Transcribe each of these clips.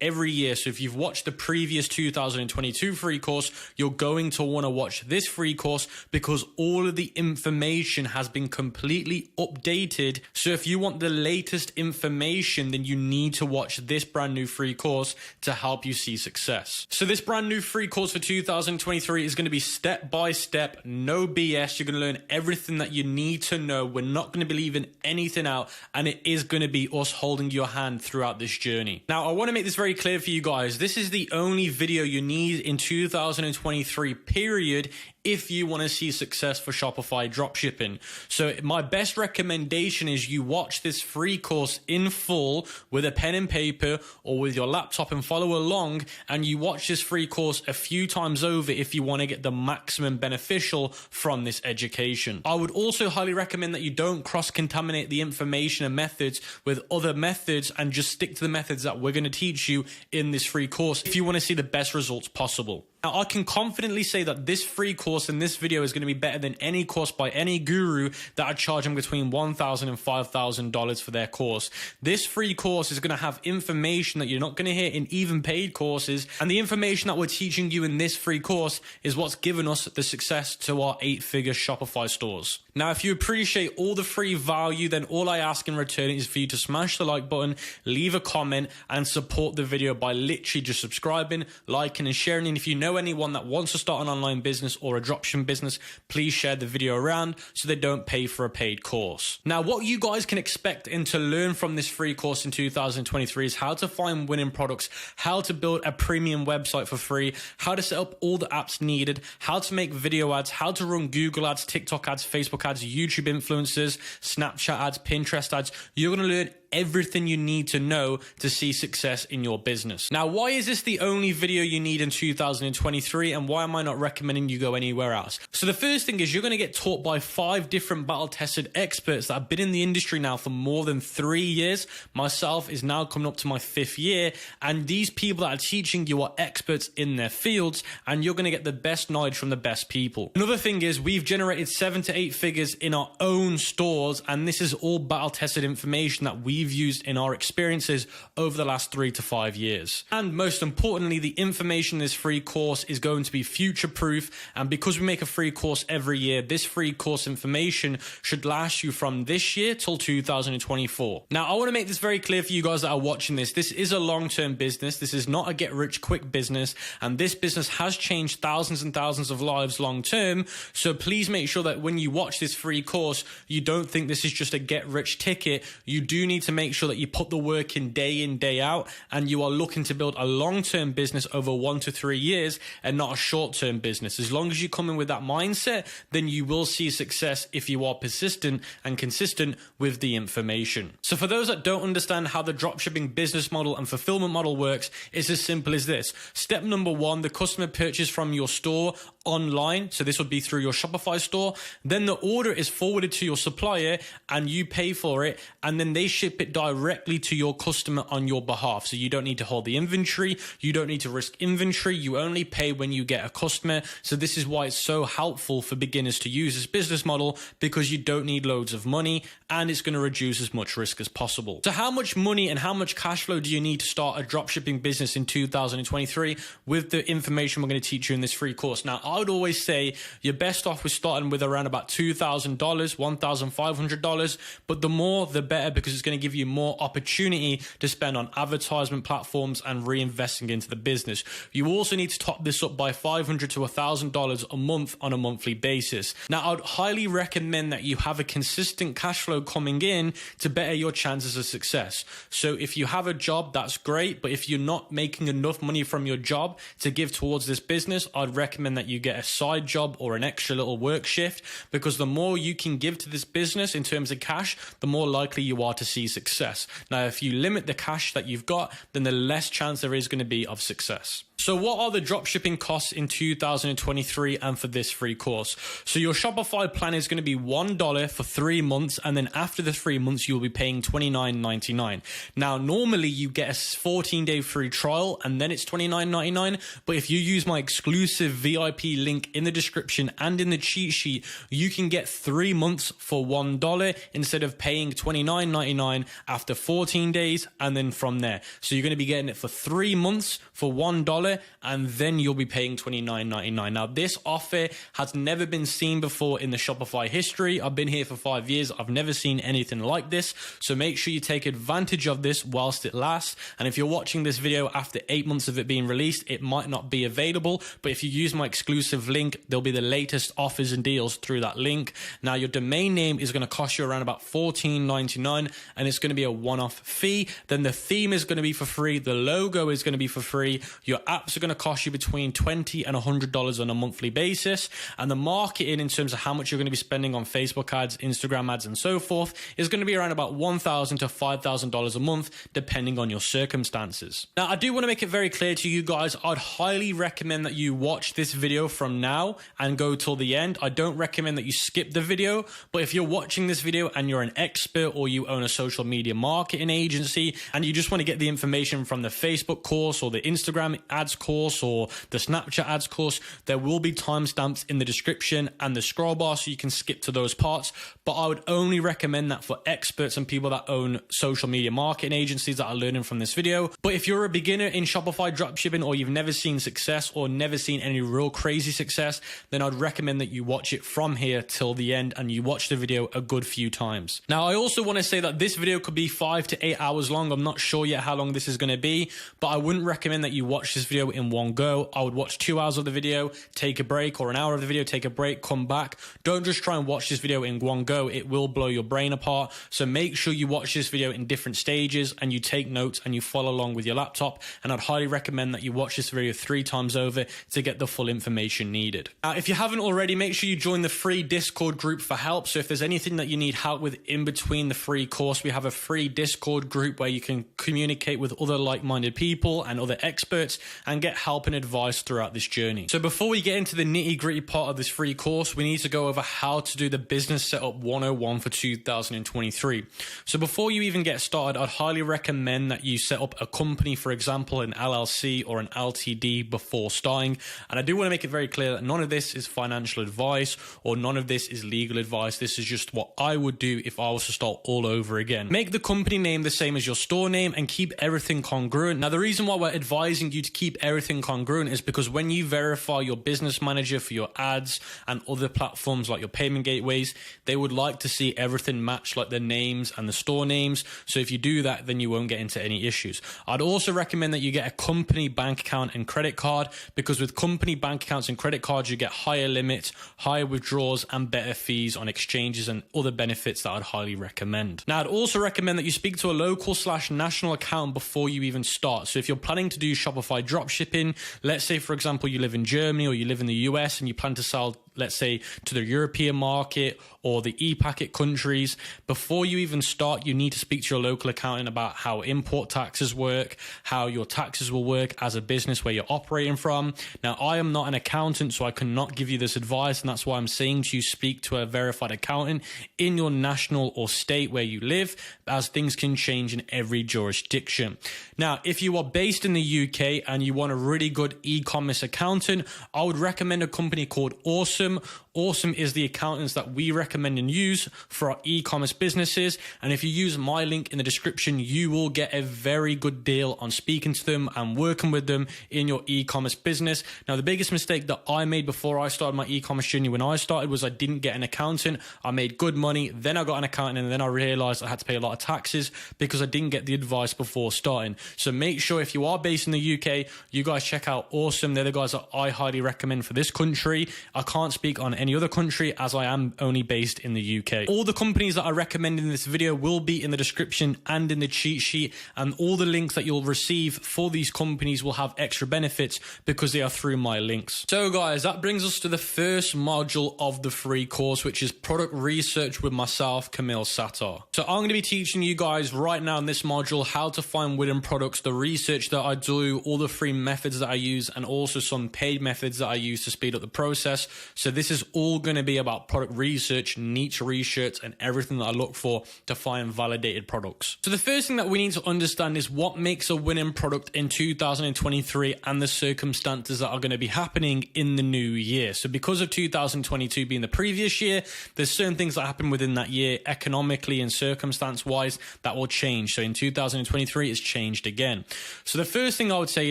every year. So if you've watched the previous 2022 free course, you're going to want to watch this free course because all of the information has been completely updated. So if you want the latest information, then you need to watch this brand new free course to help you see success. So this brand new free course for 2023 is going to be step by step, no BS. You're going to learn everything that you need to know. We're not going to be leaving anything out, and it is going to be us holding your hand throughout this journey. Now, I want to make this very clear for you guys. This is the only video you need in 2023, period, if you want to see success for Shopify dropshipping. So my best recommendation is you watch this free course in full with a pen and paper or with your laptop and follow along, and you watch this free course a few times over if you want to get the maximum beneficial from this education. I would also highly recommend that you don't cross-contaminate the information and methods with other methods, and just stick to the methods that we're going to teach you in this free course if you want to see the best results possible. Now, I can confidently say that this free course in this video is going to be better than any course by any guru that are charging between $1,000 and $5,000 for their course. This free course is going to have information that you're not going to hear in even paid courses, and the information that we're teaching you in this free course is what's given us the success to our 8-figure Shopify stores. Now, if you appreciate all the free value, then all I ask in return is for you to smash the like button, leave a comment, and support the video by literally just subscribing, liking, and sharing. And if you know anyone that wants to start an online business or a dropshipping business, please share the video around so they don't pay for a paid course. Now, what you guys can expect and to learn from this free course in 2023 is how to find winning products, how to build a premium website for free, how to set up all the apps needed, how to make video ads, how to run Google ads, TikTok ads, Facebook ads, YouTube influencers, Snapchat ads, Pinterest ads. You're going to learn everything you need to know to see success in your business. Now, why is this the only video you need in 2023, and why am I not recommending you go anywhere else? So the first thing is you're going to get taught by 5 different battle-tested experts that have been in the industry now for more than 3 years. Myself is now coming up to my 5th year, and these people that are teaching you are experts in their fields, and you're going to get the best knowledge from the best people. Another thing is we've generated 7 to 8 figures in our own stores, and this is all battle-tested information that we've used in our experiences over the last 3 to 5 years. And most importantly, the information in this free course is going to be future proof, and because we make a free course every year, this free course information should last you from this year till 2024. Now, I want to make this very clear for you guys that are watching this. This is a long-term business. This is not a get-rich-quick business, and this business has changed thousands and thousands of lives long-term. So please make sure that when you watch this free course, you don't think this is just a get-rich ticket. You do need to make sure that you put the work in, day out, and you are looking to build a long-term business over 1 to 3 years and not a short-term business. As long as you come in with that mindset, then you will see success if you are persistent and consistent with the information. So for those that don't understand how the dropshipping business model and fulfillment model works, it's as simple as this. Step number 1, the customer purchases from your store online. So this would be through your Shopify store. Then the order is forwarded to your supplier and you pay for it, and then they ship it directly to your customer on your behalf. So you don't need to hold the inventory. You don't need to risk inventory. You only pay when you get a customer. So this is why it's so helpful for beginners to use this business model, because you don't need loads of money and it's going to reduce as much risk as possible. So how much money and how much cash flow do you need to start a dropshipping business in 2023 with the information we're going to teach you in this free course? Now, I would always say you're best off with starting with around about $2,000, $1,500, but the more the better, because it's going to give you more opportunity to spend on advertisement platforms and reinvesting into the business. You also need to top this up by $500 to $1,000 a month on a monthly basis. Now, I would highly recommend that you have a consistent cash flow coming in to better your chances of success. So if you have a job, that's great, but if you're not making enough money from your job to give towards this business, I'd recommend that you get a side job or an extra little work shift, because the more you can give to this business in terms of cash, the more likely you are to see success. Now, if you limit the cash that you've got, then the less chance there is going to be of success. So what are the dropshipping costs in 2023 and for this free course? So your Shopify plan is going to be $1 for 3 months, and then after the 3 months, you'll be paying $29.99. Now, normally you get a 14-day free trial, and then it's $29.99. But if you use my exclusive VIP link in the description and in the cheat sheet, you can get 3 months for $1 instead of paying $29.99 after 14 days, and then from there. So you're going to be getting it for 3 months for $1, and then you'll be paying $29.99. Now, this offer has never been seen before in the Shopify history. I've been here for 5 years. I've never seen anything like this. So make sure you take advantage of this whilst it lasts. And if you're watching this video after 8 months of it being released, it might not be available. But if you use my exclusive link, there'll be the latest offers and deals through that link. Now, your domain name is going to cost you around about $14.99, and it's going to be a one-off fee. Then the theme is going to be for free. The logo is going to be for free. Your apps are going to cost you between $20 and $100 on a monthly basis. And the marketing in terms of how much you're going to be spending on Facebook ads, Instagram ads, and so forth is going to be around about $1,000 to $5,000 a month, depending on your circumstances. Now, I do want to make it very clear to you guys, I'd highly recommend that you watch this video from now and go till the end. I don't recommend that you skip the video, but if you're watching this video and you're an expert or you own a social media marketing agency and you just want to get the information from the Facebook course or the Instagram ads course or the Snapchat ads course, there will be timestamps in the description and the scroll bar so you can skip to those parts. But I would only recommend that for experts and people that own social media marketing agencies that are learning from this video. But if you're a beginner in Shopify dropshipping, or you've never seen success or never seen any real crazy success, then I'd recommend that you watch it from here till the end and you watch the video a good few times. Now, I also want to say that this video could be 5 to 8 hours long. I'm not sure yet how long this is going to be, but I wouldn't recommend that you watch this video in one go. I would watch 2 hours of the video, take a break, or an hour of the video, take a break, come back. Don't just try and watch this video in one go. It will blow your brain apart. So make sure you watch this video in different stages and you take notes and you follow along with your laptop. And I'd highly recommend that you watch this video 3 times over to get the full information needed. Now, if you haven't already, make sure you join the free Discord group for help. So if there's anything that you need help with in between the free course, we have a free Discord group where you can communicate with other like-minded people and other experts and get help and advice throughout this journey. So before we get into the nitty-gritty part of this free course, we need to go over how to do the business setup 101 for 2023. So before you even get started, I'd highly recommend that you set up a company, for example, an LLC or an LTD before starting. And I do want to make it very clear that none of this is financial advice or none of this is legal advice. This is just what I would do if I was to start all over again. Make the company name the same as your store name and keep everything congruent. Now, the reason why we're advising you to keep everything congruent is because when you verify your business manager for your ads and other platforms like your payment gateways, they would like to see everything match like the names and the store names. So if you do that, then you won't get into any issues. I'd also recommend that you get a company bank account and credit card, because with company bank accounts and credit cards, you get higher limits, higher withdrawals, and better fees on exchanges and other benefits that I'd highly recommend. Now, I'd also recommend that you speak to a local/national accountant before you even start. So if you're planning to do Shopify dropshipping, let's say, for example, you live in Germany or you live in the US and you plan to sell, let's say, to the European market or the e-packet countries, before you even start, you need to speak to your local accountant about how import taxes work, how your taxes will work as a business where you're operating from. Now, I am not an accountant, so I cannot give you this advice, and that's why I'm saying to you speak to a verified accountant in your national or state where you live, as things can change in every jurisdiction. Now, if you are based in the UK and you want a really good e-commerce accountant, I would recommend a company called Awesome. Awesome is the accountants that we recommend and use for our e-commerce businesses. And if you use my link in the description, you will get a very good deal on speaking to them and working with them in your e-commerce business. Now, the biggest mistake that I made before I started my e-commerce journey when I started was I didn't get an accountant. I made good money, then I got an accountant, and then I realized I had to pay a lot of taxes because I didn't get the advice before starting. So make sure if you are based in the UK, you guys check out Awesome. They're the guys that I highly recommend for this country. I can't speak on any other country as I am only based in the UK. All the companies that I recommend in this video will be in the description and in the cheat sheet, and all the links that you'll receive for these companies will have extra benefits because they are through my links. So guys, that brings us to the first module of the free course, which is product research with myself, Camille Sattar. So I'm going to be teaching you guys right now in this module how to find winning products, the research that I do, all the free methods that I use, and also some paid methods that I use to speed up the process. So this is all going to be about product research, niche research, and everything that I look for to find validated products. So the first thing that we need to understand is what makes a winning product in 2023 and the circumstances that are going to be happening in the new year. So because of 2022 being the previous year, there's certain things that happen within that year economically and circumstance wise that will change. So in 2023 it's changed again. So the first thing I would say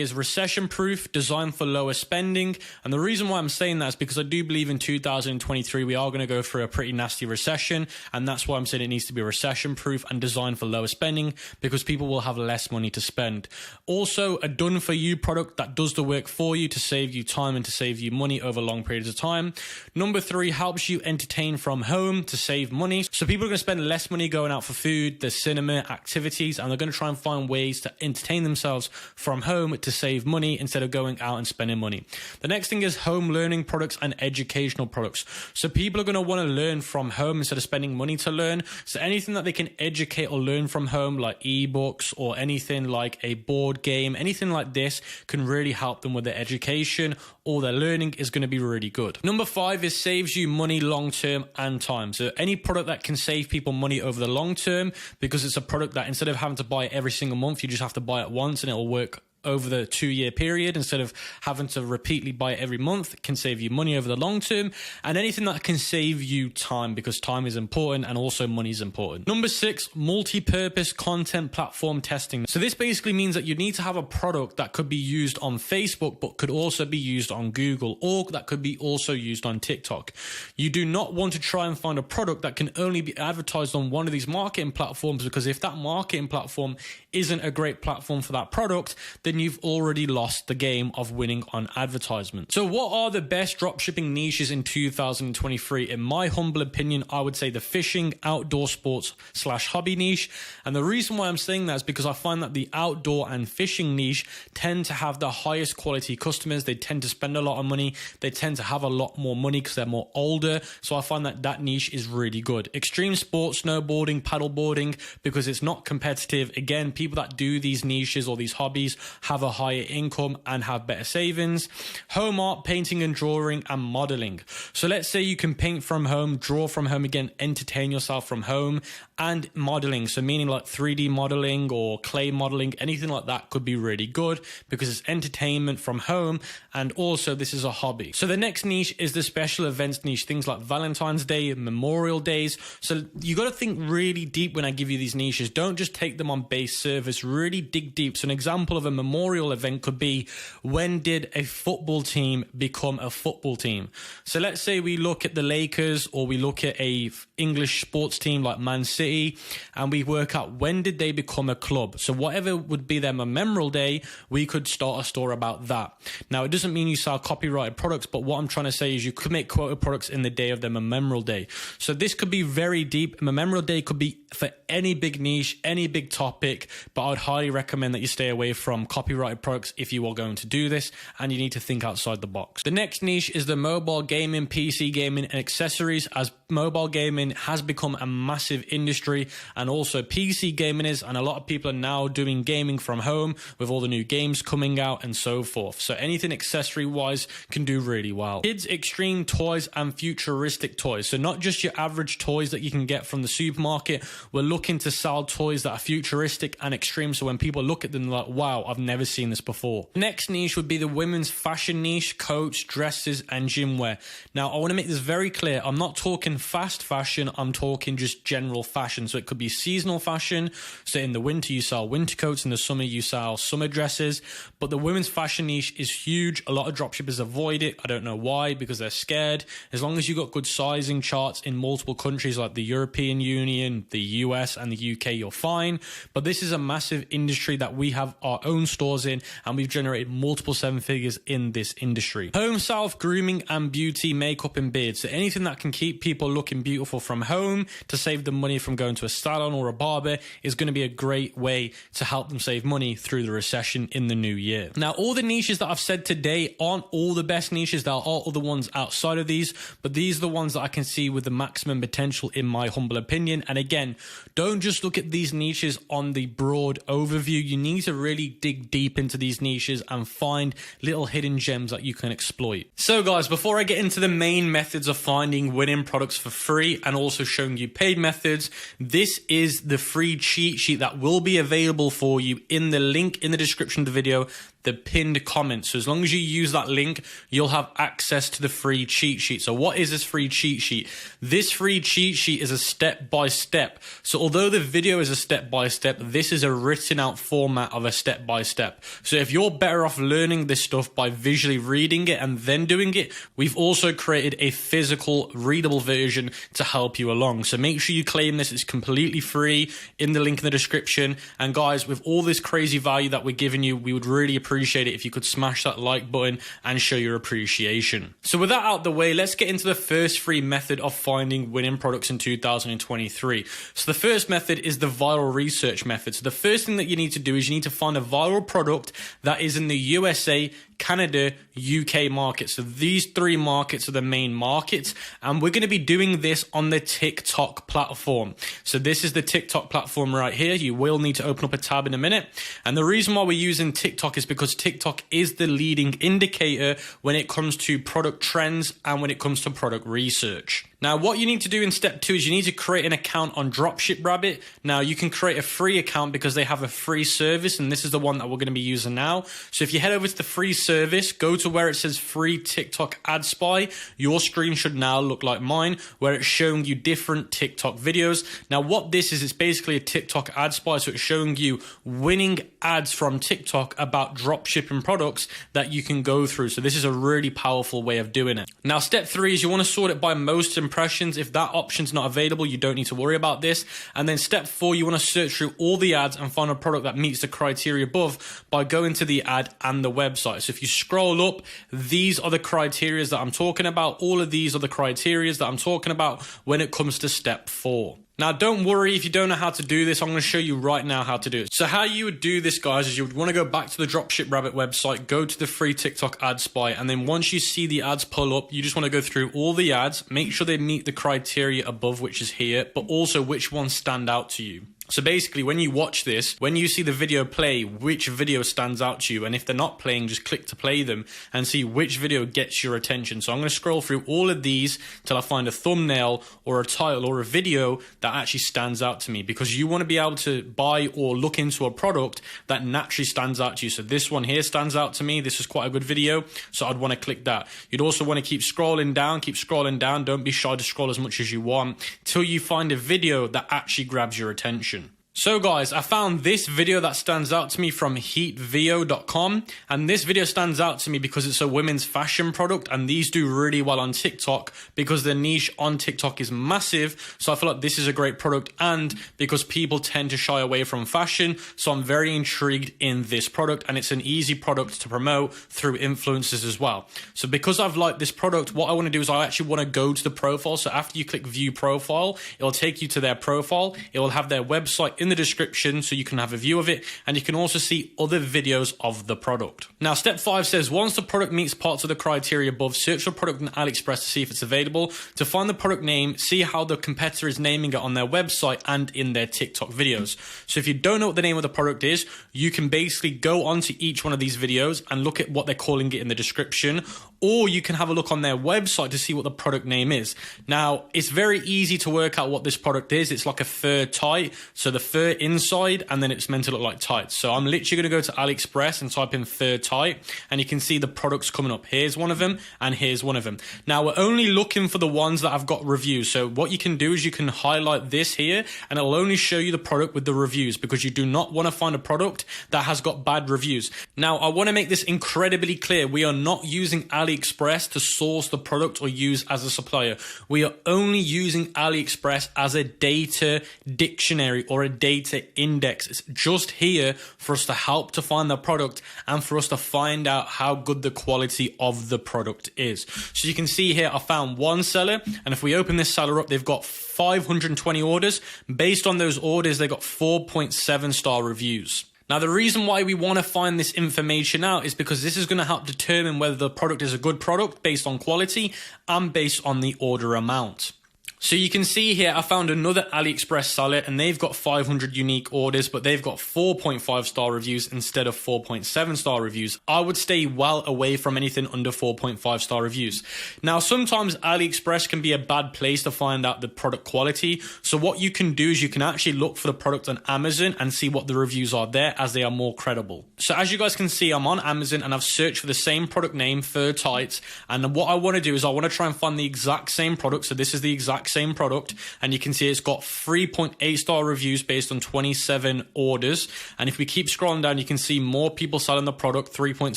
is recession proof, designed for lower spending. And the reason why I'm saying that is because I do believe in 2023 we are going to go through a pretty nasty recession, and that's why I'm saying it needs to be recession proof and designed for lower spending, because people will have less money to spend. Also, a done for you product that does the work for you to save you time and to save you money over long periods of time. Number 3, helps you entertain from home to save money. So people are going to spend less money going out for food, the cinema, activities, and they're going to try and find ways to entertain themselves from home to save money instead of going out and spending money. The next thing is home learning products and educational products. So people are going to want to learn from home instead of spending money to learn. So anything that they can educate or learn from home, like ebooks or anything like a board game, anything like this can really help them with their education or their learning is going to be really good. Number 5 is saves you money long term and time. So any product that can save people money over the long term, because it's a product that instead of having to buy it every single month, you just have to buy it once and it'll work over the 2-year period instead of having to repeatedly buy it every month. It can save you money over the long term, and anything that can save you time, because time is important and also money is important. Number 6, multi-purpose content platform testing. So this basically means that you need to have a product that could be used on Facebook but could also be used on Google, or that could be also used on TikTok. You do not want to try and find a product that can only be advertised on one of these marketing platforms, because if that marketing platform isn't a great platform for that product, then you've already lost the game of winning on advertisement. So what are the best dropshipping niches in 2023? In my humble opinion, I would say the fishing, outdoor sports / hobby niche. And the reason why I'm saying that is because I find that the outdoor and fishing niche tend to have the highest quality customers. They tend to spend a lot of money. They tend to have a lot more money because they're more older. So I find that that niche is really good. Extreme sports, snowboarding, paddleboarding, because it's not competitive. Again, people that do these niches or these hobbies have a higher income and have better savings. Home art, painting and drawing, and modeling. So let's say you can paint from home, draw from home, again, entertain yourself from home, and modeling. So meaning like 3D modeling or clay modeling, anything like that could be really good because it's entertainment from home, and also this is a hobby. So the next niche is the special events niche, things like Valentine's Day, Memorial Days. So you got to think really deep when I give you these niches. Don't just take them on base service, really dig deep. So an example of a memorial event could be, when did a football team become a football team? So let's say we look at the Lakers, or we look at a English sports team like Man City, and we work out when did they become a club. So whatever would be their memorial day, we could start a store about that. Now it doesn't mean you sell copyrighted products, but what I'm trying to say is you could make quoted products in the day of their memorial day. So this could be very deep. Memorial day could be for any big niche, any big topic, but I would highly recommend that you stay away from copyrighted products if you are going to do this, and you need to think outside the box. The next niche is the mobile gaming, PC gaming, and accessories, as mobile gaming has become a massive industry, and also PC gaming is, and a lot of people are now doing gaming from home with all the new games coming out and so forth. So anything accessory wise can do really well. Kids extreme toys and futuristic toys. So not just your average toys that you can get from the supermarket. We're looking to sell toys that are futuristic and extreme, so when people look at them, they're like, wow, I've never seen this before. Next niche would be the women's fashion niche, coats, dresses, and gym wear. Now I want to make this very clear. I'm not talking talking fast fashion, I'm talking just general fashion. So it could be seasonal fashion. So in the winter, you sell winter coats. In the summer, you sell summer dresses. But the women's fashion niche is huge. A lot of dropshippers avoid it. I don't know why, because they're scared. As long as you've got good sizing charts in multiple countries like the European Union, the US, and the UK, you're fine. But this is a massive industry that we have our own stores in, and we've generated multiple seven figures in this industry. Home, self, grooming, and beauty, makeup, and beard. So anything that can keep people looking beautiful from home to save them money from going to a salon or a barber is going to be a great way to help them save money through the recession in the new year. Now, all the niches that I've said today aren't all the best niches. There are other ones outside of these, but these are the ones that I can see with the maximum potential in my humble opinion. And again, don't just look at these niches on the broad overview. You need to really dig deep into these niches and find little hidden gems that you can exploit. So guys, before I get into the main methods of finding winning products for free and also showing you paid methods, this is the free cheat sheet that will be available for you in the link in the description of the video, the pinned comment. So as long as you use that link, you'll have access to the free cheat sheet. So what is this free cheat sheet? This free cheat sheet is a step-by-step. So although the video is a step-by-step, this is a written out format of a step-by-step. So if you're better off learning this stuff by visually reading it and then doing it, we've also created a physical readable version to help you along. So make sure you claim this. It's completely free in the link in the description. And guys, with all this crazy value that we're giving you, we would really appreciate it if you could smash that like button and show your appreciation. So with that out the way, let's get into the first free method of finding winning products in 2023. So the first method is the viral research method. So the first thing that you need to do is you need to find a viral product that is in the USA, Canada, UK market. So these three markets are the main markets, and we're going to be doing this on the TikTok platform. So this is the TikTok platform right here. You will need to open up a tab in a minute. And the reason why we're using TikTok is because TikTok is the leading indicator when it comes to product trends and when it comes to product research. Now, what you need to do in step 2 is you need to create an account on Dropship Rabbit. Now, you can create a free account because they have a free service, and this is the one that we're going to be using now. So if you head over to the free service, go to where it says free TikTok ad spy. Your screen should now look like mine, where it's showing you different TikTok videos. Now, what this is, it's basically a TikTok ad spy. So it's showing you winning ads from TikTok about drop shipping products that you can go through. So this is a really powerful way of doing it. Now, step 3 is you want to sort it by most impressions. If that option's not available, you don't need to worry about this. And then step 4, you want to search through all the ads and find a product that meets the criteria above by going to the ad and the website. So if you scroll up, these are the criteria that I'm talking about. All of these are the criteria that I'm talking about when it comes to step 4. Now, don't worry if you don't know how to do this. I'm going to show you right now how to do it. So how you would do this, guys, is you would want to go back to the Dropship Rabbit website, go to the free TikTok ad spy, and then once you see the ads pull up, you just want to go through all the ads, make sure they meet the criteria above, which is here, but also which ones stand out to you. So basically, when you watch this, when you see the video play, which video stands out to you? And if they're not playing, just click to play them and see which video gets your attention. So I'm going to scroll through all of these till I find a thumbnail or a title or a video that actually stands out to me, because you want to be able to buy or look into a product that naturally stands out to you. So this one here stands out to me. This is quite a good video, so I'd want to click that. You'd also want to keep scrolling down. Don't be shy to scroll as much as you want till you find a video that actually grabs your attention. So guys, I found this video that stands out to me from heatvio.com, and this video stands out to me because it's a women's fashion product, and these do really well on TikTok because the niche on TikTok is massive. So I feel like this is a great product, and because people tend to shy away from fashion, so I'm very intrigued in this product, and it's an easy product to promote through influencers as well. So because I've liked this product, what I want to do is I actually want to go to the profile. So after you click view profile, it'll take you to their profile. It will have their website in the description so you can have a view of it, and you can also see other videos of the product. Now, step 5 says once the product meets parts of the criteria above, search for product on AliExpress to see if it's available. To find the product name, see how the competitor is naming it on their website and in their TikTok videos. So if you don't know what the name of the product is, you can basically go onto each one of these videos and look at what they're calling it in the description, or you can have a look on their website to see what the product name is. Now, it's very easy to work out what this product is. It's like a fur tie. So the fur fur inside, and then it's meant to look like tights. So I'm literally going to go to AliExpress and type in fur tight, and you can see the products coming up. Here's one of them, and here's one of them. Now we're only looking for the ones that have got reviews. So what you can do is you can highlight this here, and it'll only show you the product with the reviews, because you do not want to find a product that has got bad reviews. Now I want to make this incredibly clear. We are not using AliExpress to source the product or use as a supplier. We are only using AliExpress as a data dictionary or a data index. It's just here for us to help to find the product and for us to find out how good the quality of the product is. So you can see here I found one seller, and if we open this seller up, they've got 520 orders. Based on those orders, they got 4.7 star reviews. Now, the reason why we want to find this information out is because this is going to help determine whether the product is a good product based on quality and based on the order amount. So you can see here, I found another AliExpress seller, and they've got 500 unique orders, but they've got 4.5 star reviews instead of 4.7 star reviews. I would stay well away from anything under 4.5 star reviews. Now, sometimes AliExpress can be a bad place to find out the product quality. So what you can do is you can actually look for the product on Amazon and see what the reviews are there, as they are more credible. So as you guys can see, I'm on Amazon and I've searched for the same product name, fur tights. And what I want to do is I want to try and find the exact same product. So this is the exact same product, and you can see it's got 3.8 star reviews based on 27 orders. And if we keep scrolling down, you can see more people selling the product, 3.6,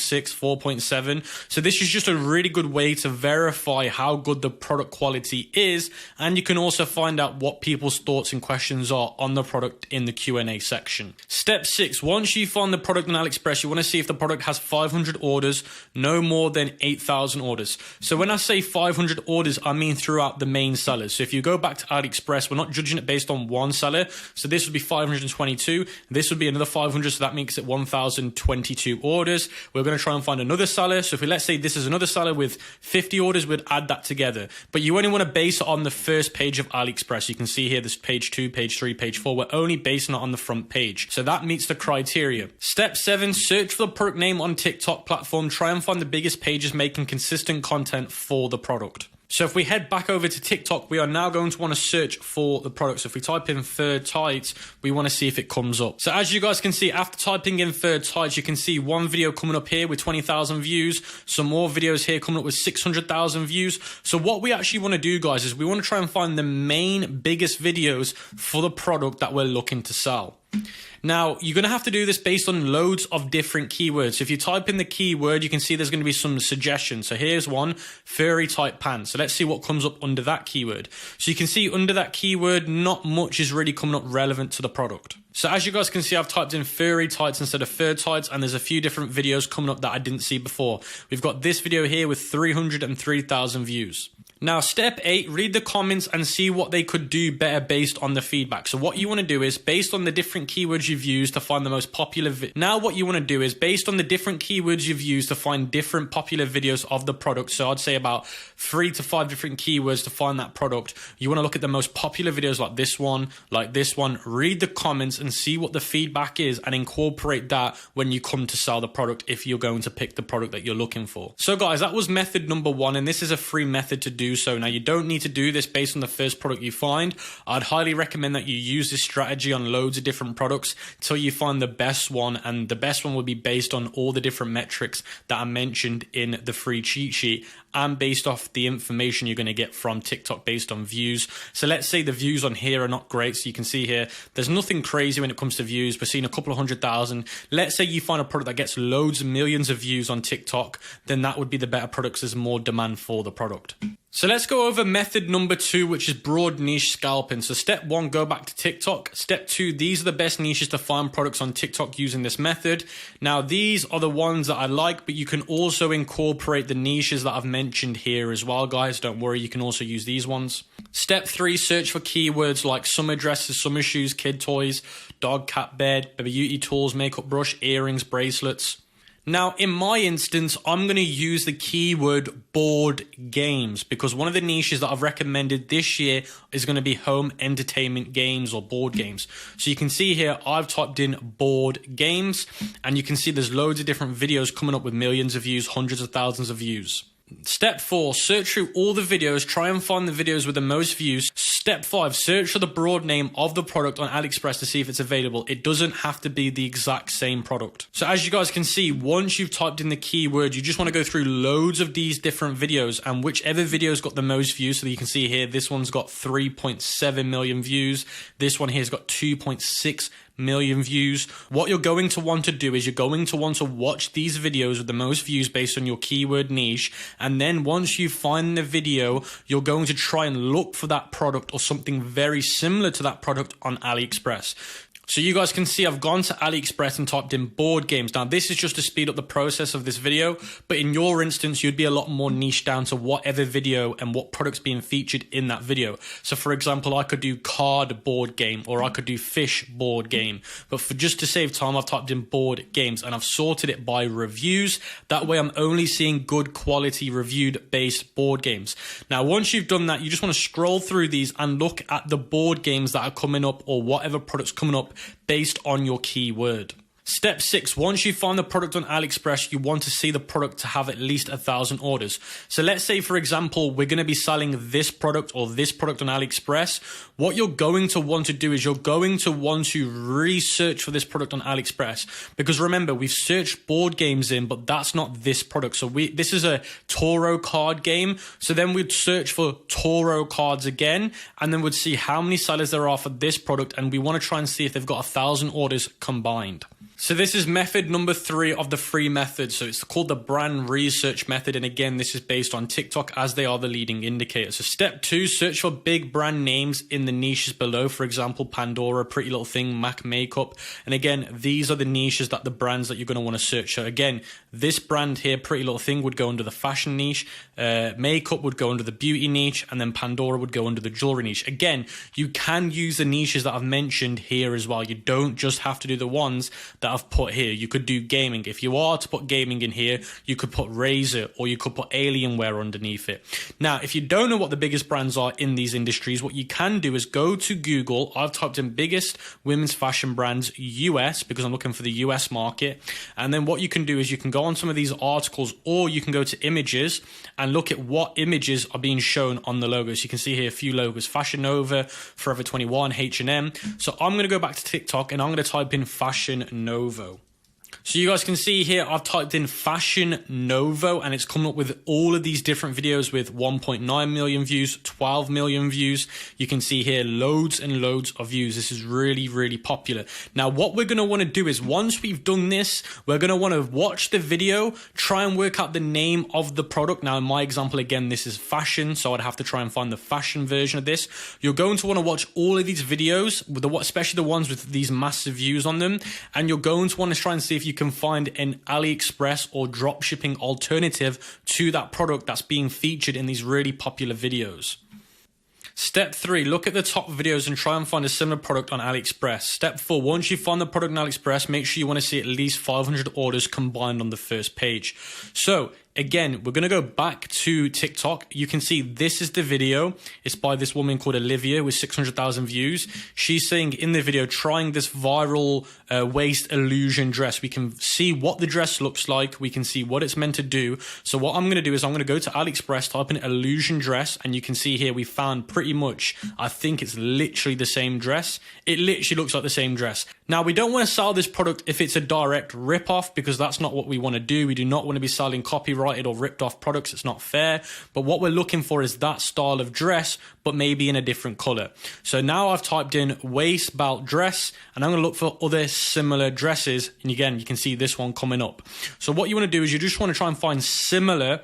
4.7. So this is just a really good way to verify how good the product quality is, and you can also find out what people's thoughts and questions are on the product in the Q&A section. Step 6, once you find the product on AliExpress, you want to see if the product has 500 orders, no more than 8,000 orders. So when I say 500 orders, I mean throughout the main sellers. So if you go back to AliExpress, we're not judging it based on one seller. So this would be 522. This would be another 500. So that makes it 1,022 orders. We're going to try and find another seller. So if we, let's say this is another seller with 50 orders, we'd add that together. But you only want to base it on the first page of AliExpress. You can see here, this page 2, page 3, page 4. We're only basing it on the front page. So that meets the criteria. Step 7, search for the product name on TikTok platform. Try and find the biggest pages making consistent content for the product. So if we head back over to TikTok, we are now going to want to search for the product. So if we type in fur tights, we want to see if it comes up. So as you guys can see, after typing in fur tights, you can see one video coming up here with 20,000 views. Some more videos here coming up with 600,000 views. So what we actually want to do, guys, is we want to try and find the main biggest videos for the product that we're looking to sell. Now, you're going to have to do this based on loads of different keywords. So if you type in the keyword, you can see there's going to be some suggestions. So here's one, furry tight pants. So let's see what comes up under that keyword. So you can see under that keyword, not much is really coming up relevant to the product. So as you guys can see, I've typed in furry tights instead of fur tights, and there's a few different videos coming up that I didn't see before. We've got this video here with 303,000 views. Now, step 8, read the comments and see what they could do better based on the feedback. So what you want to do is, based on the different keywords you've used to find the most popular what you want to do is, based on the different keywords you've used to find different popular videos of the product. So I'd say about 3 to 5 different keywords to find that product. You want to look at the most popular videos like this one, read the comments and see what the feedback is, and incorporate that when you come to sell the product if you're going to pick the product that you're looking for. So guys, that was method number 1, and this is a free method to do so. Now, you don't need to do this based on the first product you find. I'd highly recommend that you use this strategy on loads of different products till you find the best one, and the best one will be based on all the different metrics that I mentioned in the free cheat sheet, and based off the information you're going to get from TikTok based on views. So let's say the views on here are not great. So you can see here, there's nothing crazy when it comes to views. We're seeing a couple of 100,000. Let's say you find a product that gets loads of millions of views on TikTok, then that would be the better products. There's more demand for the product. So let's go over method number 2, which is broad niche scalping. So step 1, go back to TikTok. Step 2, these are the best niches to find products on TikTok using this method. Now, these are the ones that I like, but you can also incorporate the niches that I've mentioned here as well, guys. Don't worry, you can also use these ones. Step 3, search for keywords like summer dresses, summer shoes, kid toys, dog, cat, bed, beauty tools, makeup brush, earrings, bracelets. Now, in my instance, I'm going to use the keyword board games, because one of the niches that I've recommended this year is going to be home entertainment games or board games. So you can see here, I've typed in board games, and you can see there's loads of different videos coming up with millions of views, hundreds of thousands of views. Step 4, search through all the videos, try and find the videos with the most views. Step 5, search for the broad name of the product on AliExpress to see if it's available. It doesn't have to be the exact same product. So as you guys can see, once you've typed in the keyword, you just want to go through loads of these different videos, and whichever video's got the most views, so you can see here, this one's got 3.7 million views. This one here's got 2.6 million views. What you're going to want to do is you're going to want to watch these videos with the most views based on your keyword niche, and then once you find the video, you're going to try and look for that product or something very similar to that product on AliExpress. So you guys can see I've gone to AliExpress and typed in board games. Now this is just to speed up the process of this video, but in your instance, you'd be a lot more niche down to whatever video and what product's being featured in that video. So for example, I could do card board game, or I could do fish board game. But for just to save time, I've typed in board games and I've sorted it by reviews. That way I'm only seeing good quality reviewed based board games. Now, once you've done that, you just want to scroll through these and look at the board games that are coming up or whatever product's coming up based on your keyword. Step 6, once you find the product on AliExpress, you want to see the product to have at least 1,000 orders. So let's say, for example, we're going to be selling this product or this product on AliExpress. What you're going to want to do is you're going to want to research for this product on AliExpress. Because remember, we've searched board games in, but that's not this product. So this is a Toro card game. So then we'd search for Toro cards again, and then we'd see how many sellers there are for this product. And we want to try and see if they've got 1,000 orders combined. So this is method number 3 of the free method. So it's called the brand research method. And again, this is based on TikTok as they are the leading indicator. So step 2, search for big brand names in the niches below. For example, Pandora, Pretty Little Thing, MAC Makeup. And again, these are the niches that the brands that you're going to want to search. So again, this brand here, Pretty Little Thing, would go under the fashion niche. Makeup would go under the beauty niche. And then Pandora would go under the jewelry niche. Again, you can use the niches that I've mentioned here as well. You don't just have to do the ones that I've put here. You could do gaming. If you are to put gaming in here, you could put Razer or you could put Alienware underneath it. Now, if you don't know what the biggest brands are in these industries, what you can do is go to Google. I've typed in biggest women's fashion brands US because I'm looking for the US market. And then what you can do is you can go on some of these articles, or you can go to images and look at what images are being shown on the logos. You can see here a few logos: Fashion Nova, Forever 21, H&M. So I'm going to go back to TikTok and I'm going to type in Fashion Novo. So you guys can see here, I've typed in Fashion Novo and it's coming up with all of these different videos with 1.9 million views, 12 million views. You can see here loads and loads of views. This is really, really popular. Now, what we're going to want to do is once we've done this, we're going to want to watch the video, try and work out the name of the product. Now, in my example, again, this is fashion, so I'd have to try and find the fashion version of this. You're going to want to watch all of these videos, especially the ones with these massive views on them, and you're going to want to try and see if you can find an AliExpress or dropshipping alternative to that product that's being featured in these really popular videos. Step 3, look at the top videos and try and find a similar product on AliExpress. Step 4, once you find the product on AliExpress, make sure you want to see at least 500 orders combined on the first page. So again, we're going to go back to TikTok. You can see this is the video. It's by this woman called Olivia with 600,000 views. She's saying in the video, trying this viral waist illusion dress. We can see what the dress looks like. We can see what it's meant to do. So what I'm going to do is I'm going to go to AliExpress, type in illusion dress, and you can see here we found pretty much, I think it's literally the same dress. It literally looks like the same dress. Now, we don't want to sell this product if it's a direct rip-off, because that's not what we want to do. We do not want to be selling copyrighted or ripped off products. It's not fair. But what we're looking for is that style of dress, but maybe in a different color. So now I've typed in waist belt dress, and I'm going to look for other similar dresses. And again, you can see this one coming up. So what you want to do is you just want to try and find similar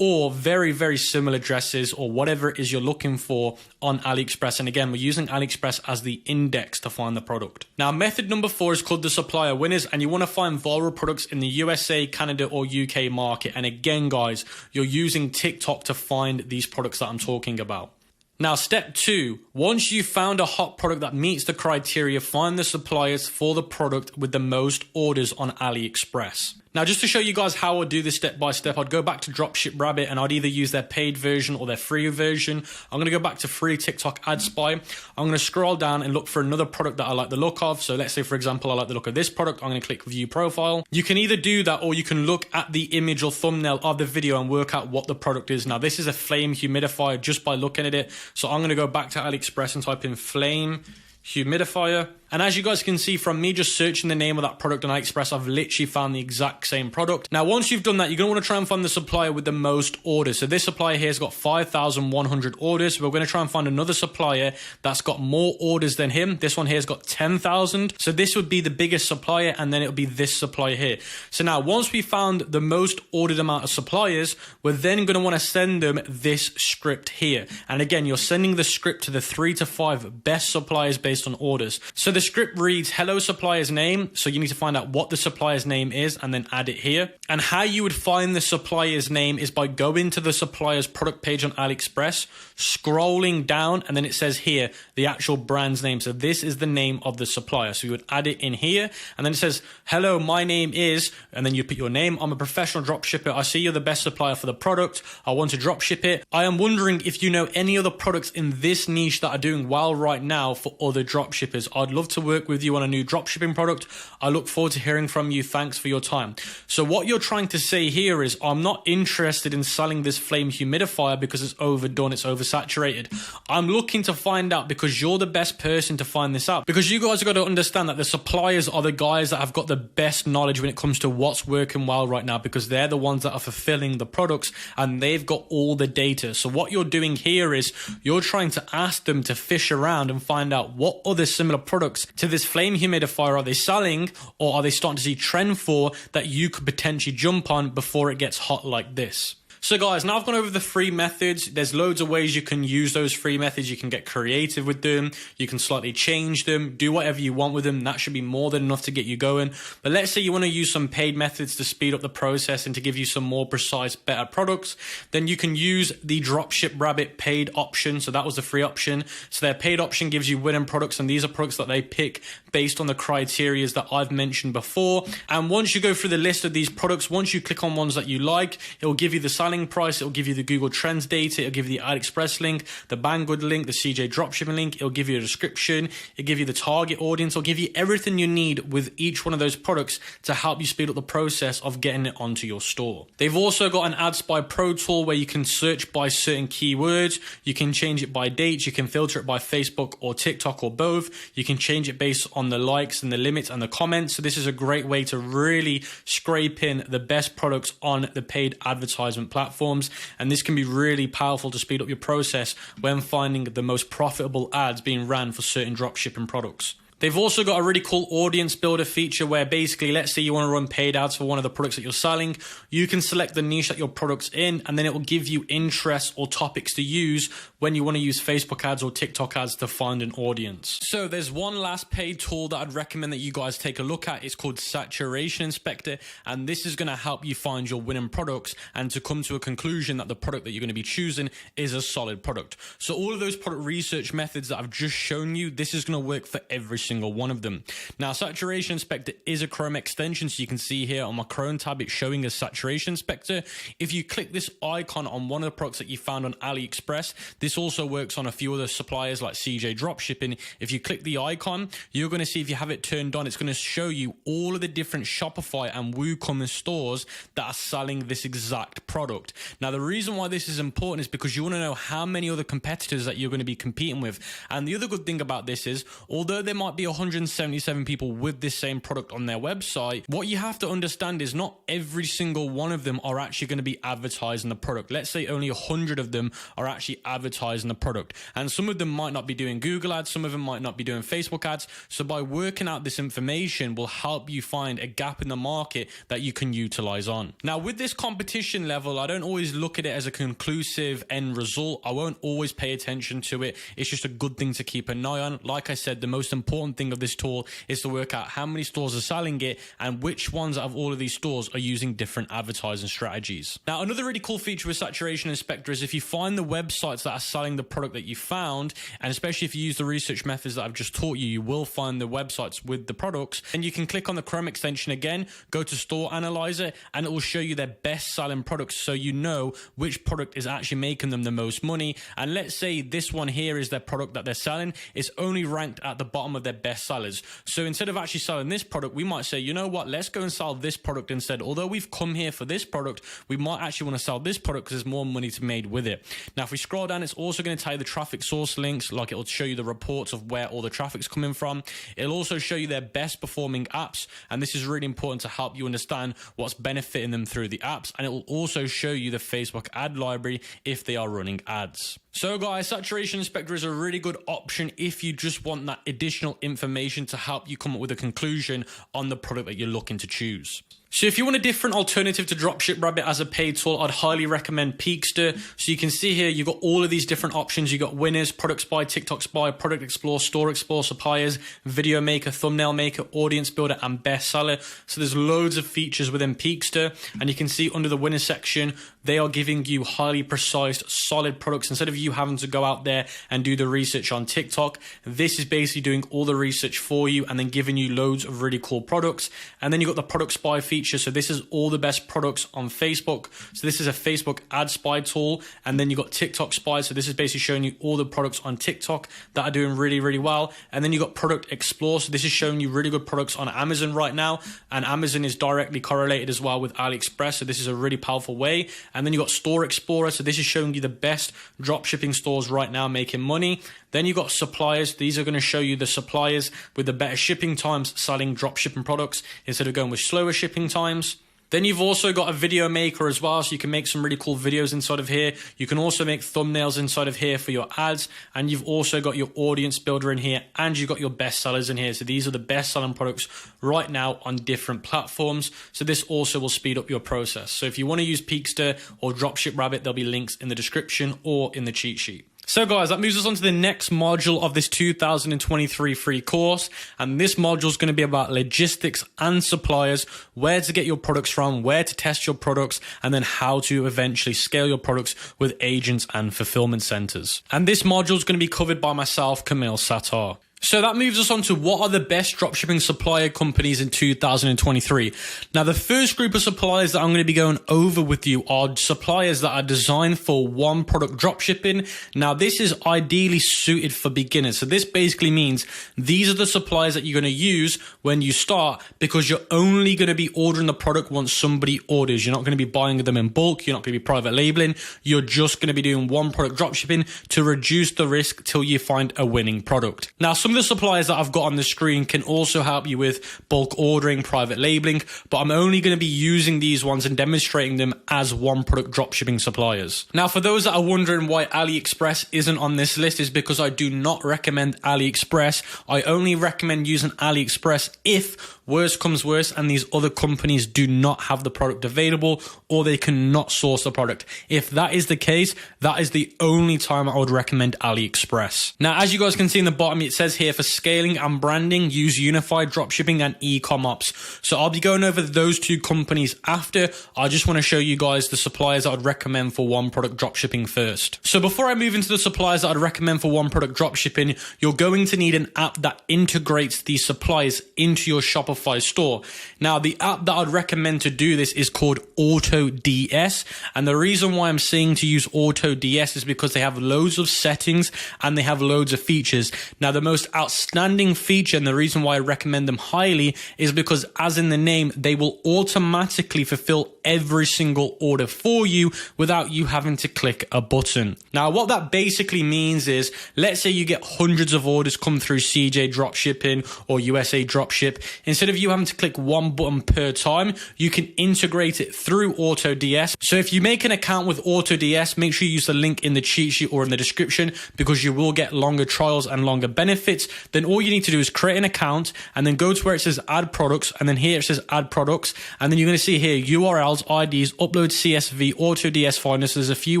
or very, very similar dresses or whatever it is you're looking for on AliExpress. And again, we're using AliExpress as the index to find the product. Now, method number 4 is called the supplier winners, and you want to find viral products in the USA, Canada, or UK market. And again, guys, you're using TikTok to find these products that I'm talking about. Now, step 2, once you've found a hot product that meets the criteria, find the suppliers for the product with the most orders on AliExpress. Now, just to show you guys how I do this step by step, I'd go back to Dropship Rabbit and I'd either use their paid version or their free version. I'm going to go back to free TikTok ad spy. I'm going to scroll down and look for another product that I like the look of. So let's say, for example, I like the look of this product. I'm going to click view profile. You can either do that or you can look at the image or thumbnail of the video and work out what the product is. Now, this is a flame humidifier just by looking at it. So I'm going to go back to AliExpress and type in flame humidifier. And as you guys can see from me just searching the name of that product on AliExpress, I've literally found the exact same product. Now, once you've done that, you're going to want to try and find the supplier with the most orders. So this supplier here has got 5,100 orders. So we're going to try and find another supplier that's got more orders than him. This one here has got 10,000. So this would be the biggest supplier, and then it'll be this supplier here. So now, once we found the most ordered amount of suppliers, we're then going to want to send them this script here. And again, you're sending the script to the 3 to 5 best suppliers based on orders. So the script reads hello supplier's name. So you need to find out what the supplier's name is and then add it here. And how you would find the supplier's name is by going to the supplier's product page on AliExpress, scrolling down, and then it says here the actual brand's name. So this is the name of the supplier. So you would add it in here, and then it says hello, my name is, and then you put your name. I'm a professional drop shipper. I see you're the best supplier for the product. I want to drop ship it. I am wondering if you know any other products in this niche that are doing well right now for other drop shippers. I'd love to work with you on a new drop shipping product. I look forward to hearing from you. Thanks for your time. So what you're trying to say here is, I'm not interested in selling this flame humidifier because it's overdone, it's oversaturated. I'm looking to find out because you're the best person to find this out. Because you guys have got to understand that the suppliers are the guys that have got the best knowledge when it comes to what's working well right now, because they're the ones that are fulfilling the products and they've got all the data. So what you're doing here is you're trying to ask them to fish around and find out what other similar products to this flame humidifier are they selling, or are they starting to see trend for that you could potentially jump on before it gets hot like this. So guys, now I've gone over the free methods. There's loads of ways you can use those free methods. You can get creative with them. You can slightly change them, do whatever you want with them. That should be more than enough to get you going. But let's say you want to use some paid methods to speed up the process and to give you some more precise, better products. Then you can use the Dropship Rabbit paid option. So that was the free option. So their paid option gives you winning products, and these are products that they pick based on the criteria that I've mentioned before. And once you go through the list of these products, once you click on ones that you like, it will give you the selling price, it'll give you the Google Trends data, it'll give you the AliExpress link, the Banggood link, the CJ dropshipping link, it'll give you a description, it'll give you the target audience, it'll give you everything you need with each one of those products to help you speed up the process of getting it onto your store. They've also got an Ad Spy Pro tool where you can search by certain keywords, you can change it by dates, you can filter it by Facebook or TikTok or both, you can change it based on the likes and the limits and the comments. So this is a great way to really scrape in the best products on the paid advertisement platforms, and this can be really powerful to speed up your process when finding the most profitable ads being ran for certain dropshipping products. They've also got a really cool audience builder feature where basically, let's say you want to run paid ads for one of the products that you're selling, you can select the niche that your product's in, and then it will give you interests or topics to use when you want to use Facebook ads or TikTok ads to find an audience. So there's one last paid tool that I'd recommend that you guys take a look at. It's called Saturation Inspector, and this is going to help you find your winning products and to come to a conclusion that the product that you're going to be choosing is a solid product. So all of those product research methods that I've just shown you, this is going to work for every single one of them. Now, Saturation Inspector is a Chrome extension, so you can see here on my Chrome tab, it's showing a Saturation Inspector. If you click this icon on one of the products that you found on AliExpress, this also works on a few other suppliers like CJ Dropshipping. If you click the icon, you're going to see, if you have it turned on, it's going to show you all of the different Shopify and WooCommerce stores that are selling this exact product. Now, the reason why this is important is because you want to know how many other competitors that you're going to be competing with. And the other good thing about this is, although there might be 177 people with this same product on their website, what you have to understand is not every single one of them are actually going to be advertising the product. Let's say only 100 of them are actually advertising the product, and some of them might not be doing Google ads, some of them might not be doing Facebook ads. So by working out this information will help you find a gap in the market that you can utilize on. Now, with this competition level, I don't always look at it as a conclusive end result. I won't always pay attention to it. It's just a good thing to keep an eye on. Like I said, the most important important thing of this tool is to work out how many stores are selling it and which ones out of all of these stores are using different advertising strategies. Now, another really cool feature with Saturation Inspector is if you find the websites that are selling the product that you found, and especially if you use the research methods that I've just taught you, you will find the websites with the products. And you can click on the Chrome extension again, go to Store Analyzer, and it will show you their best selling products so you know which product is actually making them the most money. And let's say this one here is their product that they're selling. It's only ranked at the bottom of their best sellers. So instead of actually selling this product, we might say, you know what, let's go and sell this product instead. Although we've come here for this product, we might actually want to sell this product because there's more money to be made with it. Now, if we scroll down, it's also going to tell you the traffic source links, like it'll show you the reports of where all the traffic's coming from. It'll also show you their best performing apps, and this is really important to help you understand what's benefiting them through the apps. And it will also show you the Facebook ad library if they are running ads. So guys, Saturation Inspector is a really good option if you just want that additional information to help you come up with a conclusion on the product that you're looking to choose. So if you want a different alternative to DropShipRabbit as a paid tool, I'd highly recommend Peakster. So you can see here, you've got all of these different options. You've got Winners, Product Spy, TikTok Spy, Product Explorer, Store Explorer, Suppliers, Video Maker, Thumbnail Maker, Audience Builder, and Bestseller. So there's loads of features within Peakster. And you can see under the Winners section, they are giving you highly precise, solid products. Instead of you having to go out there and do the research on TikTok, this is basically doing all the research for you and then giving you loads of really cool products. And then you've got the Product Spy feature. So this is all the best products on Facebook. So this is a Facebook ad spy tool. And then you got TikTok Spy. So this is basically showing you all the products on TikTok that are doing really, really well. And then you got Product Explore. So this is showing you really good products on Amazon right now. And Amazon is directly correlated as well with AliExpress. So this is a really powerful way. And then you got Store Explorer. So this is showing you the best drop shipping stores right now making money. Then you got Suppliers. These are going to show you the suppliers with the better shipping times selling drop shipping products instead of going with slower shipping times. Then you've also got a video maker as well, so you can make some really cool videos inside of here. You can also make thumbnails inside of here for your ads, and you've also got your audience builder in here, and you've got your best sellers in here. So these are the best selling products right now on different platforms. So this also will speed up your process. So if you want to use Peakster or DropShipRabbit, there'll be links in the description or in the cheat sheet. So guys, that moves us on to the next module of this 2023 free course. And this module is going to be about logistics and suppliers, where to get your products from, where to test your products, and then how to eventually scale your products with agents and fulfillment centers. And this module is going to be covered by myself, Camille Sattar. So that moves us on to what are the best dropshipping supplier companies in 2023. Now, the first group of suppliers that I'm going to be going over with you are suppliers that are designed for one product dropshipping. Now, this is ideally suited for beginners. So this basically means these are the suppliers that you're going to use when you start, because you're only going to be ordering the product once somebody orders. You're not going to be buying them in bulk. You're not going to be private labeling. You're just going to be doing one product dropshipping to reduce the risk till you find a winning product. Now, some of the suppliers that I've got on the screen can also help you with bulk ordering, private labeling, but I'm only going to be using these ones and demonstrating them as one product dropshipping suppliers. Now, for those that are wondering why AliExpress isn't on this list, is because I do not recommend AliExpress. I only recommend using AliExpress if worse comes worse and these other companies do not have the product available or they cannot source the product. If that is the case, that is the only time I would recommend AliExpress. Now, as you guys can see in the bottom, it says here for scaling and branding, use unified dropshipping and ecomOps. So I'll be going over those two companies after. I just want to show you guys the suppliers I would recommend for one product dropshipping first. So before I move into the suppliers that I'd recommend for one product dropshipping, you're going to need an app that integrates these suppliers into your Shopify store. Now, the app that I'd recommend to do this is called AutoDS. And the reason why I'm saying to use AutoDS is because they have loads of settings and they have loads of features. Now, the most outstanding feature and the reason why I recommend them highly is because, as in the name, they will automatically fulfill every single order for you without you having to click a button. Now, what that basically means is, let's say you get hundreds of orders come through CJ Dropshipping or USA Dropship. Instead of you having to click one button per time, you can integrate it through AutoDS. So if you make an account with AutoDS, make sure you use the link in the cheat sheet or in the description, because you will get longer trials and longer benefits. benefits, then all you need to do is create an account and then go to where it says add products, and then here it says add products, and then you're going to see here URLs, IDs, upload CSV, AutoDS Finder. So there's a few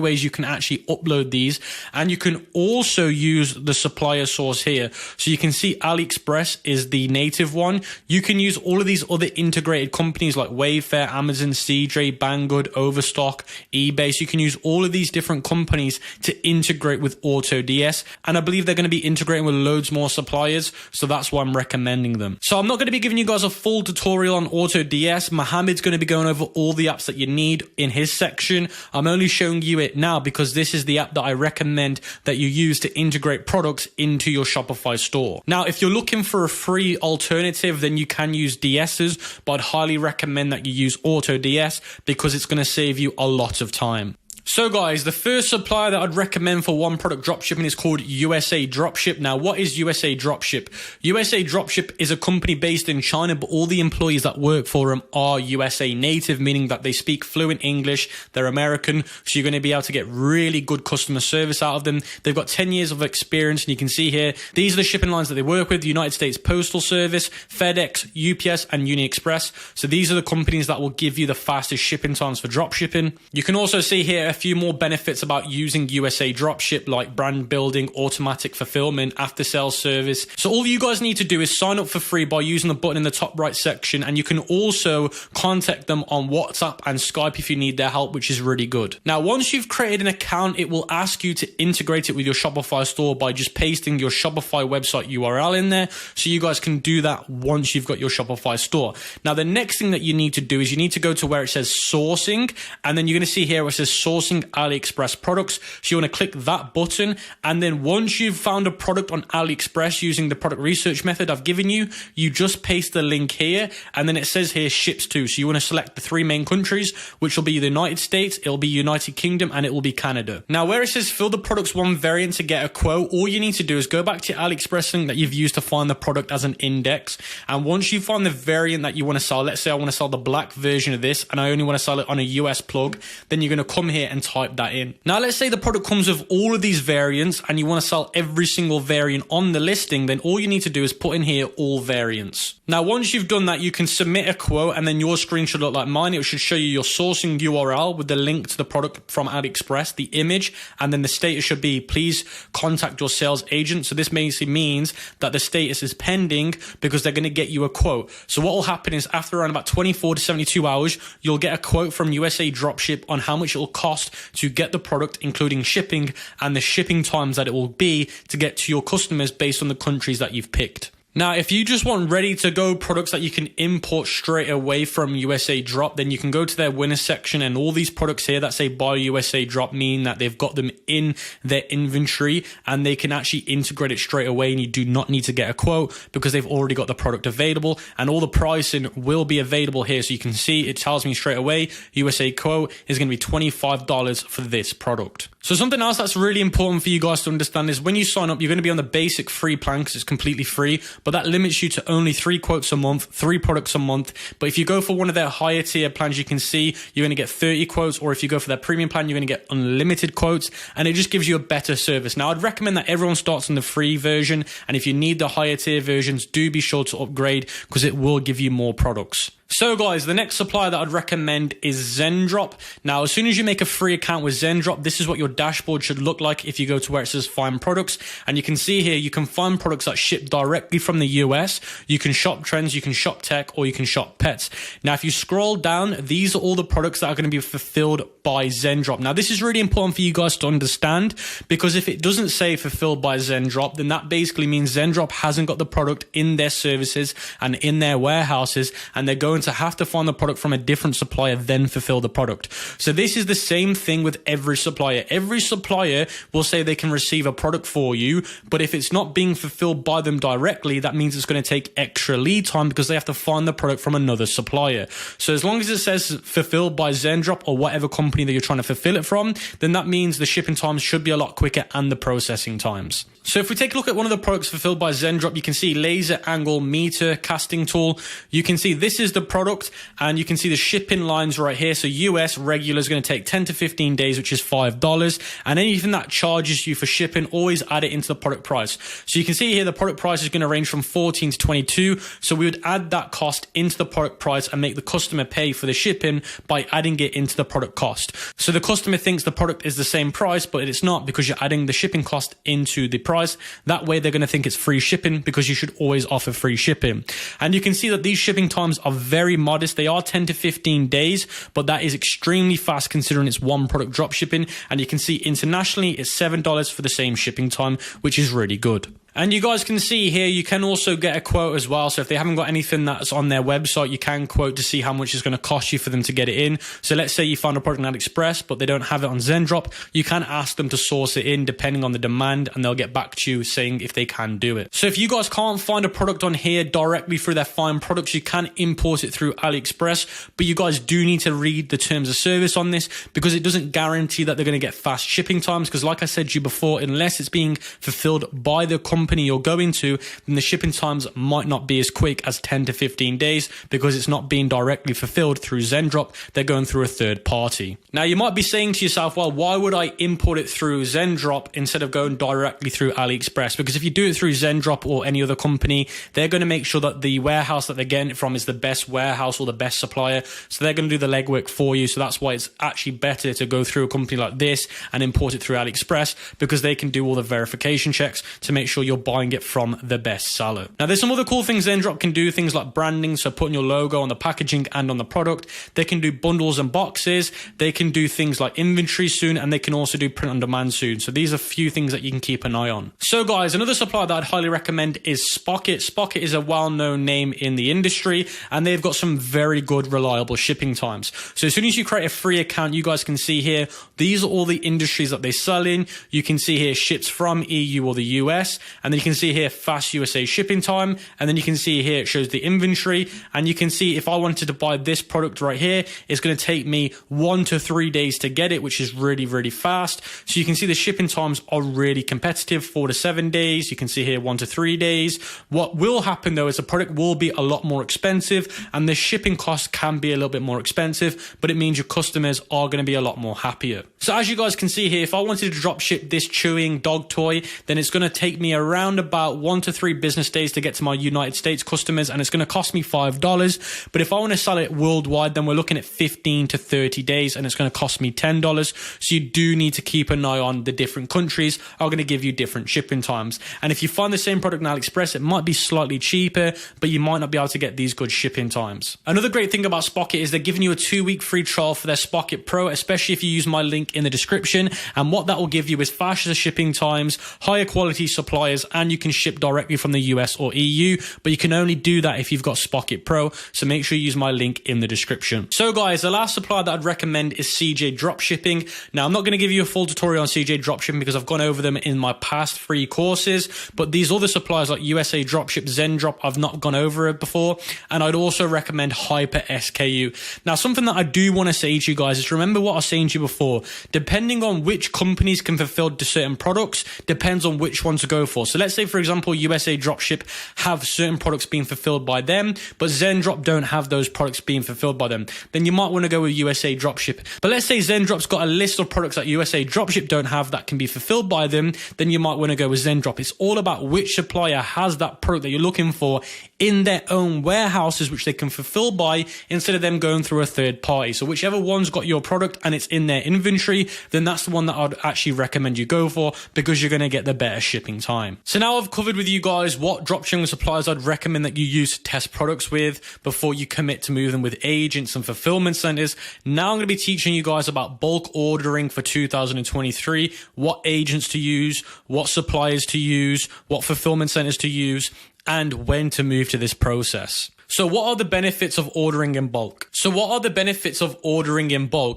ways you can actually upload these, and you can also use the supplier source here. So you can see AliExpress is the native one. You can use all of these other integrated companies like Wayfair, Amazon, CJ, Banggood, Overstock, eBay. So you can use all of these different companies to integrate with AutoDS, and I believe they're going to be integrating with loads more suppliers, so that's why I'm recommending them. So I'm not going to be giving you guys a full tutorial on AutoDS. Mohammed's going to be going over all the apps that you need in his section. I'm only showing you it now because this is the app that I recommend that you use to integrate products into your Shopify store. Now, if you're looking for a free alternative, then you can use DSs, but I'd highly recommend that you use AutoDS because it's going to save you a lot of time. So guys, the first supplier that I'd recommend for one product dropshipping is called USA Dropship. Now, what is USA Dropship? USA Dropship is a company based in China, but all the employees that work for them are USA native, meaning that they speak fluent English, they're American, so you're going to be able to get really good customer service out of them. They've got 10 years of experience, and you can see here, these are the shipping lines that they work with: United States Postal Service, FedEx, UPS, and Union Express. So these are the companies that will give you the fastest shipping times for dropshipping. You can also see here a few more benefits about using USA Dropship, like brand building, automatic fulfillment, after sales service. So all you guys need to do is sign up for free by using the button in the top right section, and you can also contact them on WhatsApp and Skype if you need their help, which is really good. Now, once you've created an account, it will ask you to integrate it with your Shopify store by just pasting your Shopify website URL in there. So you guys can do that once you've got your Shopify store. Now, the next thing that you need to do is you need to go to where it says sourcing, and then you're going to see here where it says sourcing AliExpress products. So you want to click that button, and then once you've found a product on AliExpress using the product research method I've given you, you just paste the link here, and then it says here ships to. So you want to select the three main countries, which will be the United States, it'll be United Kingdom, and it will be Canada. Now, where it says fill the products one variant to get a quote, all you need to do is go back to your AliExpress link that you've used to find the product as an index, and once you find the variant that you want to sell, let's say I want to sell the black version of this and I only want to sell it on a US plug, then you're going to come here and type that in. Now, let's say the product comes with all of these variants and you want to sell every single variant on the listing, then all you need to do is put in here all variants. Now, once you've done that, you can submit a quote, and then your screen should look like mine. It should show you your sourcing URL with the link to the product from AliExpress, the image, and then the status should be please contact your sales agent. So this basically means that the status is pending because they're going to get you a quote. So what will happen is after around about 24 to 72 hours, you'll get a quote from USA Dropship on how much it will cost to get the product, including shipping and the shipping times that it will be to get to your customers based on the countries that you've picked. Now, if you just want ready-to-go products that you can import straight away from USA Drop, then you can go to their winner section, and all these products here that say buy USA Drop mean that they've got them in their inventory and they can actually integrate it straight away, and you do not need to get a quote because they've already got the product available, and all the pricing will be available here. So you can see it tells me straight away USA quote is going to be $25 for this product. So something else that's really important for you guys to understand is when you sign up, you're going to be on the basic free plan because it's completely free, but that limits you to only 3 quotes a month, 3 products a month. But if you go for one of their higher tier plans, you can see you're going to get 30 quotes, or if you go for their premium plan, you're going to get unlimited quotes, and it just gives you a better service. Now, I'd recommend that everyone starts on the free version, and if you need the higher tier versions, do be sure to upgrade because it will give you more products. So guys, the next supplier that I'd recommend is Zendrop. Now, as soon as you make a free account with Zendrop, this is what your dashboard should look like if you go to where it says find products. And you can see here, you can find products that ship directly from the US. You can shop trends, you can shop tech, or you can shop pets. Now, if you scroll down, these are all the products that are going to be fulfilled by Zendrop. Now, this is really important for you guys to understand because if it doesn't say fulfilled by Zendrop, then that basically means Zendrop hasn't got the product in their services and in their warehouses, and they're going to have to find the product from a different supplier, then fulfill the product. So this is the same thing with every supplier. Every supplier will say they can receive a product for you, but if it's not being fulfilled by them directly, that means it's going to take extra lead time because they have to find the product from another supplier. So as long as it says fulfilled by Zendrop or whatever company that you're trying to fulfill it from, then that means the shipping times should be a lot quicker and the processing times. So if we take a look at one of the products fulfilled by Zendrop, you can see laser angle meter casting tool. You can see this is the product, and you can see the shipping lines right here. So US regular is going to take 10 to 15 days, which is $5. And anything that charges you for shipping, always add it into the product price. So you can see here the product price is going to range from 14 to 22. So we would add that cost into the product price and make the customer pay for the shipping by adding it into the product cost. So the customer thinks the product is the same price, but it's not, because you're adding the shipping cost into the price. That way they're going to think it's free shipping, because you should always offer free shipping. And you can see that these shipping times are very modest. They are 10 to 15 days, but that is extremely fast considering it's one product drop shipping. And you can see internationally it's $7 for the same shipping time, which is really good. And you guys can see here, you can also get a quote as well. So if they haven't got anything that's on their website, you can quote to see how much it's going to cost you for them to get it in. So let's say you found a product on AliExpress, but they don't have it on Zendrop. You can ask them to source it in depending on the demand, and they'll get back to you saying if they can do it. So if you guys can't find a product on here directly through their Find Products, you can import it through AliExpress. But you guys do need to read the terms of service on this, because it doesn't guarantee that they're going to get fast shipping times. Because like I said to you before, unless it's being fulfilled by the company you're going to, then the shipping times might not be as quick as 10 to 15 days, because it's not being directly fulfilled through Zendrop. They're going through a third party. Now you might be saying to yourself, well, why would I import it through Zendrop instead of going directly through AliExpress? Because if you do it through Zendrop or any other company, they're going to make sure that the warehouse that they're getting it from is the best warehouse or the best supplier. So they're going to do the legwork for you. So that's why it's actually better to go through a company like this and import it through AliExpress, because they can do all the verification checks to make sure you're buying it from the best seller. Now there's some other cool things Zendrop can do, things like branding, so putting your logo on the packaging and on the product. They can do bundles and boxes. They can do things like inventory soon, and they can also do print on demand soon. So these are a few things that you can keep an eye on. So guys, another supplier that I'd highly recommend is Spocket. Spocket is a well-known name in the industry, and they've got some very good reliable shipping times. So as soon as you create a free account, you guys can see here, these are all the industries that they sell in. You can see here ships from EU or the US, and then you can see here fast USA shipping time, and then you can see here it shows the inventory, and you can see if I wanted to buy this product right here, it's going to take me 1 to 3 days to get it, which is really, really fast. So you can see the shipping times are really competitive, 4 to 7 days. You can see here 1 to 3 days. What will happen though is the product will be a lot more expensive, and the shipping cost can be a little bit more expensive, but it means your customers are going to be a lot more happier. So as you guys can see here, if I wanted to drop ship this chewing dog toy, then it's going to take me around about 1 to 3 business days to get to my United States customers, and it's going to cost me $5. But if I want to sell it worldwide, then we're looking at 15 to 30 days, and it's going to cost me $10. So you do need to keep an eye on the different countries are going to give you different shipping times. And if you find the same product on AliExpress, it might be slightly cheaper, but you might not be able to get these good shipping times. Another great thing about Spocket is they're giving you a 2-week free trial for their Spocket Pro, especially if you use my link in the description. And what that will give you is faster shipping times, higher quality suppliers, and you can ship directly from the US or EU, but you can only do that if you've got Spocket Pro. So make sure you use my link in the description. So guys, the last supplier that I'd recommend is CJ Dropshipping. Now I'm not going to give you a full tutorial on CJ Dropshipping because I've gone over them in my past free courses, but these other suppliers like USA Dropship, Zendrop, I've not gone over it before. And I'd also recommend Hyper SKU. Now something that I do want to say to you guys is, remember what I was saying to you before, depending on which companies can fulfill certain products, depends on which one to go for. So let's say for example USA Dropship have certain products being fulfilled by them, but Zendrop don't have those products being fulfilled by them, then you might want to go with USA Dropship. But let's say Zendrop's got a list of products that USA Dropship don't have that can be fulfilled by them, then you might want to go with Zendrop. It's all about which supplier has that product that you're looking for in their own warehouses, which they can fulfill by, instead of them going through a third party. So whichever one's got your product and it's in their inventory, then that's the one that I'd actually recommend you go for, because you're going to get the better shipping time. So now I've covered with you guys what dropshipping suppliers I'd recommend that you use to test products with before you commit to move them with agents and fulfillment centers. Now I'm going to be teaching you guys about bulk ordering for 2023, what agents to use, what suppliers to use, what fulfillment centers to use, and when to move to this process. So what are the benefits of ordering in bulk?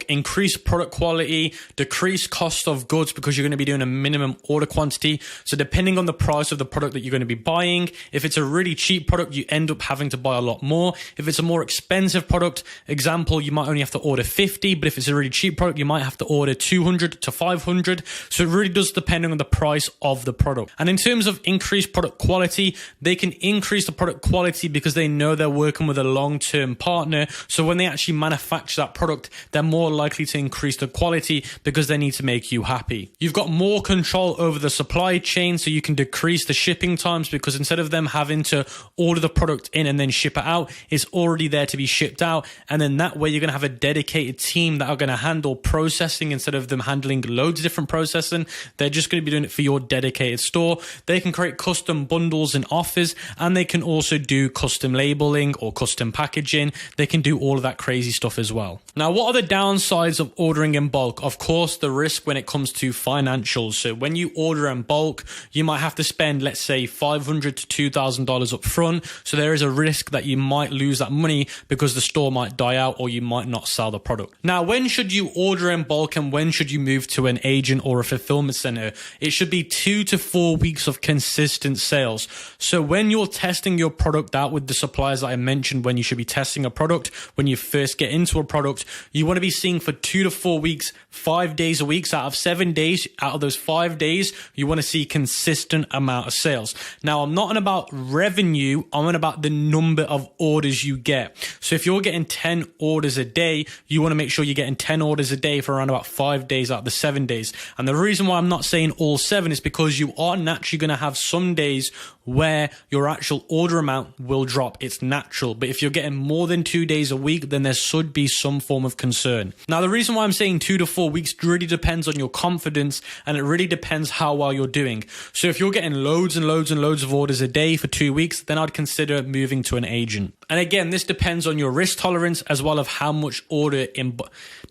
Increased product quality, decreased cost of goods because you're going to be doing a minimum order quantity. So depending on the price of the product that you're going to be buying, if it's a really cheap product, you end up having to buy a lot more. If it's a more expensive product, example, you might only have to order 50, but if it's a really cheap product, you might have to order 200 to 500. So it really does depend on the price of the product. And in terms of increased product quality, they can increase the product quality because they know they're working with a long-term partner. So when they actually manufacture that product, they're more likely to increase the quality because they need to make you happy. You've got more control over the supply chain, so you can decrease the shipping times, because instead of them having to order the product in and then ship it out, it's already there to be shipped out. And then that way you're going to have a dedicated team that are going to handle processing instead of them handling loads of different processing. They're just going to be doing it for your dedicated store. They can create custom bundles and offers, and they can also do custom labeling or custom packaging. They can do all of that crazy stuff as well. Now, what are the downsides of ordering in bulk? Of course, the risk when it comes to financials. So when you order in bulk, you might have to spend, let's say, $500 to $2,000 up front. So there is a risk that you might lose that money because the store might die out or you might not sell the product. Now, when should you order in bulk and when should you move to an agent or a fulfillment center? It should be 2 to 4 weeks of consistent sales. So when you're testing your product out with the suppliers that I mentioned, when you should be testing a product, when you first get into a product, you want to be seeing for 2 to 4 weeks, 5 days a week. So out of 7 days, out of those 5 days, you want to see consistent amount of sales. Now, I'm not on about revenue. I'm on about the number of orders you get. So if you're getting 10 orders a day, you want to make sure you're getting 10 orders a day for around about 5 days out of the 7 days. And the reason why I'm not saying all 7 is because you are naturally going to have some days where your actual order amount will drop. It's natural. But if you're getting more than 2 days a week, then there should be some form of concern. Now, the reason why I'm saying 2 to 4 weeks really depends on your confidence, and it really depends how well you're doing. So if you're getting loads and loads and loads of orders a day for 2 weeks, then I'd consider moving to an agent. And again, this depends on your risk tolerance as well as how much order in.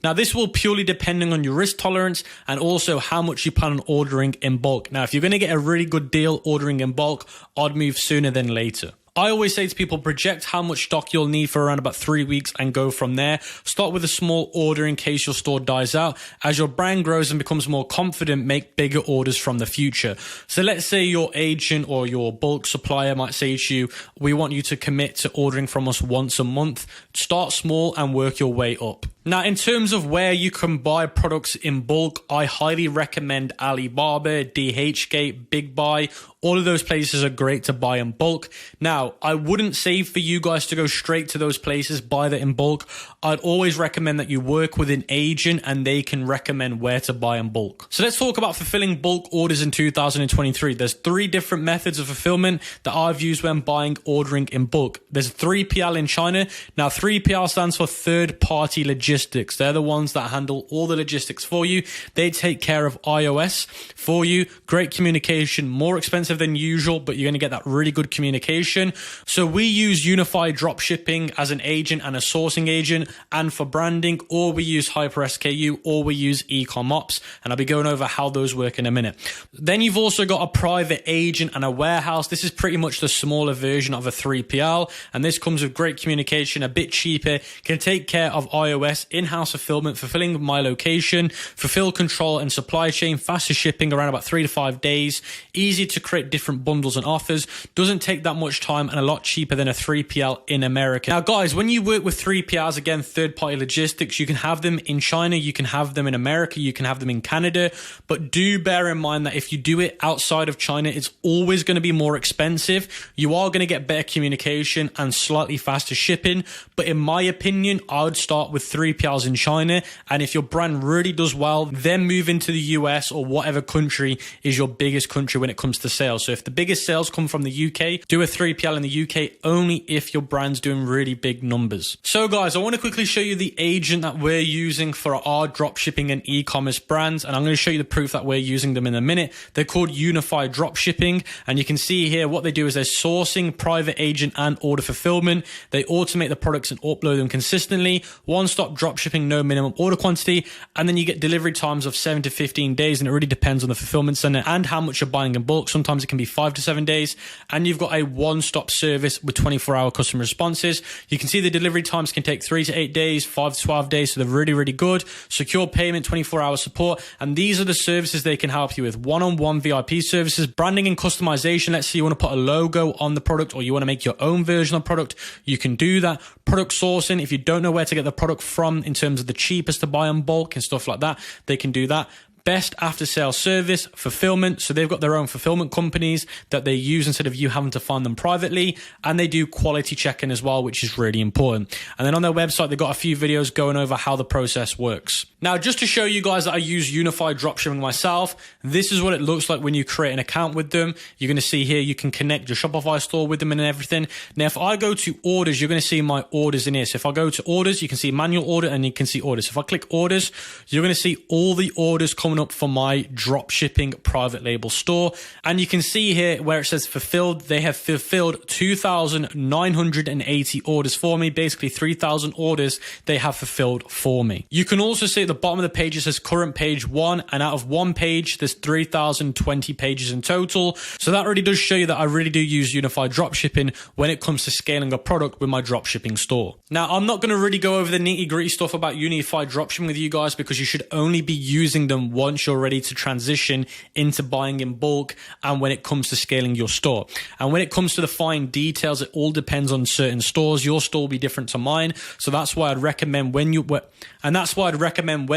Now, this will purely depending on your risk tolerance and also how much you plan on ordering in bulk. Now, if you're going to get a really good deal ordering in bulk, I'd move sooner than later. I always say to people, project how much stock you'll need for around about 3 weeks and go from there. Start with a small order in case your store dies out. As your brand grows and becomes more confident, make bigger orders from the future. So let's say your agent or your bulk supplier might say to you, we want you to commit to ordering from us once a month. Start small and work your way up. Now, in terms of where you can buy products in bulk, I highly recommend Alibaba, DHgate, Big Buy. All of those places are great to buy in bulk. Now, I wouldn't say for you guys to go straight to those places, buy that in bulk. I'd always recommend that you work with an agent and they can recommend where to buy in bulk. So let's talk about fulfilling bulk orders in 2023. There's 3 different methods of fulfillment that I've used when ordering in bulk. There's 3PL in China. Now, 3PL stands for third-party logistics. They're the ones that handle all the logistics for you. They take care of iOS for you. Great communication, more expensive than usual, but you're going to get that really good communication. So we use unified drop shipping as an agent and a sourcing agent, and for branding, or we use Hyper SKU, or we use ecomOps, and I'll be going over how those work in a minute. Then you've also got a private agent and a warehouse. This is pretty much the smaller version of a 3PL, and this comes with great communication, a bit cheaper, can take care of iOS, in-house fulfillment, fulfilling my location, fulfill control and supply chain, faster shipping around about 3 to 5 days, easy to create different bundles and offers, doesn't take that much time, and a lot cheaper than a 3PL in America. Now, guys, when you work with 3PLs, again, third-party logistics, you can have them in China, you can have them in America, you can have them in Canada, but do bear in mind that if you do it outside of China, it's always going to be more expensive. You are going to get better communication and slightly faster shipping, but in my opinion, I would start with 3PLs in China, and if your brand really does well, then move into the US or whatever country is your biggest country when it comes to sales. So if the biggest sales come from the UK, do a 3PL in the UK only if your brand's doing really big numbers. So guys, I want to quickly show you the agent that we're using for our dropshipping and e-commerce brands, and I'm going to show you the proof that we're using them in a minute. They're called Unified Dropshipping, and you can see here what they do is they're sourcing, private agent, and order fulfillment. They automate the products and upload them consistently. One-stop dropshipping, no minimum order quantity, and then you get delivery times of 7 to 15 days, and it really depends on the fulfillment center and how much you're buying in bulk. Sometimes it can be 5 to 7 days, and you've got a one-stop service with 24-hour customer responses. You can see the delivery times can take 3 to 8 days, 5 to 12 days, so they're really, really good. Secure payment, 24-hour support, and these are the services they can help you with. One-on-one VIP services, branding and customization. Let's say you want to put a logo on the product or you want to make your own version of the product, you can do that. Product sourcing, if you don't know where to get the product from in terms of the cheapest to buy in bulk and stuff like that, they can do that. best after sales service, fulfillment. So they've got their own fulfillment companies that they use instead of you having to find them privately. And they do quality checking as well, which is really important. And then on their website, they've got a few videos going over how the process works. Now, just to show you guys that I use unified dropshipping myself, this is what it looks like when you create an account with them. You're going to see here, you can connect your Shopify store with them and everything. Now, if I go to orders, you're going to see my orders in here. So if I go to orders, you can see manual order and you can see orders. If I click orders, you're going to see all the orders coming up for my dropshipping private label store. And you can see here where it says fulfilled, they have fulfilled 2,980 orders for me. Basically 3,000 orders they have fulfilled for me. You can also see at the bottom of the page, it says current page 1. And out of one page, there's 3,020 pages in total. So that really does show you that I really do use unified dropshipping when it comes to scaling a product with my dropshipping store. Now, I'm not going to really go over the nitty gritty stuff about unified dropshipping with you guys because you should only be using them once you're ready to transition into buying in bulk and when it comes to scaling your store. And when it comes to the fine details, it all depends on certain stores. Your store will be different to mine. So that's why I'd recommend when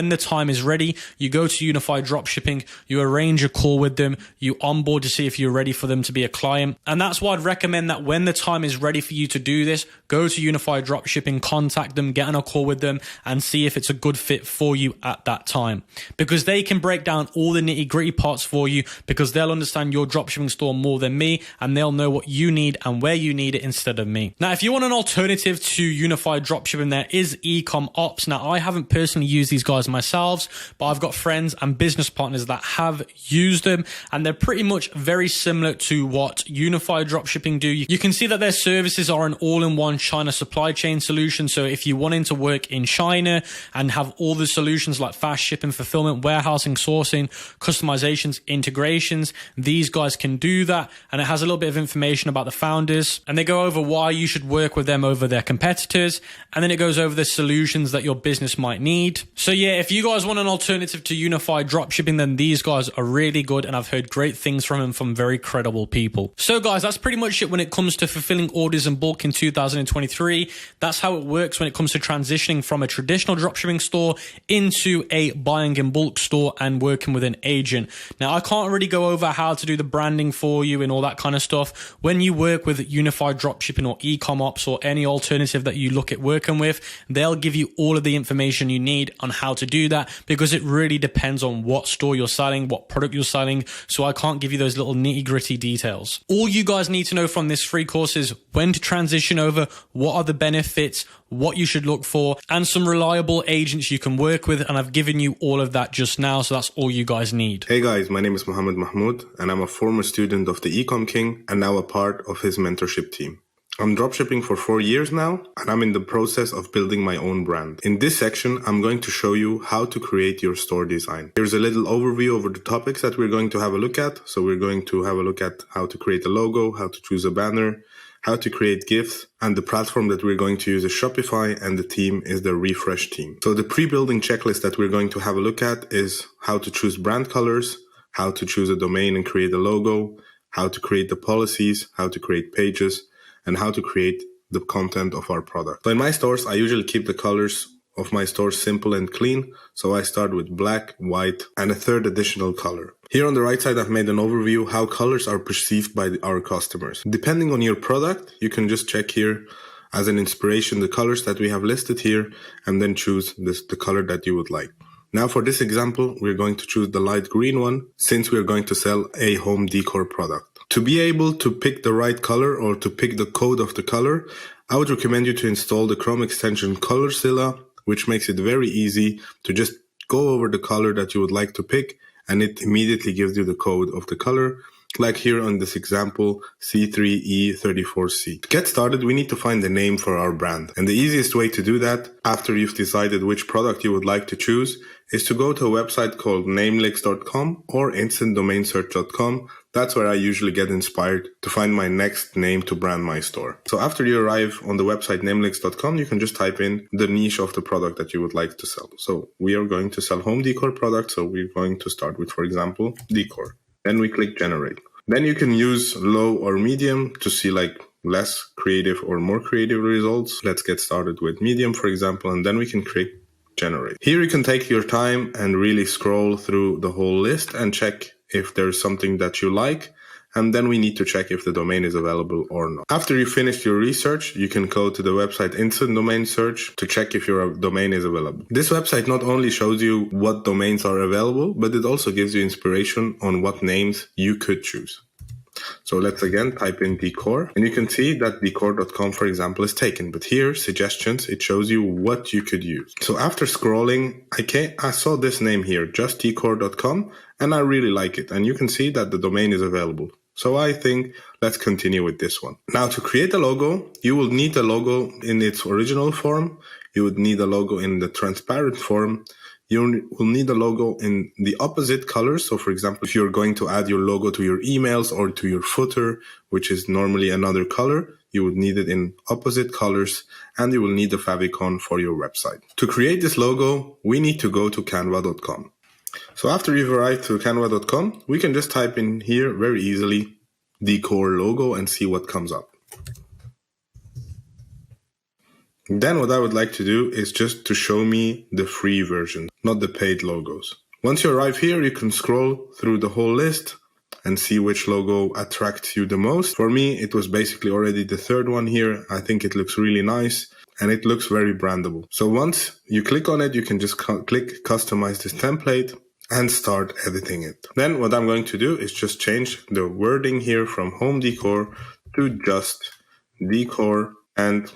the time is ready, you go to unified dropshipping, you arrange a call with them, you onboard to see if you're ready for them to be a client. And that's why I'd recommend that when the time is ready for you to do this, go to unified dropshipping, contact them, get on a call with them and see if it's a good fit for you at that time. Because they can break down all the nitty gritty parts for you because they'll understand your dropshipping store more than me and they'll know what you need and where you need it instead of me. Now, if you want an alternative to unified dropshipping, there is ecomOps. Now, I haven't personally used these guys myself, but I've got friends and business partners that have used them and they're pretty much very similar to what unified dropshipping do. You can see that their services are an all-in-one China supply chain solution. So if you're wanting to work in China and have all the solutions like fast shipping, fulfillment, warehousing, sourcing, customizations, integrations, these guys can do that. And it has a little bit of information about the founders and they go over why you should work with them over their competitors. And then it goes over the solutions that your business might need. So yeah, if you guys want an alternative to unified dropshipping, then these guys are really good. And I've heard great things from them from very credible people. So guys, that's pretty much it when it comes to fulfilling orders in bulk in 2023. That's how it works when it comes to transitioning from a traditional dropshipping store into a buying in bulk store and working with an agent. Now, I can't really go over how to do the branding for you and all that kind of stuff. When you work with unified dropshipping or ecomOps or any alternative that you look at working with, they'll give you all of the information you need on how to do that because it really depends on what store you're selling, what product you're selling. So I can't give you those little nitty gritty details. All you guys need to know from this free course is when to transition over, what are the benefits, what you should look for, and some reliable agents you can work with. And I've given you all of that just now. So that's all you guys need. Hey guys, my name is Mohammed Mahmoud and I'm a former student of the Ecom King and now a part of his mentorship team. I'm dropshipping for 4 years now and I'm in the process of building my own brand. In this section, I'm going to show you how to create your store design. Here's a little overview over the topics that we're going to have a look at. So we're going to have a look at how to create a logo, how to choose a banner, how to create GIFs, and the platform that we're going to use is Shopify and the team is the Refresh team. So the pre-building checklist that we're going to have a look at is how to choose brand colors, how to choose a domain and create a logo, how to create the policies, how to create pages, and how to create the content of our product. So in my stores, I usually keep the colors of my store simple and clean. So I start with black, white, and a third additional color. Here on the right side, I've made an overview how colors are perceived by our customers. Depending on your product, you can just check here as an inspiration the colors that we have listed here and then choose the color that you would like. Now for this example, we're going to choose the light green one since we're going to sell a home decor product. To be able to pick the right color or to pick the code of the color, I would recommend you to install the Chrome extension ColorZilla, which makes it very easy to just go over the color that you would like to pick and it immediately gives you the code of the color. Like here on this example, C3E34C. To get started, we need to find a name for our brand. And the easiest way to do that, after you've decided which product you would like to choose, is to go to a website called namelix.com or instantdomainsearch.com. That's where I usually get inspired to find my next name to brand my store. So after you arrive on the website namelix.com, you can just type in the niche of the product that you would like to sell. So we are going to sell home decor products. So we're going to start with, for example, decor. Then we click generate. Then you can use low or medium to see like less creative or more creative results. Let's get started with medium, for example, and then we can generate. Here you can take your time and really scroll through the whole list and check if there's something that you like. And then we need to check if the domain is available or not. After you finish your research, you can go to the website Instant Domain Search to check if your domain is available. This website not only shows you what domains are available, but it also gives you inspiration on what names you could choose. So let's again type in decor, and you can see that decor.com, for example, is taken. But here, suggestions, it shows you what you could use. So after scrolling, I saw this name here, just decor.com, and I really like it. And you can see that the domain is available. So I think let's continue with this one. Now to create a logo, you will need a logo in its original form. You would need a logo in the transparent form. You will need a logo in the opposite colors. So for example, if you're going to add your logo to your emails or to your footer, which is normally another color, you would need it in opposite colors, and you will need the favicon for your website. To create this logo, we need to go to canva.com. So after you've arrived to canva.com, we can just type in here very easily decor logo and see what comes up. Then what I would like to do is just to show me the free version, not the paid logos. Once you arrive here, you can scroll through the whole list and see which logo attracts you the most. For me, it was basically already the third one here. I think it looks really nice and it looks very brandable. So once you click on it, you can just click customize this template and start editing it. Then what I'm going to do is just change the wording here from home decor to just decor and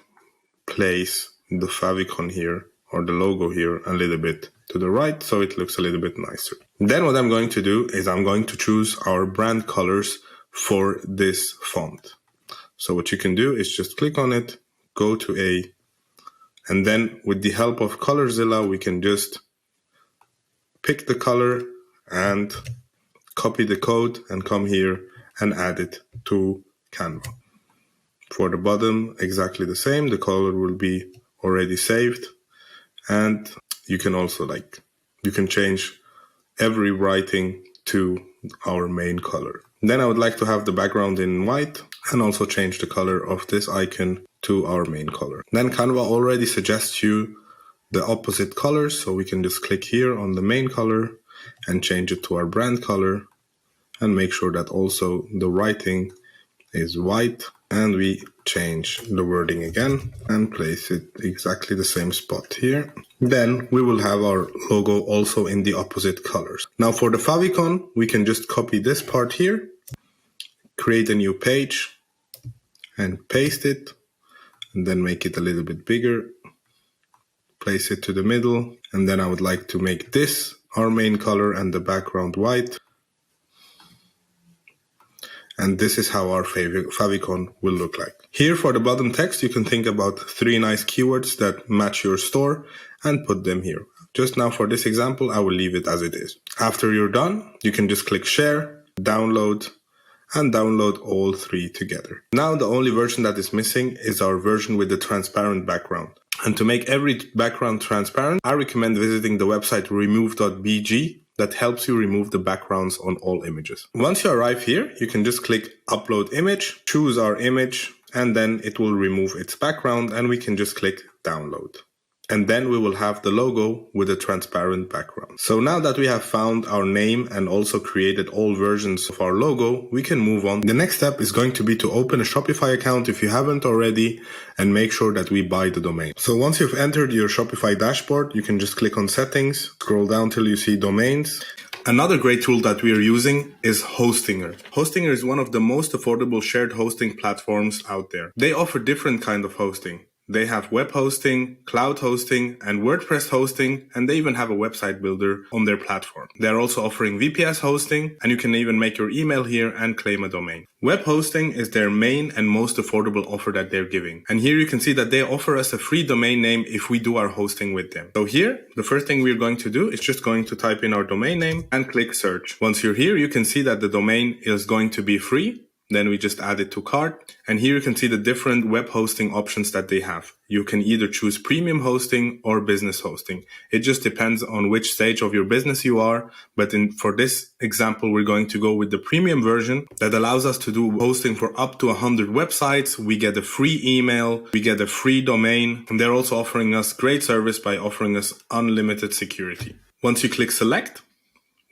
place the favicon here or the logo here a little bit to the right so it looks a little bit nicer. Then what I'm going to do is I'm going to choose our brand colors for this font. So what you can do is just click on it, go to and then with the help of Colorzilla, we can just pick the color and copy the code and come here and add it to Canva. For the bottom, exactly the same. The color will be already saved. And you can also you can change every writing to our main color. Then I would like to have the background in white and also change the color of this icon to our main color. Then Canva already suggests you the opposite colors. So we can just click here on the main color and change it to our brand color and make sure that also the writing is white. And we change the wording again and place it exactly the same spot here. Then we will have our logo also in the opposite colors. Now for the favicon, we can just copy this part here, create a new page and paste it, and then make it a little bit bigger, place it to the middle. And then I would like to make this our main color and the background white. And this is how our favicon will look like. Here for the bottom text, you can think about 3 nice keywords that match your store and put them here. Just now for this example, I will leave it as it is. After you're done, you can just click share, download, and download all 3 together. Now the only version that is missing is our version with the transparent background. And to make every background transparent, I recommend visiting the website remove.bg. that helps you remove the backgrounds on all images. Once you arrive here, you can just click upload image, choose our image, and then it will remove its background and we can just click download. And then we will have the logo with a transparent background. So now that we have found our name and also created all versions of our logo, we can move on. The next step is going to be to open a Shopify account if you haven't already and make sure that we buy the domain. So once you've entered your Shopify dashboard, you can just click on settings, scroll down till you see domains. Another great tool that we are using is Hostinger. Hostinger is one of the most affordable shared hosting platforms out there. They offer different kind of hosting. They have web hosting, cloud hosting, and WordPress hosting, and they even have a website builder on their platform. They're also offering VPS hosting, and you can even make your email here and claim a domain. Web hosting is their main and most affordable offer that they're giving. And here you can see that they offer us a free domain name if we do our hosting with them. So here, the first thing we're going to do is just going to type in our domain name and click search. Once you're here, you can see that the domain is going to be free. Then we just add it to cart. And here you can see the different web hosting options that they have. You can either choose premium hosting or business hosting. It just depends on which stage of your business you are. But for this example, we're going to go with the premium version that allows us to do hosting for up to 100 websites. We get a free email. We get a free domain. And they're also offering us great service by offering us unlimited security. Once you click select,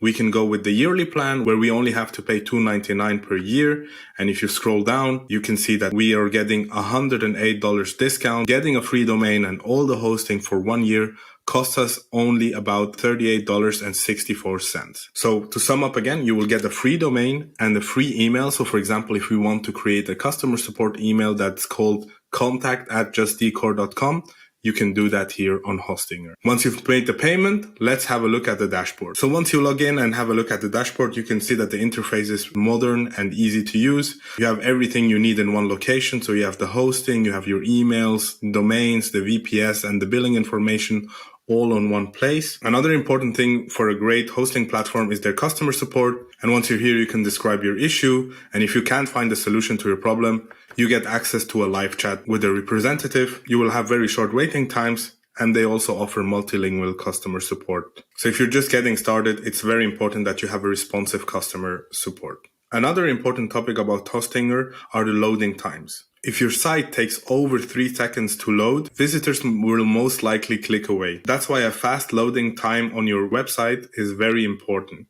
we can go with the yearly plan where we only have to pay $2.99 per year. And if you scroll down, you can see that we are getting $108 discount. Getting a free domain and all the hosting for 1 year costs us only about $38.64. So to sum up again, you will get a free domain and a free email. So for example, if we want to create a customer support email that's called contact@justdecor.com, you can do that here on Hostinger. Once you've made the payment, let's have a look at the dashboard. So once you log in and have a look at the dashboard, you can see that the interface is modern and easy to use. You have everything you need in one location. So you have the hosting, you have your emails, domains, the VPS, and the billing information all on one place. Another important thing for a great hosting platform is their customer support. And once you're here, you can describe your issue. And if you can't find a solution to your problem, you get access to a live chat with a representative. You will have very short waiting times, and they also offer multilingual customer support. So if you're just getting started, it's very important that you have a responsive customer support. Another important topic about Hostinger are the loading times. If your site takes over 3 seconds to load, visitors will most likely click away. That's why a fast loading time on your website is very important.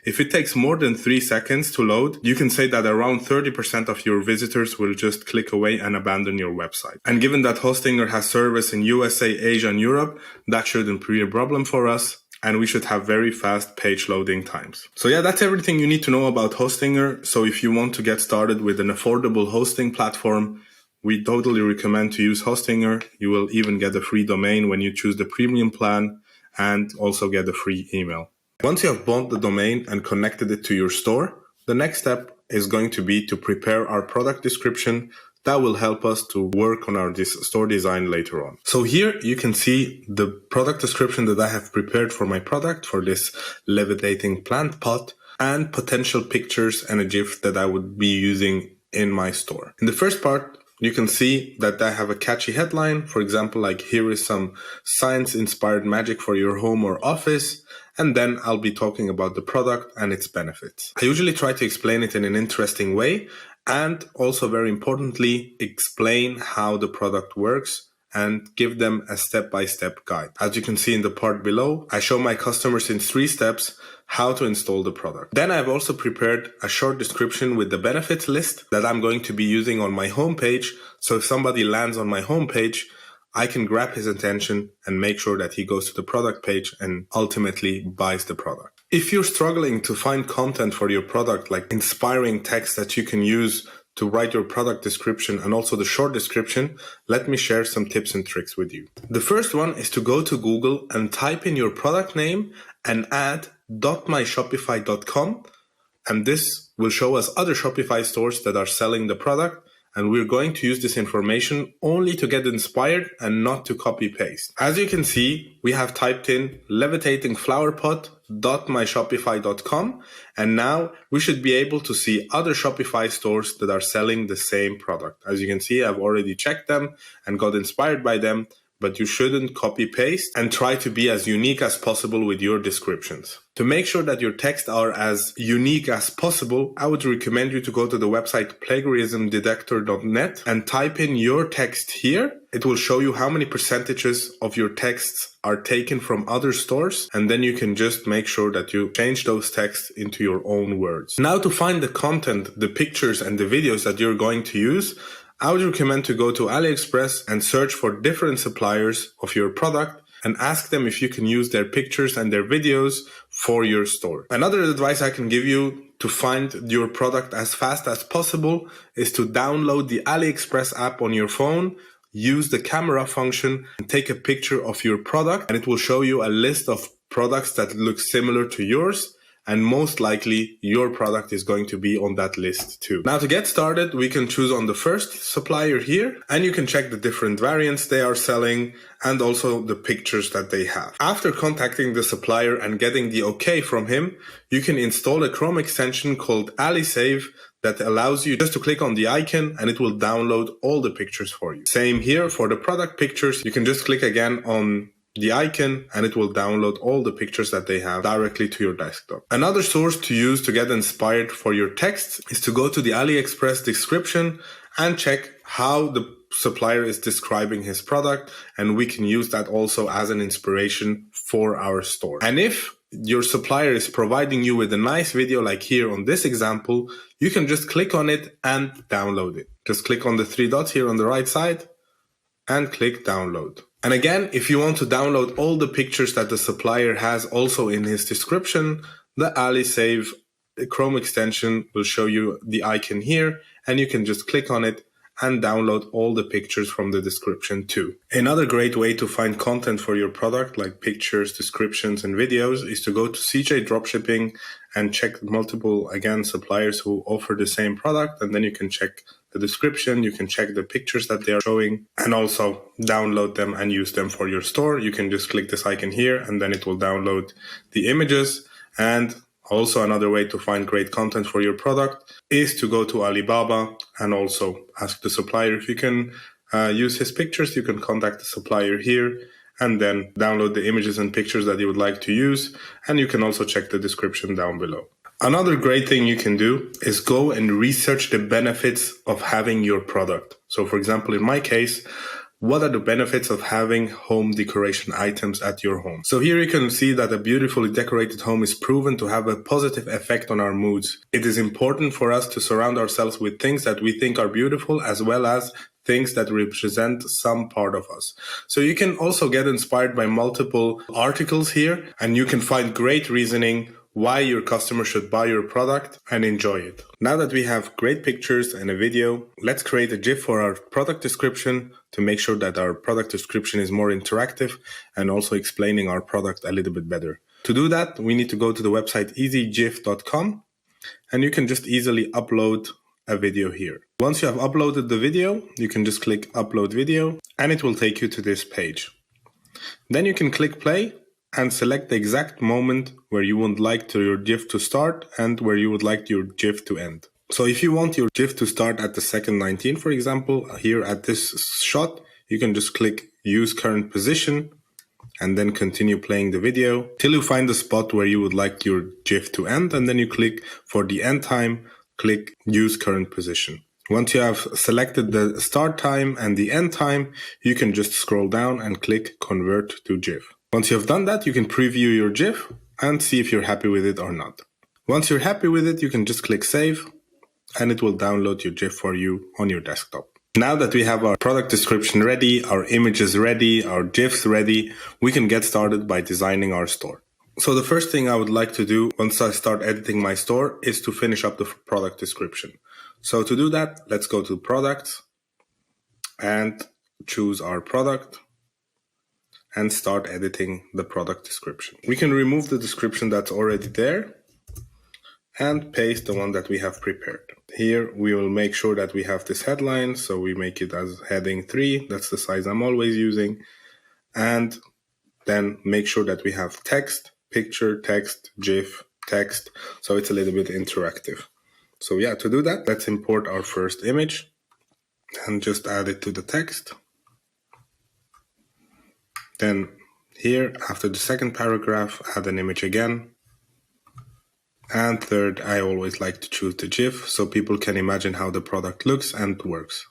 If it takes more than 3 seconds to load, you can say that around 30% of your visitors will just click away and abandon your website. And given that Hostinger has service in USA, Asia, and Europe, that shouldn't be a problem for us. And we should have very fast page loading times. So yeah, that's everything you need to know about Hostinger. So if you want to get started with an affordable hosting platform, we totally recommend to use Hostinger. You will even get a free domain when you choose the premium plan and also get a free email. Once you have bought the domain and connected it to your store, the next step is going to be to prepare our product description that will help us to work on our store design later on. So here you can see the product description that I have prepared for my product, for this levitating plant pot, and potential pictures and a GIF that I would be using in my store. In the first part, you can see that I have a catchy headline. For example, like here is some science-inspired magic for your home or office. And then I'll be talking about the product and its benefits. I usually try to explain it in an interesting way and also very importantly, explain how the product works and give them a step-by-step guide. As you can see in the part below, I show my customers in 3 steps how to install the product. Then I've also prepared a short description with the benefits list that I'm going to be using on my homepage. So if somebody lands on my homepage, I can grab his attention and make sure that he goes to the product page and ultimately buys the product. If you're struggling to find content for your product, like inspiring text that you can use to write your product description and also the short description, let me share some tips and tricks with you. The first one is to go to Google and type in your product name and add .myshopify.com, and this will show us other Shopify stores that are selling the product. And we're going to use this information only to get inspired and not to copy paste. As you can see, we have typed in levitatingflowerpot.myshopify.com, and now we should be able to see other Shopify stores that are selling the same product. As you can see, I've already checked them and got inspired by them, but you shouldn't copy paste and try to be as unique as possible with your descriptions. To make sure that your texts are as unique as possible, I would recommend you to go to the website plagiarismdetector.net and type in your text here. It will show you how many percentages of your texts are taken from other stores, and then you can just make sure that you change those texts into your own words. Now to find the content, the pictures and the videos that you're going to use, I would recommend to go to AliExpress and search for different suppliers of your product and ask them if you can use their pictures and their videos for your store. Another advice I can give you to find your product as fast as possible is to download the AliExpress app on your phone, use the camera function and take a picture of your product, and it will show you a list of products that look similar to yours. and most likely your product is going to be on that list too. Now to get started, we can choose on the first supplier here, and you can check the different variants they are selling and also the pictures that they have. After contacting the supplier and getting the okay from him, you can install a Chrome extension called AliSave that allows you just to click on the icon and it will download all the pictures for you. Same here for the product pictures. You can just click again on the icon and it will download all the pictures that they have directly to your desktop. Another source to use to get inspired for your texts is to go to the AliExpress description and check how the supplier is describing his product, and we can use that also as an inspiration for our store. And if your supplier is providing you with a nice video like here on this example, you can just click on it and download it. Just click on the three dots here on the right side and click download. And again, if you want to download all the pictures that the supplier has also in his description, the AliSave Chrome extension will show you the icon here, and you can just click on it and download all the pictures from the description too. Another great way to find content for your product, like pictures, descriptions, and videos, is to go to CJ Dropshipping and check multiple, again, suppliers who offer the same product, and then you can check the description, you can check the pictures that they are showing, and also download them and use them for your store. You can just click this icon here, and then it will download the images. And also another way to find great content for your product is to go to Alibaba and also ask the supplier if you can use his pictures. You can contact the supplier here and then download the images and pictures that you would like to use. And you can also check the description down below. Another great thing you can do is go and research the benefits of having your product. So for example, in my case, what are the benefits of having home decoration items at your home? So here you can see that a beautifully decorated home is proven to have a positive effect on our moods. It is important for us to surround ourselves with things that we think are beautiful, as well as things that represent some part of us. So you can also get inspired by multiple articles here, and you can find great reasoning why your customer should buy your product and enjoy it. Now that we have great pictures and a video, let's create a GIF for our product description to make sure that our product description is more interactive and also explaining our product a little bit better. To do that, we need to go to the website easygif.com, and you can just easily upload a video here. Once you have uploaded the video, you can just click upload video and it will take you to this page. Then you can click play and select the exact moment where you would like your GIF to start and where you would like your GIF to end. So if you want your GIF to start at the second 19, for example, here at this shot, you can just click use current position and then continue playing the video till you find the spot where you would like your GIF to end, and then you click for the end time, click use current position. Once you have selected the start time and the end time, you can just scroll down and click convert to GIF. Once you have done that, you can preview your GIF and see if you're happy with it or not. Once you're happy with it, you can just click save and it will download your GIF for you on your desktop. Now that we have our product description ready, our images ready, our GIFs ready, we can get started by designing our store. So the first thing I would like to do once I start editing my store is to finish up the product description. So to do that, let's go to products and choose our product and start editing the product description. We can remove the description that's already there and paste the one that we have prepared. Here we will make sure that we have this headline, so we make it as heading 3. That's the size I'm always using. And then make sure that we have text, picture, text, GIF, text, so it's a little bit interactive. So yeah, to do that, let's import our first image and just add it to the text. Then here, after the second paragraph, add an image again. And third, I always like to choose the GIF so people can imagine how the product looks and works.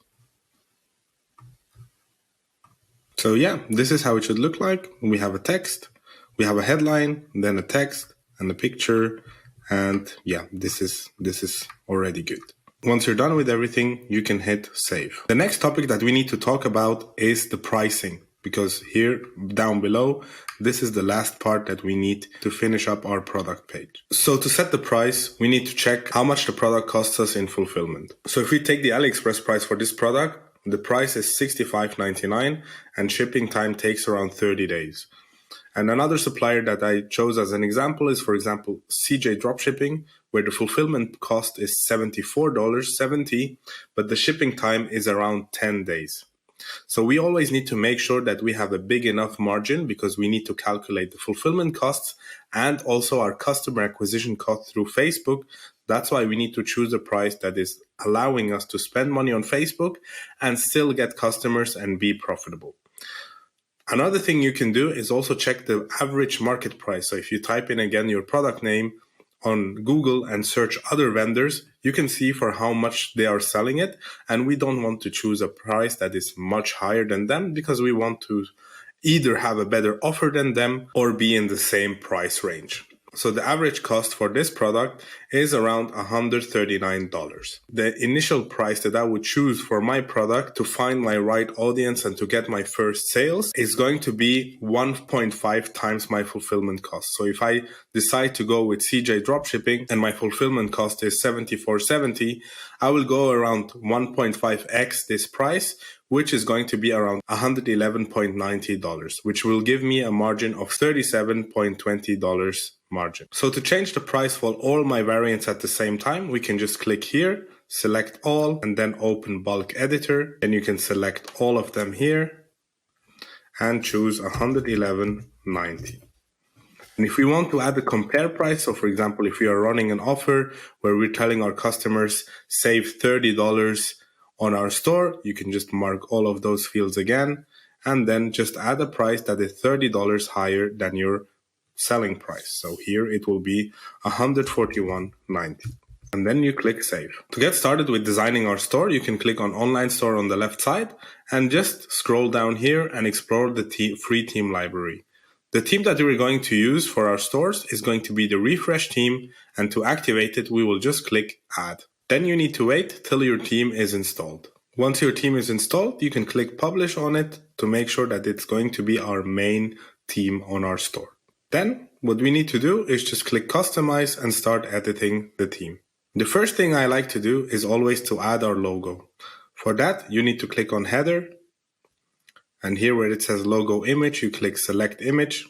So yeah, this is how it should look like. We have a text, we have a headline, then a text and a picture. And yeah, this is already good. Once you're done with everything, you can hit save. The next topic that we need to talk about is the pricing. Because here down below, this is the last part that we need to finish up our product page. So to set the price, we need to check how much the product costs us in fulfillment. So if we take the AliExpress price for this product, the price is $65.99 and shipping time takes around 30 days. And another supplier that I chose as an example is, for example, CJ Dropshipping, where the fulfillment cost is $74.70, but the shipping time is around 10 days. So we always need to make sure that we have a big enough margin, because we need to calculate the fulfillment costs and also our customer acquisition cost through Facebook. That's why we need to choose a price that is allowing us to spend money on Facebook and still get customers and be profitable. Another thing you can do is also check the average market price. So if you type in again your product name on Google and search other vendors, you can see for how much they are selling it. And we don't want to choose a price that is much higher than them, because we want to either have a better offer than them or be in the same price range. So the average cost for this product is around $139. The initial price that I would choose for my product to find my right audience and to get my first sales is going to be 1.5 times my fulfillment cost. So if I decide to go with CJ Dropshipping and my fulfillment cost is $74.70, I will go around 1.5x this price, which is going to be around $111.90, which will give me a margin of $37.20 margin. So to change the price for all my variants at the same time, we can just click here, select all, and then open bulk editor. Then you can select all of them here and choose $111.90. And if we want to add a compare price, so for example, if we are running an offer where we're telling our customers save $30 on our store, you can just mark all of those fields again, and then just add a price that is $30 higher than your selling price. So here it will be $141.90. And then you click save. To get started with designing our store, you can click on online store on the left side and just scroll down here and explore the free theme library. The theme that we're going to use for our stores is going to be the refresh theme, and to activate it, we will just click add. Then you need to wait till your theme is installed. Once your theme is installed, you can click publish on it to make sure that it's going to be our main theme on our store. Then what we need to do is just click customize and start editing the theme. The first thing I like to do is always to add our logo. For that, you need to click on header, and here where it says logo image, you click select image,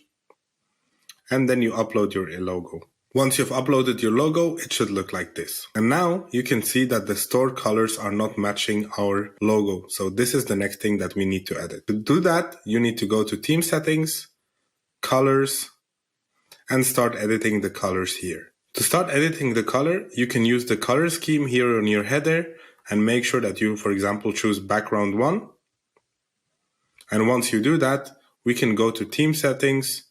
and then you upload your logo. Once you've uploaded your logo, it should look like this. And now you can see that the store colors are not matching our logo. So this is the next thing that we need to edit. To do that, you need to go to theme settings, colors, and start editing the colors here. To start editing the color, you can use the color scheme here on your header and make sure that you, for example, choose background 1. And once you do that, we can go to theme settings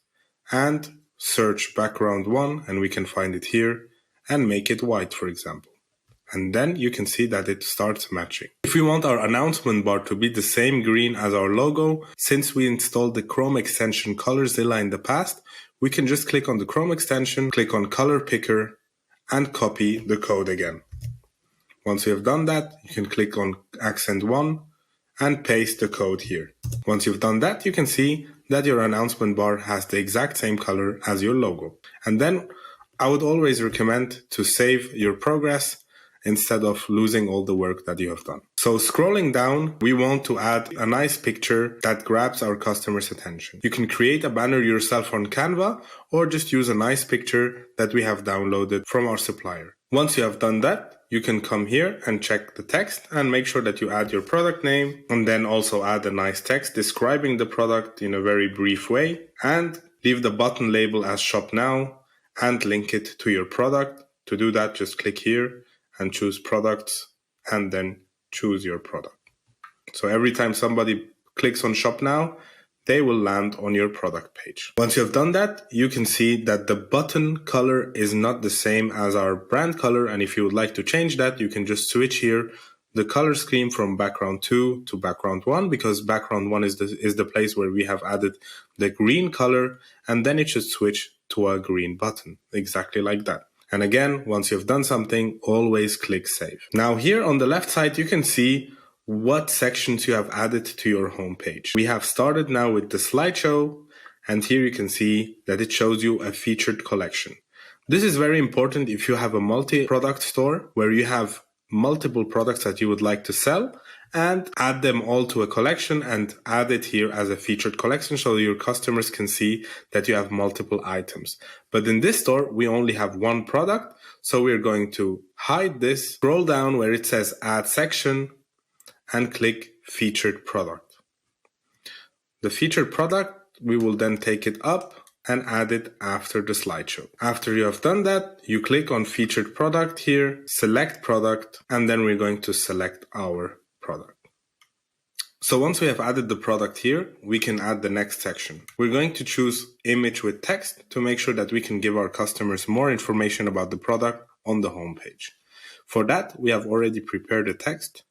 and search background 1, and we can find it here and make it white, for example. And then you can see that it starts matching. If we want our announcement bar to be the same green as our logo, since we installed the Chrome extension ColorZilla in the past, we can just click on the Chrome extension, click on color picker, and copy the code again. Once you have done that, you can click on accent 1 and paste the code here. Once you've done that, you can see that your announcement bar has the exact same color as your logo. And then I would always recommend to save your progress instead of losing all the work that you have done. So scrolling down, we want to add a nice picture that grabs our customer's attention. You can create a banner yourself on Canva or just use a nice picture that we have downloaded from our supplier. Once you have done that, you can come here and check the text and make sure that you add your product name, and then also add a nice text describing the product in a very brief way, and leave the button label as shop now and link it to your product. To do that, just click here and choose products and then choose your product. So every time somebody clicks on shop now, they will land on your product page. Once you have done that, you can see that the button color is not the same as our brand color. And if you would like to change that, you can just switch here the color scheme from background 2 to background 1, because background 1 is the place where we have added the green color, and then it should switch to a green button, exactly like that. And again, once you've done something, always click save. Now here on the left side, you can see what sections you have added to your homepage. We have started now with the slideshow, and here you can see that it shows you a featured collection. This is very important if you have a multi-product store where you have multiple products that you would like to sell, and add them all to a collection and add it here as a featured collection so your customers can see that you have multiple items. But in this store, we only have one product. So we're going to hide this, scroll down where it says add section and click featured product. The featured product, we will then take it up and add it after the slideshow. After you have done that, you click on featured product here, select product, and then we're going to select our product. So once we have added the product here, we can add the next section. We're going to choose image with text to make sure that we can give our customers more information about the product on the homepage. For that, we have already prepared a text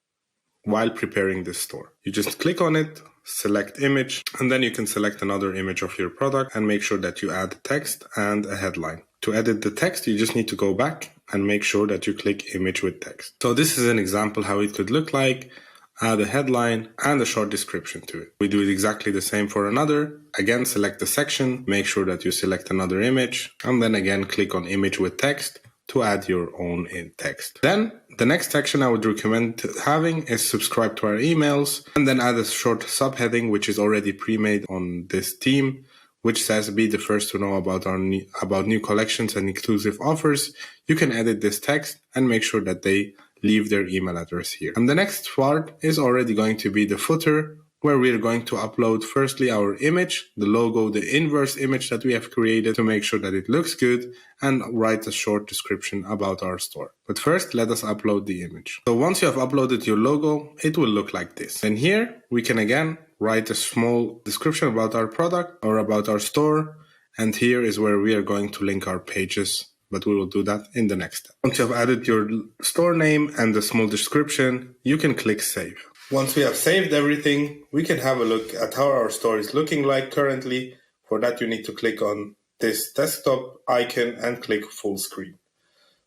while preparing this store. You just click on it, select image, and then you can select another image of your product and make sure that you add text and a headline. To edit the text, you just need to go back and make sure that you click image with text. So this is an example how it could look like. Add a headline and a short description to it. We do it exactly the same for another. Again, select the section, make sure that you select another image, and then again click on image with text to add your own text. Then the next section I would recommend having is subscribe to our emails, and then add a short subheading which is already pre-made on this theme, which says be the first to know about new collections and exclusive offers. You can edit this text and make sure that they leave their email address here. And the next part is already going to be the footer, where we're going to upload firstly our image, the logo, the inverse image that we have created to make sure that it looks good, and write a short description about our store. But first, let us upload the image. So once you have uploaded your logo, it will look like this. And here we can again write a small description about our product or about our store. And here is where we are going to link our pages, but we will do that in the next step. Once you have added your store name and the small description, you can click save. Once we have saved everything, we can have a look at how our store is looking like currently. For that, you need to click on this desktop icon and click full screen.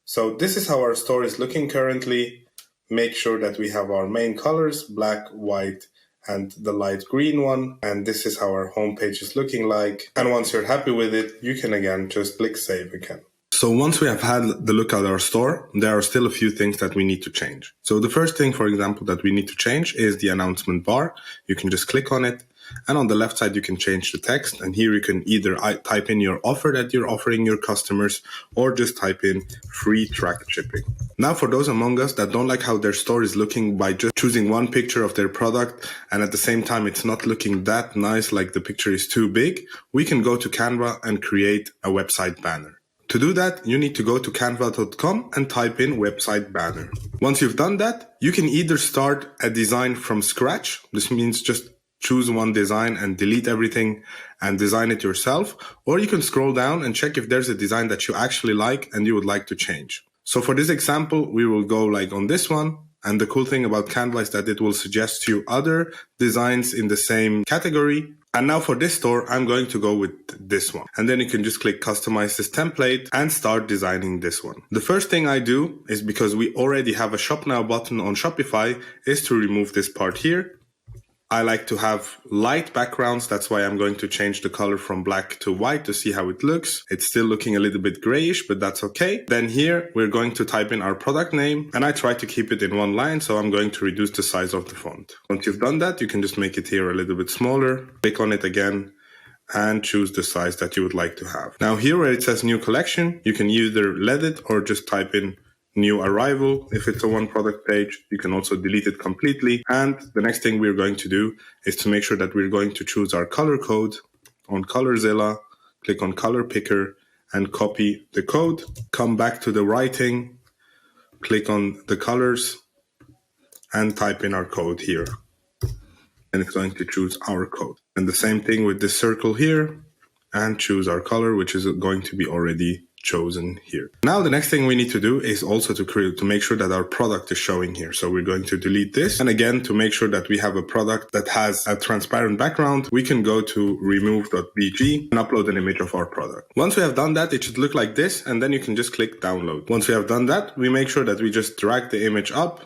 So this is how our store is looking currently. Make sure that we have our main colors, black, white, and the light green one. And this is how our homepage is looking like. And once you're happy with it, you can again just click save again. So once we have had the look at our store, there are still a few things that we need to change. So the first thing, for example, that we need to change is the announcement bar. You can just click on it. And on the left side, you can change the text. And here you can either type in your offer that you're offering your customers or just type in free tracked shipping. Now, for those among us that don't like how their store is looking by just choosing one picture of their product and at the same time it's not looking that nice, like the picture is too big, we can go to Canva and create a website banner. To do that, you need to go to canva.com and type in website banner. Once you've done that, you can either start a design from scratch. This means just choose one design and delete everything and design it yourself. Or you can scroll down and check if there's a design that you actually like and you would like to change. So for this example, we will go like on this one. And the cool thing about Canva is that it will suggest you other designs in the same category. And now for this store, I'm going to go with this one. And then you can just click customize this template and start designing this one. The first thing I do is, because we already have a shop now button on Shopify, is to remove this part here. I like to have light backgrounds. That's why I'm going to change the color from black to white to see how it looks. It's still looking a little bit grayish, but that's okay. Then here, we're going to type in our product name, and I try to keep it in one line, so I'm going to reduce the size of the font. Once you've done that, you can just make it here a little bit smaller, click on it again, and choose the size that you would like to have. Now here where it says new collection, you can either let it or just type in new arrival. If it's a one product page, you can also delete it completely. And the next thing we're going to do is to make sure that we're going to choose our color code on Colorzilla, click on color picker and copy the code, come back to the writing, click on the colors and type in our code here. And it's going to choose our code. And the same thing with this circle here, and choose our color, which is going to be already chosen here. Now the next thing we need to do is also to make sure that our product is showing here. So we're going to delete this. And again, to make sure that we have a product that has a transparent background, we can go to remove.bg and upload an image of our product. Once we have done that, it should look like this, and then you can just click download. Once we have done that, we make sure that we just drag the image up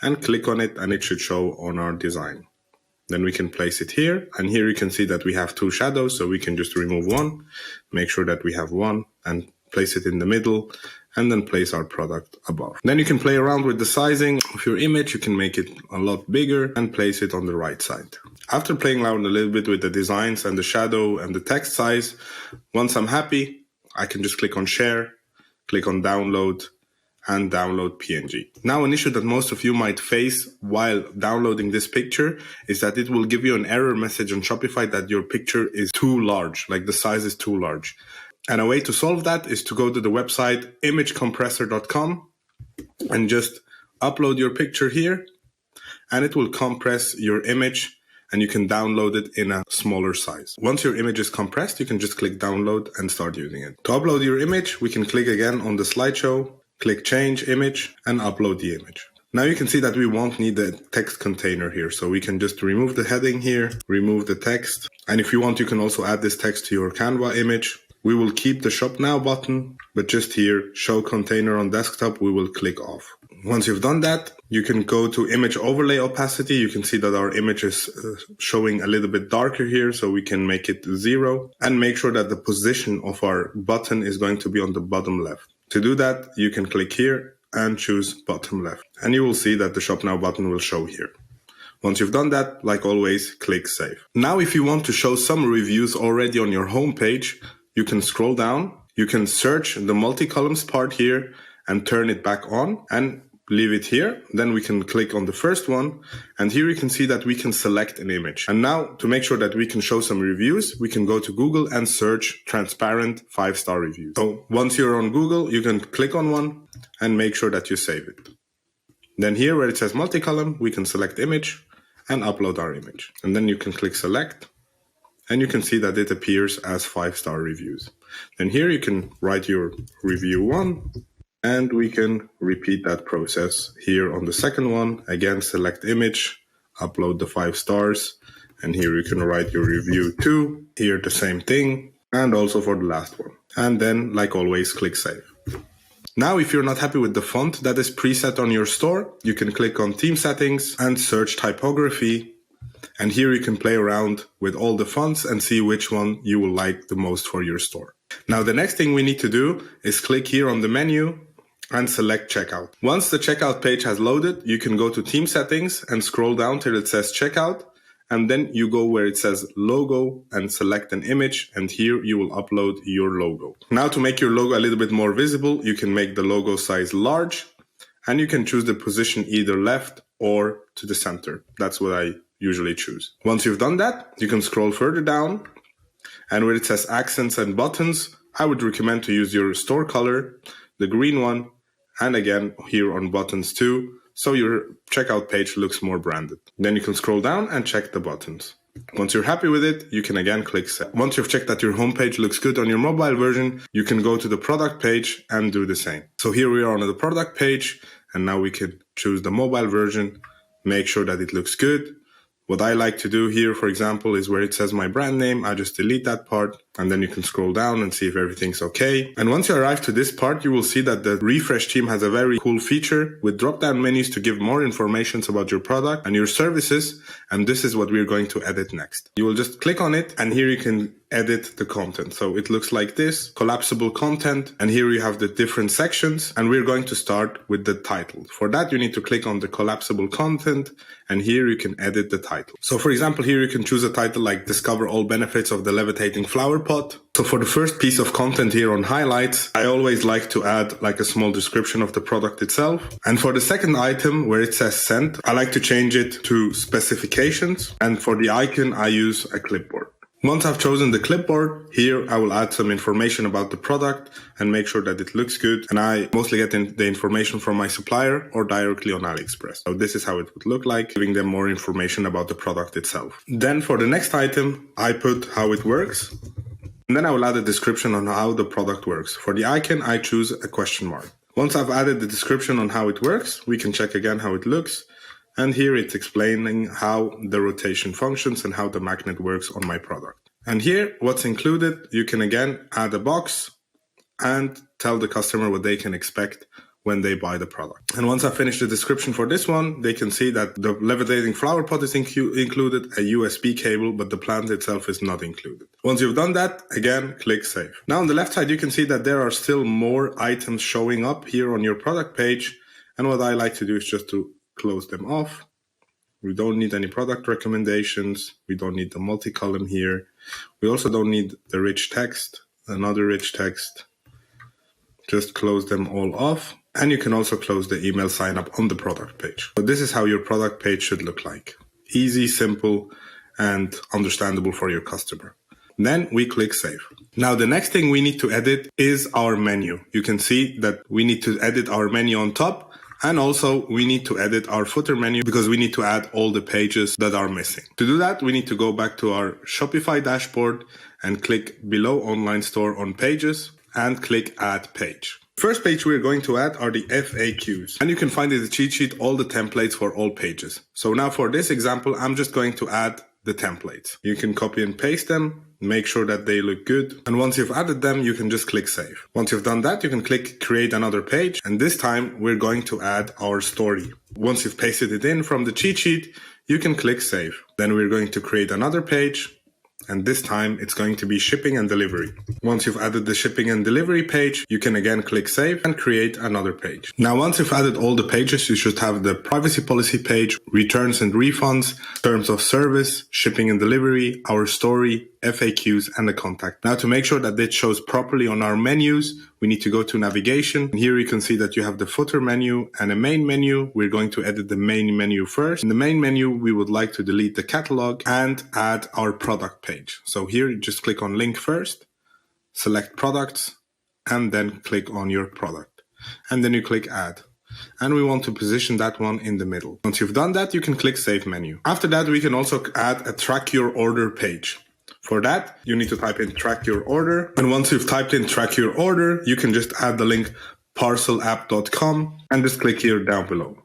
and click on it, and it should show on our design. Then we can place it here, and here you can see that we have two shadows, so we can just remove one, make sure that we have one, and place it in the middle, and then place our product above. Then you can play around with the sizing of your image. You can make it a lot bigger and place it on the right side. After playing around a little bit with the designs and the shadow and the text size, once I'm happy, I can just click on share, click on download, and download PNG. Now, an issue that most of you might face while downloading this picture is that it will give you an error message on Shopify that your picture is too large, like the size is too large. And a way to solve that is to go to the website imagecompressor.com and just upload your picture here, and it will compress your image and you can download it in a smaller size. Once your image is compressed, you can just click download and start using it. To upload your image, we can click again on the slideshow, click change image, and upload the image. Now you can see that we won't need the text container here, so we can just remove the heading here, remove the text, and if you want, you can also add this text to your Canva image. We will keep the Shop Now button, but just here, show container on desktop, we will click off. Once you've done that, you can go to image overlay opacity. You can see that our image is showing a little bit darker here, so we can make it 0 and make sure that the position of our button is going to be on the bottom left. To do that, you can click here and choose bottom left, and you will see that the Shop Now button will show here. Once you've done that, like always, click save. Now, if you want to show some reviews already on your homepage, you can scroll down, you can search the multi-columns part here and turn it back on and leave it here. Then we can click on the first one, and here you can see that we can select an image. And now, to make sure that we can show some reviews, we can go to Google and search transparent 5-star reviews. So once you're on Google, you can click on one and make sure that you save it. Then here where it says multi-column, we can select image and upload our image. And then you can click select, and you can see that it appears as 5-star reviews. Then here you can write your review 1, and we can repeat that process here on the second one. Again, select image, upload the 5 stars, and here you can write your review 2. Here the same thing, and also for the last one. And then, like always, click save. Now, if you're not happy with the font that is preset on your store, you can click on theme settings and search typography. And here you can play around with all the fonts and see which one you will like the most for your store. Now, the next thing we need to do is click here on the menu and select checkout. Once the checkout page has loaded, you can go to theme settings and scroll down till it says checkout. And then you go where it says logo and select an image. And here you will upload your logo. Now, to make your logo a little bit more visible, you can make the logo size large, and you can choose the position either left or to the center. That's what I usually choose. Once you've done that, you can scroll further down, and where it says accents and buttons, I would recommend to use your store color, the green one, and again here on buttons too, so your checkout page looks more branded. Then you can scroll down and check the buttons. Once you're happy with it, you can again click save. Once you've checked that your homepage looks good on your mobile version, you can go to the product page and do the same. So here we are on the product page, and now we can choose the mobile version, make sure that it looks good. What I like to do here, for example, is where it says my brand name, I just delete that part, and then you can scroll down and see if everything's okay. And once you arrive to this part, you will see that the refresh team has a very cool feature with drop-down menus to give more information about your product and your services. And this is what we're going to edit next. You will just click on it, and here you can edit the content. So it looks like this, collapsible content, and here you have the different sections, and we're going to start with the title. For that, you need to click on the collapsible content, and here you can edit the title. So for example, here you can choose a title like Discover All Benefits of the Levitating Flower Pot. So for the first piece of content here on highlights, I always like to add like a small description of the product itself. And for the second item where it says sent, I like to change it to specifications. And for the icon, I use a clipboard. Once I've chosen the clipboard, here I will add some information about the product and make sure that it looks good. And I mostly get the information from my supplier or directly on AliExpress. So this is how it would look like, giving them more information about the product itself. Then for the next item, I put how it works. And then I will add a description on how the product works. For the icon, I choose a question mark. Once I've added the description on how it works, we can check again how it looks. And here it's explaining how the rotation functions and how the magnet works on my product. And here, what's included, you can again add a box and tell the customer what they can expect when they buy the product. And once I finish the description for this one, they can see that the levitating flower pot is included, a USB cable, but the plant itself is not included. Once you've done that, again, click Save. Now on the left side, you can see that there are still more items showing up here on your product page. And what I like to do is just to close them off. We don't need any product recommendations. We don't need the multi-column here. We also don't need the rich text, another rich text. Just close them all off. And you can also close the email sign up on the product page. So this is how your product page should look like. Easy, simple, and understandable for your customer. Then we click Save. Now the next thing we need to edit is our menu. You can see that we need to edit our menu on top, and also we need to edit our footer menu because we need to add all the pages that are missing. To do that, we need to go back to our Shopify dashboard and click below Online Store on Pages and click Add Page. First page we're going to add are the FAQs, and you can find in the cheat sheet all the templates for all pages. So now for this example, I'm just going to add the templates. You can copy and paste them, make sure that they look good, and once you've added them, you can just click Save. Once you've done that, you can click Create Another Page, and this time we're going to add our story. Once you've pasted it in from the cheat sheet, you can click Save. Then we're going to create another page, and this time it's going to be shipping and delivery. Once you've added the shipping and delivery page, you can again click Save and create another page. Now, once you've added all the pages, you should have the privacy policy page, returns and refunds, terms of service, shipping and delivery, our story, FAQs, and the contact. Now, to make sure that it shows properly on our menus, we need to go to navigation. And here you can see that you have the footer menu and a main menu. We're going to edit the main menu first. In the main menu, we would like to delete the catalog and add our product page. So here you just click on link first, select products, and then click on your product. And then you click add. And we want to position that one in the middle. Once you've done that, you can click Save Menu. After that, we can also add a Track Your Order page. For that, you need to type in Track Your Order. And once you've typed in Track Your Order, you can just add the link parcelapp.com and just click here down below.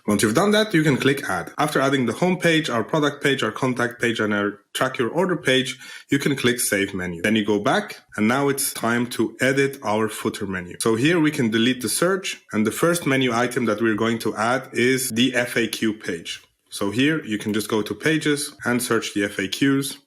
Once you've done that, you can click Add. After adding the home page, our product page, our contact page, and our Track Your Order page, you can click Save Menu. Then you go back, and now it's time to edit our footer menu. So here we can delete the search, and the first menu item that we're going to add is the FAQ page. So here you can just go to Pages and search the FAQs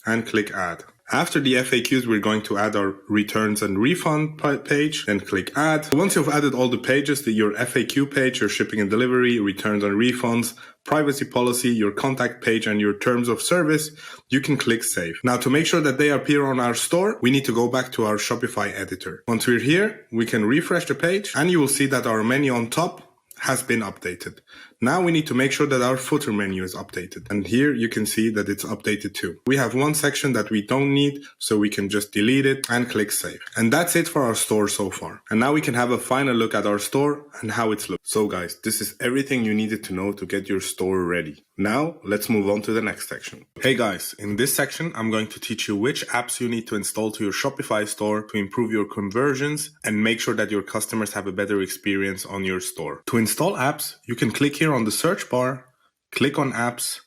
and click Add. After the FAQs, we're going to add our returns and refund page, then click Add. Once you've added all the pages, your FAQ page, your shipping and delivery, returns and refunds, privacy policy, your contact page, and your terms of service, you can click Save. Now, to make sure that they appear on our store, we need to go back to our Shopify editor. Once we're here, we can refresh the page, and you will see that our menu on top has been updated. Now we need to make sure that our footer menu is updated. And here you can see that it's updated too. We have one section that we don't need, so we can just delete it and click Save. And that's it for our store so far. And now we can have a final look at our store and how it's looks. So guys, this is everything you needed to know to get your store ready. Now let's move on to the next section. Hey guys, in this section, I'm going to teach you which apps you need to install to your Shopify store to improve your conversions and make sure that your customers have a better experience on your store. To install apps, you can click here on the search bar, click on apps,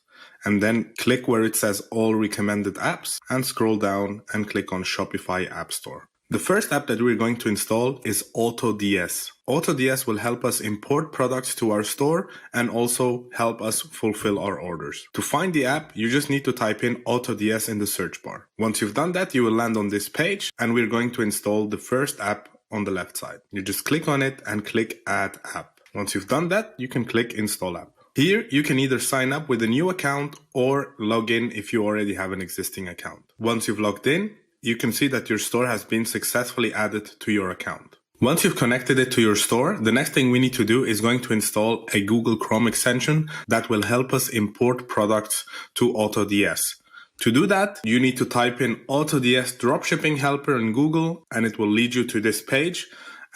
and then click where it says all recommended apps and scroll down and click on Shopify App Store. The first app that we're going to install is AutoDS. AutoDS will help us import products to our store and also help us fulfill our orders. To find the app, you just need to type in AutoDS in the search bar. Once you've done that, you will land on this page and we're going to install the first app on the left side. You just click on it and click Add App. Once you've done that, you can click Install App. Here, you can either sign up with a new account or log in if you already have an existing account. Once you've logged in, you can see that your store has been successfully added to your account. Once you've connected it to your store, the next thing we need to do is going to install a Google Chrome extension that will help us import products to AutoDS. To do that, you need to type in AutoDS Dropshipping Helper in Google, and it will lead you to this page.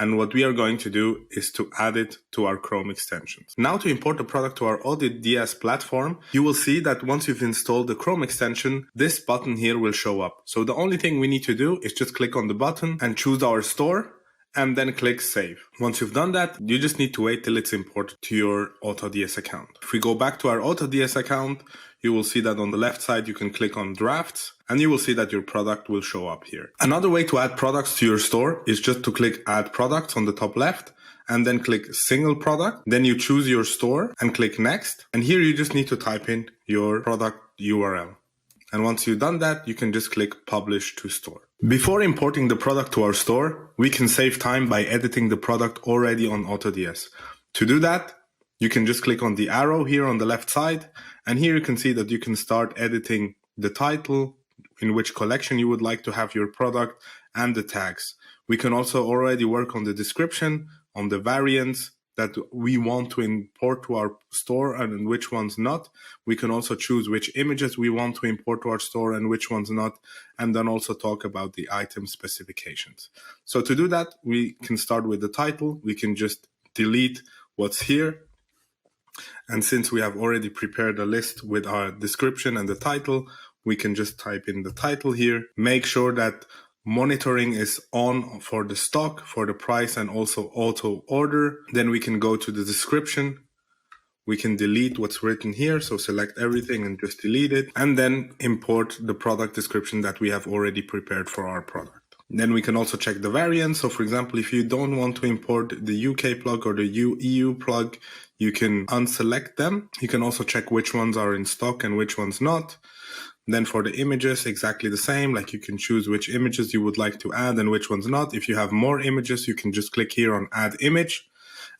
And what we are going to do is to add it to our Chrome extensions. Now to import the product to our AutoDS platform, you will see that once you've installed the Chrome extension, this button here will show up. So the only thing we need to do is just click on the button and choose our store and then click Save. Once you've done that, you just need to wait till it's imported to your AutoDS account. If we go back to our AutoDS account, you will see that on the left side, you can click on drafts and you will see that your product will show up here. Another way to add products to your store is just to click add products on the top left and then click single product. Then you choose your store and click next. And here you just need to type in your product URL. And once you've done that, you can just click publish to store. Before importing the product to our store, we can save time by editing the product already on AutoDS. To do that, you can just click on the arrow here on the left side. And here you can see that you can start editing the title, in which collection you would like to have your product, and the tags. We can also already work on the description, on the variants that we want to import to our store and which ones not. We can also choose which images we want to import to our store and which ones not, and then also talk about the item specifications. So to do that, we can start with the title. We can just delete what's here. And since we have already prepared a list with our description and the title, we can just type in the title here. Make sure that monitoring is on for the stock, for the price, and also auto order. Then we can go to the description. We can delete what's written here. So select everything and just delete it. And then import the product description that we have already prepared for our product. Then we can also check the variants. So for example, if you don't want to import the UK plug or the EU plug, you can unselect them. You can also check which ones are in stock and which ones not. Then for the images, exactly the same. Like you can choose which images you would like to add and which ones not. If you have more images, you can just click here on add image.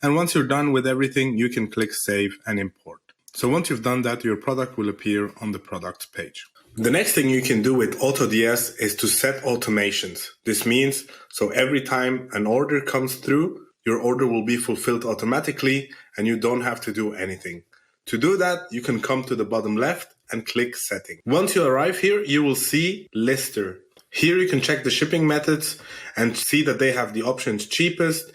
And once you're done with everything, you can click save and import. So once you've done that, your product will appear on the products page. The next thing you can do with AutoDS is to set automations. This means, so every time an order comes through, your order will be fulfilled automatically and you don't have to do anything. To do that, you can come to the bottom left and click setting. Once you arrive here, you will see lister. Here you can check the shipping methods and see that they have the options cheapest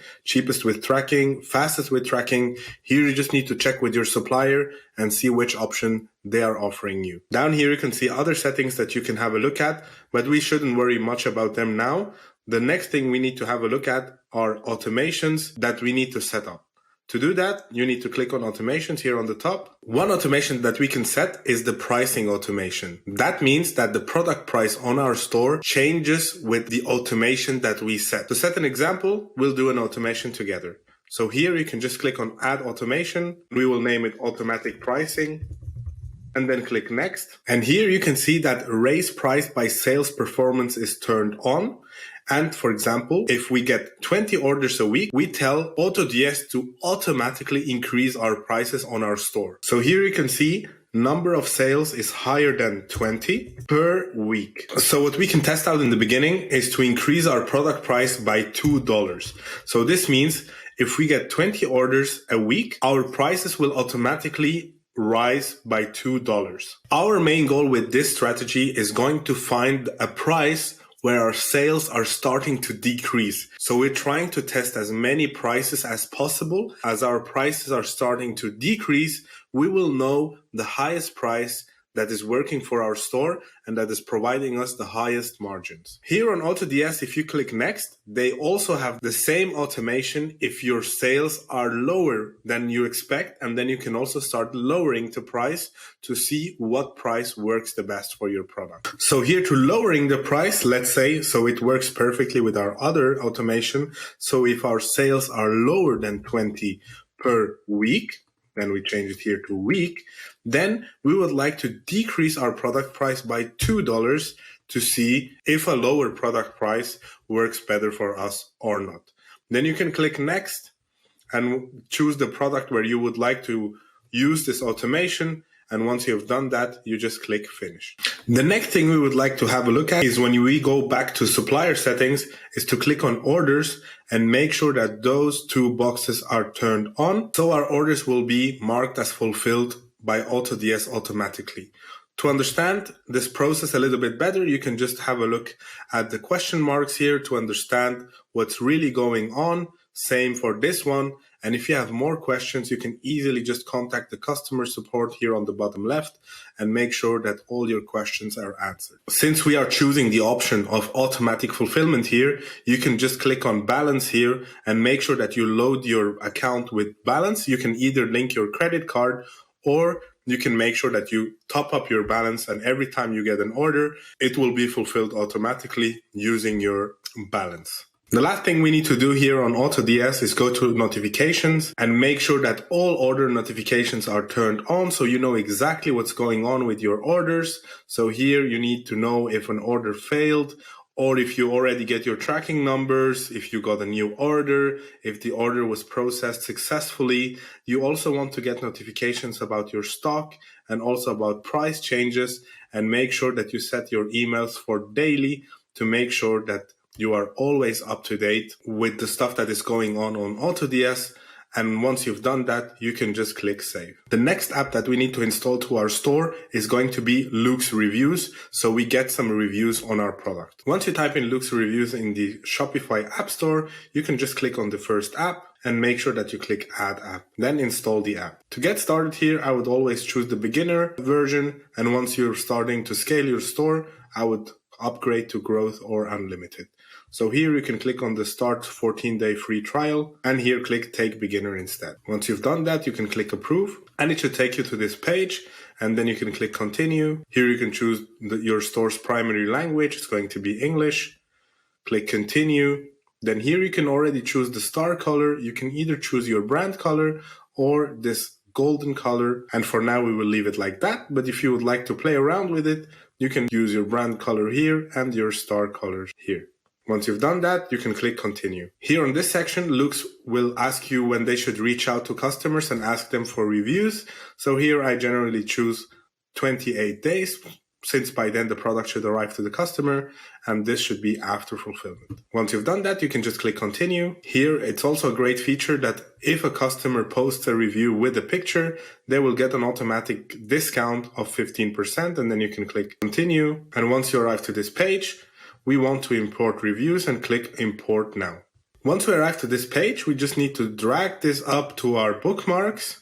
with tracking, fastest with tracking. Here you just need to check with your supplier and see which option they are offering you. Down here you can see other settings that you can have a look at, but we shouldn't worry much about them now. The next thing we need to have a look at are automations that we need to set up. To do that, you need to click on automations here on the top. One automation that we can set is the pricing automation. That means that the product price on our store changes with the automation that we set. To set an example, we'll do an automation together. So here you can just click on add automation. We will name it automatic pricing and then click next. And here you can see that raise price by sales performance is turned on. And for example, if we get 20 orders a week, we tell AutoDS to automatically increase our prices on our store. So here you can see number of sales is higher than 20 per week. So what we can test out in the beginning is to increase our product price by $2. So this means if we get 20 orders a week, our prices will automatically rise by $2. Our main goal with this strategy is going to find a price where our sales are starting to decrease. So we're trying to test as many prices as possible. As our prices are starting to decrease, we will know the highest price that is working for our store and that is providing us the highest margins. Here on AutoDS, if you click next, they also have the same automation if your sales are lower than you expect, and then you can also start lowering the price to see what price works the best for your product. So here to lowering the price, let's say, so it works perfectly with our other automation. So if our sales are lower than 20 per week, then we change it here to week, then we would like to decrease our product price by $2 to see if a lower product price works better for us or not. Then you can click next and choose the product where you would like to use this automation. And once you've done that, you just click finish. The next thing we would like to have a look at is when we go back to supplier settings is to click on orders and make sure that those two boxes are turned on. So our orders will be marked as fulfilled by AutoDS automatically. To understand this process a little bit better, you can just have a look at the question marks here to understand what's really going on. Same for this one. And if you have more questions, you can easily just contact the customer support here on the bottom left and make sure that all your questions are answered. Since we are choosing the option of automatic fulfillment here, you can just click on balance here and make sure that you load your account with balance. You can either link your credit card or you can make sure that you top up your balance, and every time you get an order, it will be fulfilled automatically using your balance. The last thing we need to do here on AutoDS is go to notifications and make sure that all order notifications are turned on so you know exactly what's going on with your orders. So here you need to know if an order failed, or if you already get your tracking numbers, if you got a new order, if the order was processed successfully. You also want to get notifications about your stock and also about price changes, and make sure that you set your emails for daily to make sure that you are always up to date with the stuff that is going on AutoDS. And once you've done that, you can just click save. The next app that we need to install to our store is going to be Luke's Reviews, so we get some reviews on our product. Once you type in Luke's Reviews in the Shopify App Store, you can just click on the first app and make sure that you click Add App, then install the app. To get started here, I would always choose the beginner version, and once you're starting to scale your store, I would upgrade to Growth or Unlimited. So here you can click on the Start 14-day free trial, and here click Take Beginner instead. Once you've done that, you can click Approve, and it should take you to this page, and then you can click Continue. Here you can choose your store's primary language. It's going to be English. Click Continue. Then here you can already choose the star color. You can either choose your brand color or this golden color, and for now we will leave it like that. But if you would like to play around with it, you can use your brand color here and your star colors here. Once you've done that, you can click Continue. Here on this section, Luke's will ask you when they should reach out to customers and ask them for reviews. So here I generally choose 28 days, since by then the product should arrive to the customer, and this should be after fulfillment. Once you've done that, you can just click Continue. Here, it's also a great feature that if a customer posts a review with a picture, they will get an automatic discount of 15%, and then you can click Continue. And once you arrive to this page, we want to import reviews and click Import Now. Once we arrive to this page, we just need to drag this up to our bookmarks,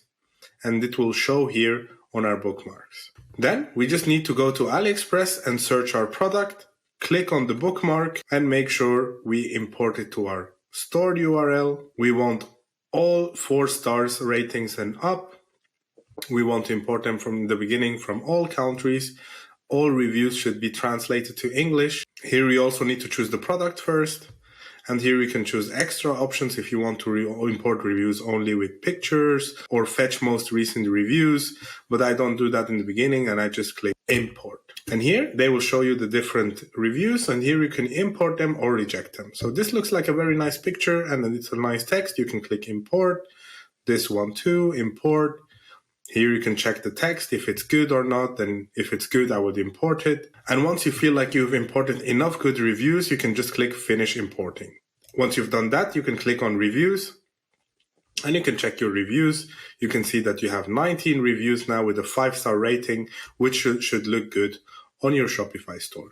and it will show here on our bookmarks. Then we just need to go to AliExpress and search our product, click on the bookmark, and make sure we import it to our stored URL. We want all 4 stars ratings and up. We want to import them from the beginning from all countries. All reviews should be translated to English. Here we also need to choose the product first. And here you can choose extra options if you want to import reviews only with pictures or fetch most recent reviews. But I don't do that in the beginning, and I just click Import. And here they will show you the different reviews, and here you can import them or reject them. So this looks like a very nice picture, and then it's a nice text. You can click Import. This one too, Import. Here you can check the text if it's good or not, and if it's good, I would import it. And once you feel like you've imported enough good reviews, you can just click Finish Importing. Once you've done that, you can click on Reviews, and you can check your reviews. You can see that you have 19 reviews now with a 5-star rating, which should look good on your Shopify store.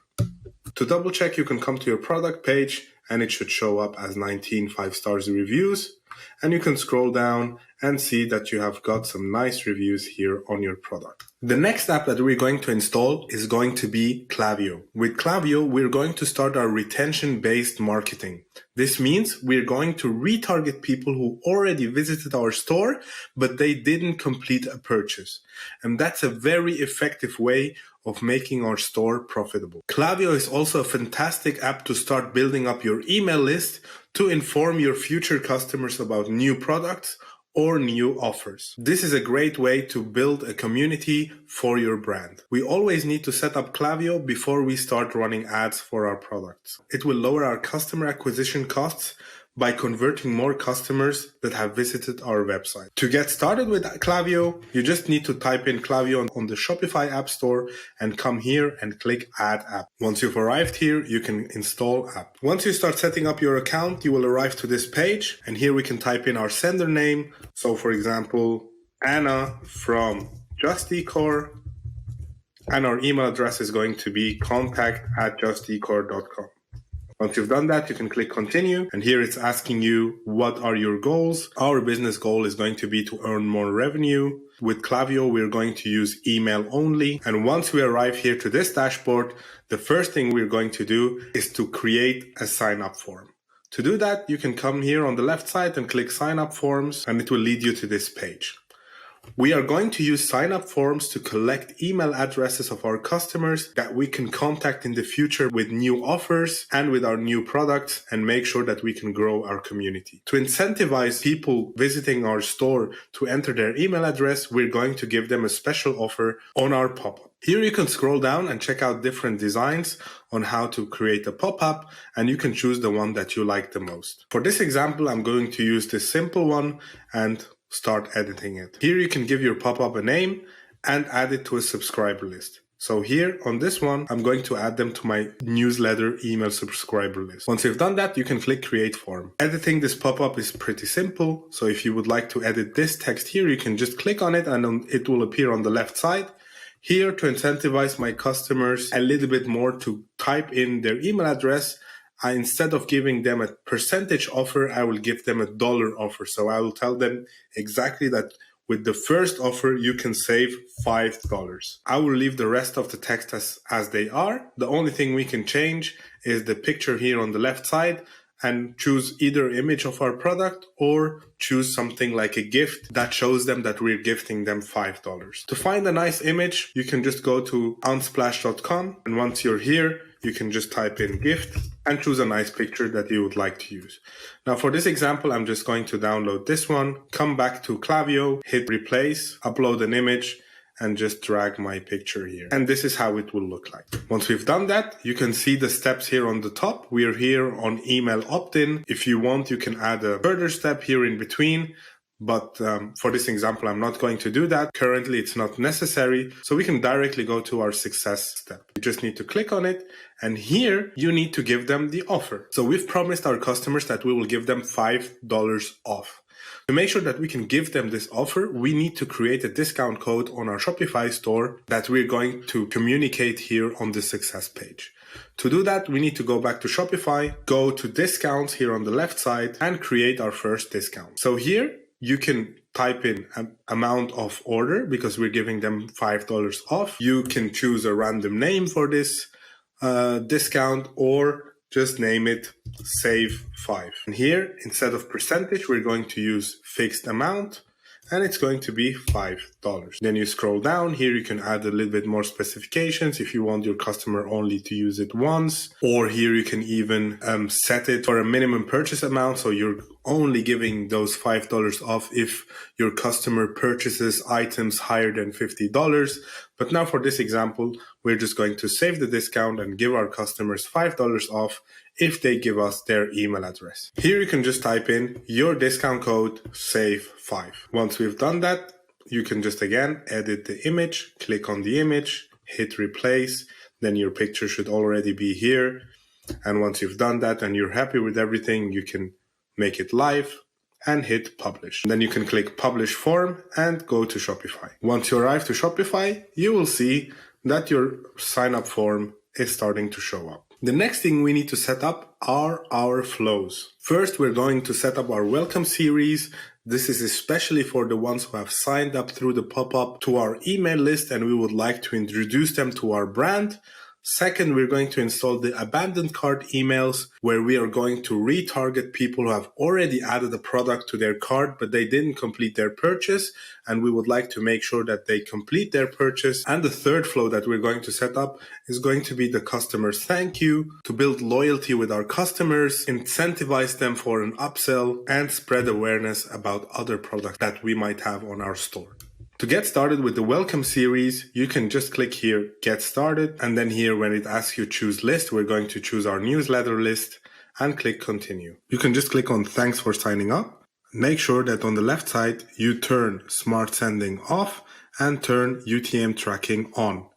To double check, you can come to your product page, and it should show up as 19 5-star reviews. And you can scroll down and see that you have got some nice reviews here on your product. The next app that we're going to install is going to be Klaviyo. With Klaviyo, we're going to start our retention-based marketing. This means we're going to retarget people who already visited our store, but they didn't complete a purchase. And that's a very effective way of making our store profitable. Klaviyo is also a fantastic app to start building up your email list to inform your future customers about new products or new offers. This is a great way to build a community for your brand. We always need to set up Klaviyo before we start running ads for our products. It will lower our customer acquisition costs by converting more customers that have visited our website. To get started with Klaviyo, you just need to type in Klaviyo on the Shopify App Store and come here and click Add App. Once you've arrived here, you can install app. Once you start setting up your account, you will arrive to this page, and here we can type in our sender name. So for example, Anna from Just Decor, and our email address is going to be contact@justdecor.com. Once you've done that, you can click Continue, and here it's asking you, what are your goals? Our business goal is going to be to earn more revenue. With Klaviyo, we're going to use email only. And once we arrive here to this dashboard, the first thing we're going to do is to create a sign-up form. To do that, you can come here on the left side and click Sign Up Forms, and it will lead you to this page. We are going to use sign-up forms to collect email addresses of our customers that we can contact in the future with new offers and with our new products and make sure that we can grow our community. To incentivize people visiting our store to enter their email address, we're going to give them a special offer on our pop-up. Here you can scroll down and check out different designs on how to create a pop-up, and you can choose the one that you like the most. For this example, I'm going to use this simple one and start editing it. Here you can give your pop-up a name and add it to a subscriber list. So here on this one, I'm going to add them to my newsletter email subscriber list. Once you've done that, you can click create form. Editing this pop-up is pretty simple. So if you would like to edit this text here, you can just click on it and it will appear on the left side. Here, to incentivize my customers a little bit more to type in their email address, instead of giving them a percentage offer, I will give them $1 offer. So I will tell them exactly that with the first offer, you can save $5. I will leave the rest of the text as they are. The only thing we can change is the picture here on the left side, and choose either image of our product or choose something like a gift that shows them that we're gifting them $5. To find a nice image, you can just go to unsplash.com, and once you're here, you can just type in gift and choose a nice picture that you would like to use. Now for this example, I'm just going to download this one, come back to Klaviyo, hit replace, upload an image, and just drag my picture here. And this is how it will look like. Once we've done that, you can see the steps here on the top. We're here on email opt-in. If you want, you can add a further step here in between. But for this example, I'm not going to do that. Currently, it's not necessary. So we can directly go to our success step. You just need to click on it. And here you need to give them the offer. So we've promised our customers that we will give them $5 off. To make sure that we can give them this offer, we need to create a discount code on our Shopify store that we're going to communicate here on the success page. To do that, we need to go back to Shopify, go to discounts here on the left side, and create our first discount. So here you can type in an amount of order because we're giving them $5 off. You can choose a random name for this discount, or just name it save 5. And here, instead of percentage, we're going to use fixed amount, and it's going to be $5. Then you scroll down. Here you can add a little bit more specifications if you want your customer only to use it once, or here you can even set it for a minimum purchase amount. So you're only giving those $5 off if your customer purchases items higher than $50. But now for this example, we're just going to save the discount and give our customers $5 off if they give us their email address. Here you can just type in your discount code, save 5. Once we've done that, you can just again edit the image, click on the image, hit replace, then your picture should already be here. And once you've done that and you're happy with everything, you can make it live and hit publish. Then you can click publish form and go to Shopify. Once you arrive to Shopify, you will see that your sign up form is starting to show up. The next thing we need to set up are our flows. First, we're going to set up our welcome series. This is especially for the ones who have signed up through the pop-up to our email list, and we would like to introduce them to our brand. Second, we're going to install the abandoned cart emails, where we are going to retarget people who have already added a product to their cart, but they didn't complete their purchase, and we would like to make sure that they complete their purchase. And the third flow that we're going to set up is going to be the customer's thank you, to build loyalty with our customers, incentivize them for an upsell, and spread awareness about other products that we might have on our store. To get started with the welcome series, you can just click here, get started. And then here, when it asks you choose list, we're going to choose our newsletter list and click continue. You can just click on thanks for signing up. Make sure that on the left side, you turn smart sending off and turn UTM tracking on.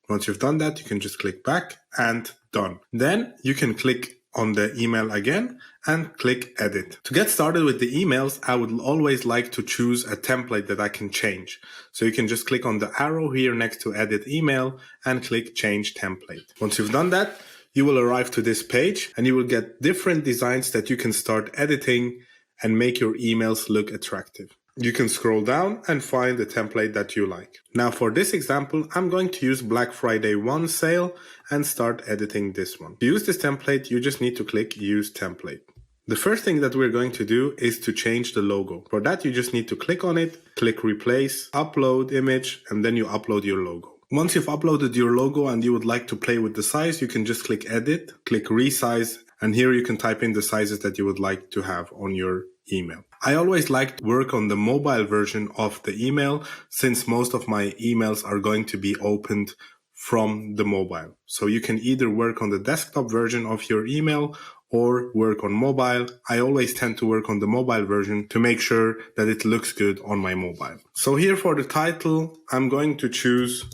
Once you've done that, you can just click back and done. Then you can click on the email again and click edit. To get started with the emails, I would always like to choose a template that I can change. So you can just click on the arrow here next to edit email and click change template. Once you've done that, you will arrive to this page and you will get different designs that you can start editing and make your emails look attractive. You can scroll down and find the template that you like. Now for this example, I'm going to use Black Friday 1 sale and start editing this one. To use this template, you just need to click use template. The first thing that we're going to do is to change the logo. For that, you just need to click on it, click replace, upload image, and then you upload your logo. Once you've uploaded your logo and you would like to play with the size, you can just click edit, click resize, and here you can type in the sizes that you would like to have on your email. I always like to work on the mobile version of the email since most of my emails are going to be opened from the mobile. So you can either work on the desktop version of your email or work on mobile. I always tend to work on the mobile version to make sure that it looks good on my mobile. So here for the title, I'm going to choose,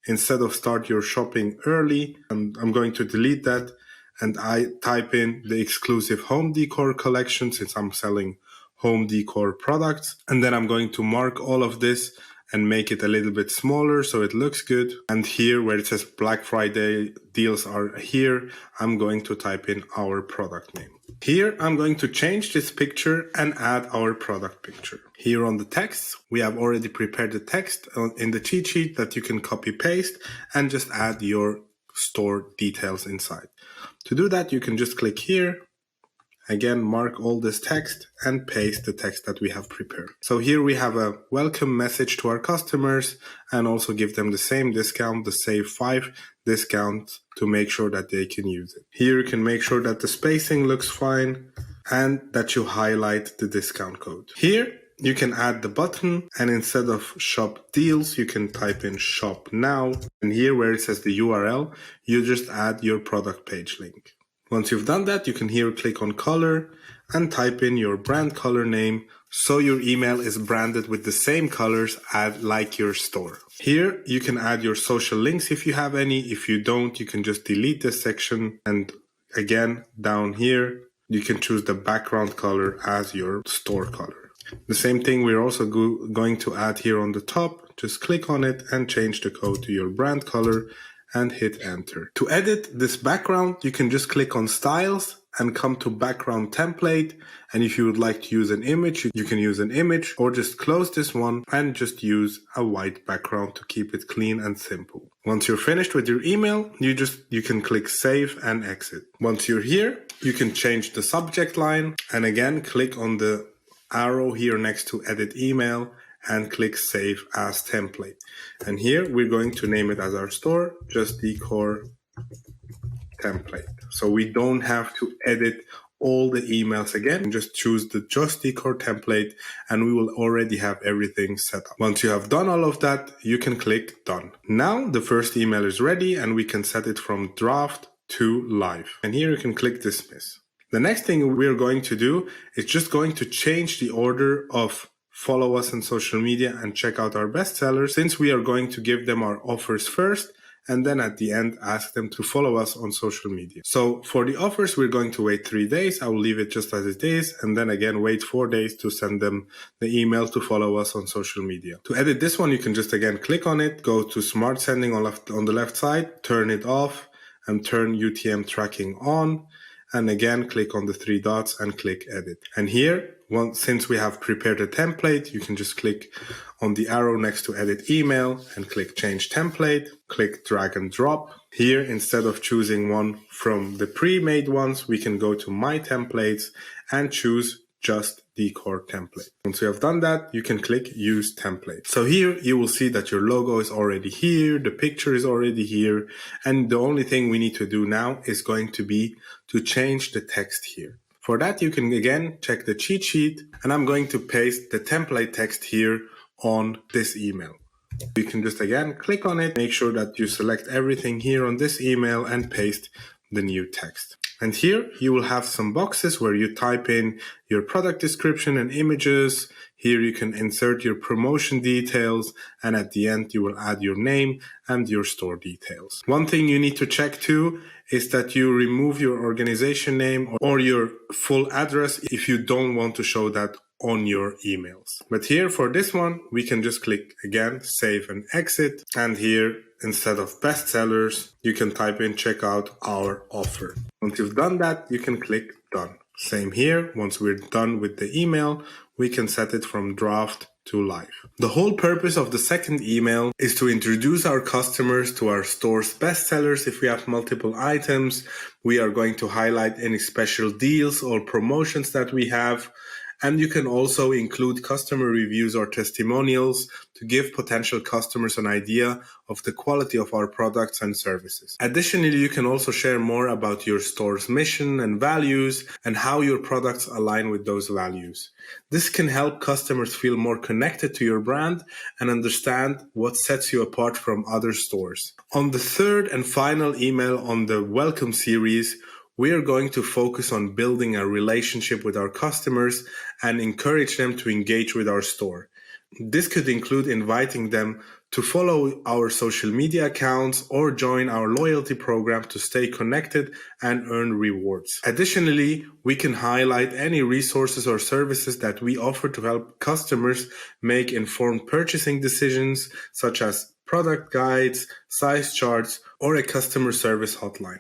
instead of start your shopping early, I'm going to delete that and I type in the exclusive home decor collection since I'm selling home decor products. And then I'm going to mark all of this and make it a little bit smaller so it looks good. And here where it says Black Friday deals are here, I'm going to type in our product name. Here I'm going to change this picture and add our product picture. Here on the text, we have already prepared the text in the cheat sheet that you can copy paste and just add your store details inside. To do that, you can just click here. Again, mark all this text and paste the text that we have prepared. So here we have a welcome message to our customers and also give them the same discount, the Save 5 discount to make sure that they can use it. Here you can make sure that the spacing looks fine and that you highlight the discount code. Here you can add the button and instead of shop deals, you can type in shop now. And here where it says the URL, you just add your product page link. Once you've done that, you can here click on color and type in your brand color name so your email is branded with the same colors as like your store. Here you can add your social links if you have any. If you don't, you can just delete this section. And again, down here, you can choose the background color as your store color. The same thing we're also going to add here on the top. Just click on it and change the code to your brand color and hit enter. To edit this background, you can just click on styles and come to background template. And if you would like to use an image, you can use an image or just close this one and just use a white background to keep it clean and simple. Once you're finished with your email, you can click save and exit. Once you're here, you can change the subject line and again, click on the arrow here next to edit email and click save as template. And here we're going to name it as our store, just decor template. So we don't have to edit all the emails again. Just choose the just decor template and we will already have everything set up. Once you have done all of that, you can click done. Now the first email is ready and we can set it from draft to live. And here you can click dismiss. The next thing we're going to do is just going to change the order of follow us on social media and check out our bestsellers, since we are going to give them our offers first and then at the end ask them to follow us on social media. So for the offers, we're going to wait 3 days. I will leave it just as it is and then again wait 4 days to send them the email to follow us on social media. To edit this one, you can just again click on it, go to smart sending on the left side, turn it off and turn UTM tracking on. And again, click on the 3 dots and click edit. And here, since we have prepared a template, you can just click on the arrow next to edit email and click change template, click drag and drop. Here, instead of choosing one from the pre-made ones, we can go to my templates and choose just decor template. Once you have done that, you can click use template. So here you will see that your logo is already here, the picture is already here, and the only thing we need to do now is going to be to change the text here. For that, you can again check the cheat sheet and I'm going to paste the template text here on this email. You can just again click on it, make sure that you select everything here on this email and paste the new text. And here you will have some boxes where you type in your product description and images. Here you can insert your promotion details and at the end you will add your name and your store details. One thing you need to check too is that you remove your organization name or your full address if you don't want to show that on your emails. But here for this one, we can just click again, save and exit. And here, instead of bestsellers, you can type in check out our offer. Once you've done that, you can click done. Same here. Once we're done with the email, we can set it from draft to live. The whole purpose of the second email is to introduce our customers to our store's bestsellers. If we have multiple items, we are going to highlight any special deals or promotions that we have. And you can also include customer reviews or testimonials to give potential customers an idea of the quality of our products and services. Additionally, you can also share more about your store's mission and values and how your products align with those values. This can help customers feel more connected to your brand and understand what sets you apart from other stores. On the third and final email on the welcome series, we are going to focus on building a relationship with our customers and encourage them to engage with our store. This could include inviting them to follow our social media accounts or join our loyalty program to stay connected and earn rewards. Additionally, we can highlight any resources or services that we offer to help customers make informed purchasing decisions, such as product guides, size charts, or a customer service hotline.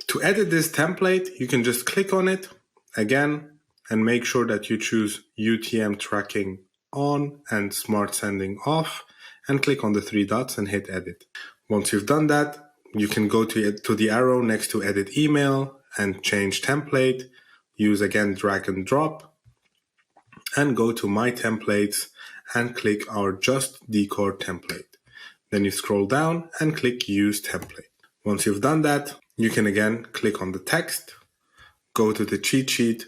To edit this template, you can just click on it again and make sure that you choose UTM tracking on and smart sending off and click on the three dots and hit edit. Once you've done that, you can go to the arrow next to edit email and change template. Use again drag and drop and go to my templates and click our just decor template. Then you scroll down and click use template. Once you've done that, you can again click on the text, go to the cheat sheet,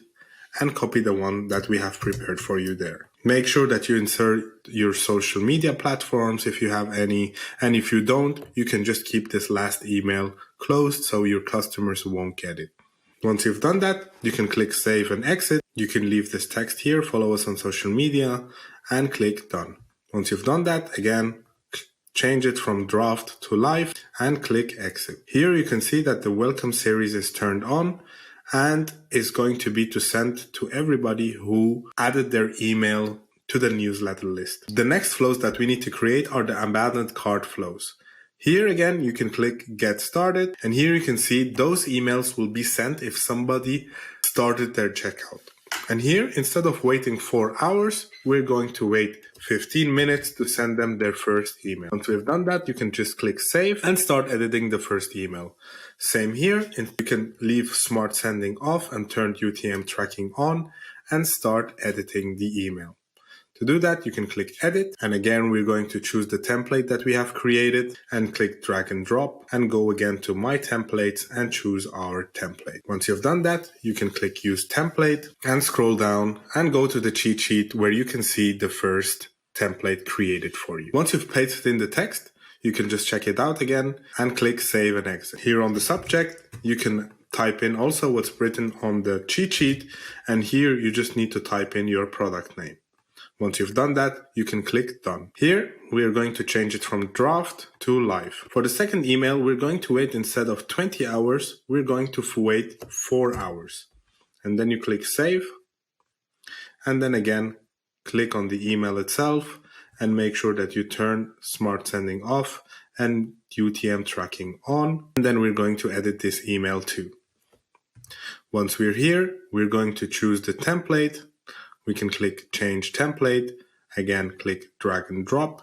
and copy the one that we have prepared for you there. Make sure that you insert your social media platforms if you have any, and if you don't, you can just keep this last email closed so your customers won't get it. Once you've done that, you can click save and exit. You can leave this text here, follow us on social media, and click done. Once you've done that, again, change it from draft to live and click exit. Here you can see that the welcome series is turned on and is going to be to send to everybody who added their email to the newsletter list. The next flows that we need to create are the abandoned cart flows. Here again, you can click get started, and here you can see those emails will be sent if somebody started their checkout. And here, instead of waiting 4 hours, we're going to wait 15 minutes to send them their first email. Once we've done that, you can just click save and start editing the first email. Same here, and you can leave smart sending off and turn UTM tracking on and start editing the email. To do that, you can click edit, and again we're going to choose the template that we have created and click drag and drop and go again to my templates and choose our template. Once you've done that, you can click use template and scroll down and go to the cheat sheet where you can see the first template created for you. Once you've pasted in the text, you can just check it out again and click save and exit. Here on the subject, you can type in also what's written on the cheat sheet, and here you just need to type in your product name. Once you've done that, you can click done. Here, we are going to change it from draft to live. For the second email, we're going to wait instead of 20 hours, we're going to wait 4 hours. And then you click save. And then again, click on the email itself and make sure that you turn smart sending off and UTM tracking on. And then we're going to edit this email too. Once we're here, we're going to choose the template. We can click change template, again click drag and drop,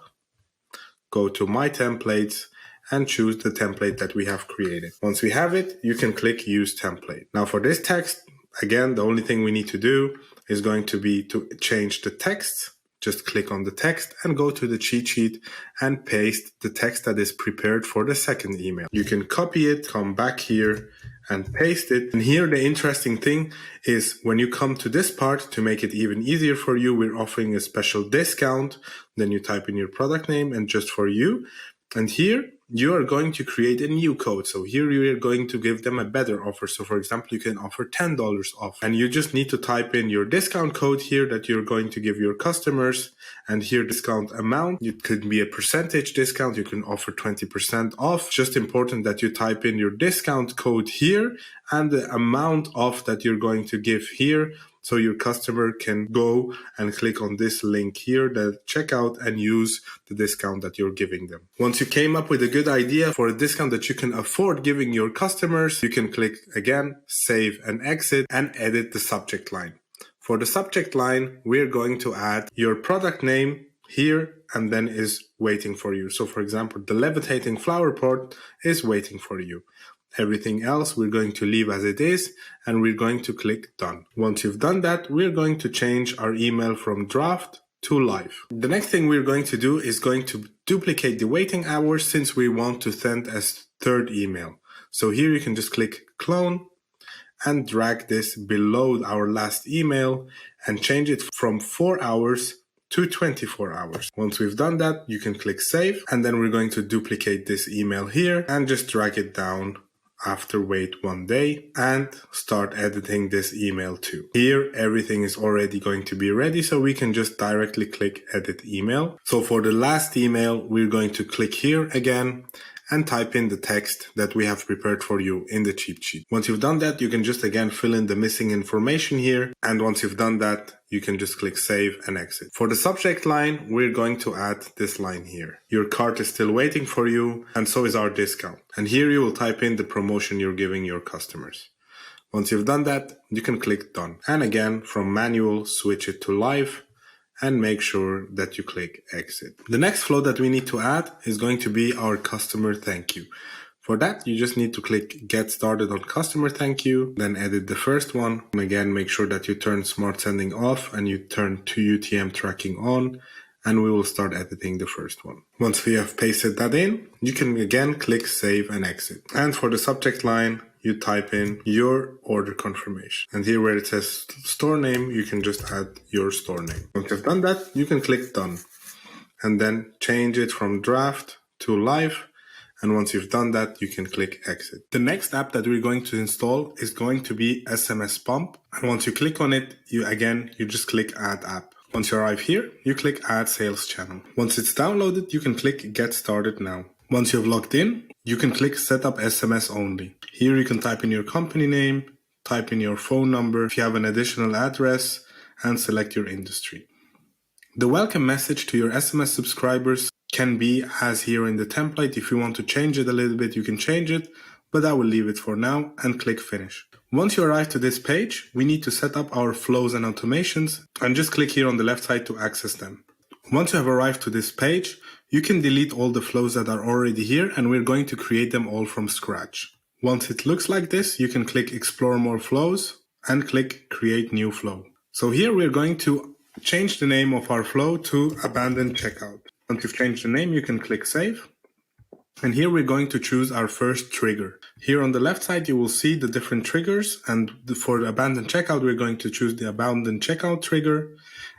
go to my templates and choose the template that we have created. Once we have it, you can click use template. Now for this text, again, the only thing we need to do is going to be to change the text. Just click on the text and go to the cheat sheet and paste the text that is prepared for the second email. You can copy it, come back here and paste it. And here the interesting thing is when you come to this part, to make it even easier for you, we're offering a special discount. Then you type in your product name and just for you. And here you are going to create a new code. So here you are going to give them a better offer. So for example, you can offer $10 off, and you just need to type in your discount code here that you're going to give your customers, and here discount amount. It could be a percentage discount. You can offer 20% off. Just important that you type in your discount code here and the amount off that you're going to give here. So your customer can go and click on this link here, the checkout, and use the discount that you're giving them. Once you came up with a good idea for a discount that you can afford giving your customers, you can click again, save and exit, and edit the subject line. For the subject line, we're going to add your product name here and then is waiting for you. So for example, the levitating flower pot is waiting for you. Everything else we're going to leave as it is, and we're going to click done. Once you've done that, we're going to change our email from draft to live. The next thing we're going to do is going to duplicate the waiting hours since we want to send as third email. So here you can just click clone and drag this below our last email and change it from 4 hours to 24 hours. Once we've done that, you can click save, and then we're going to duplicate this email here and just drag it down after wait 1 day and start editing this email too. Here, everything is already going to be ready, so we can just directly click edit email. So for the last email, we're going to click here again and type in the text that we have prepared for you in the cheat sheet. Once you've done that, you can just again fill in the missing information here. And once you've done that, you can just click save and exit. For the subject line, we're going to add this line here. Your cart is still waiting for you, and so is our discount. And here you will type in the promotion you're giving your customers. Once you've done that, you can click done. And again, from manual, switch it to live and make sure that you click exit. The next flow that we need to add is going to be our customer thank you. For that, you just need to click get started on customer thank you, then edit the first one. And again, make sure that you turn smart sending off and you turn 2UTM tracking on, and we will start editing the first one. Once we have pasted that in, you can again click save and exit. And for the subject line, you type in your order confirmation. And here where it says store name, you can just add your store name. Once you've done that, you can click done. And then change it from draft to live. And once you've done that, you can click exit. The next app that we're going to install is going to be SMS Pump. And once you click on it, you just click add app. Once you arrive here, you click add sales channel. Once it's downloaded, you can click get started now. Once you've logged in, you can click set up SMS only. Here you can type in your company name, type in your phone number, if you have an additional address, and select your industry. The welcome message to your SMS subscribers can be as here in the template. If you want to change it a little bit, you can change it, but I will leave it for now and click finish. Once you arrive to this page, we need to set up our flows and automations, and just click here on the left side to access them. Once you have arrived to this page, you can delete all the flows that are already here, and we're going to create them all from scratch. Once it looks like this, you can click explore more flows and click create new flow. So here we're going to change the name of our flow to abandoned checkout. Once you've changed the name, you can click save. And here we're going to choose our first trigger. Here on the left side, you will see the different triggers. And for the abandoned checkout, we're going to choose the abandoned checkout trigger.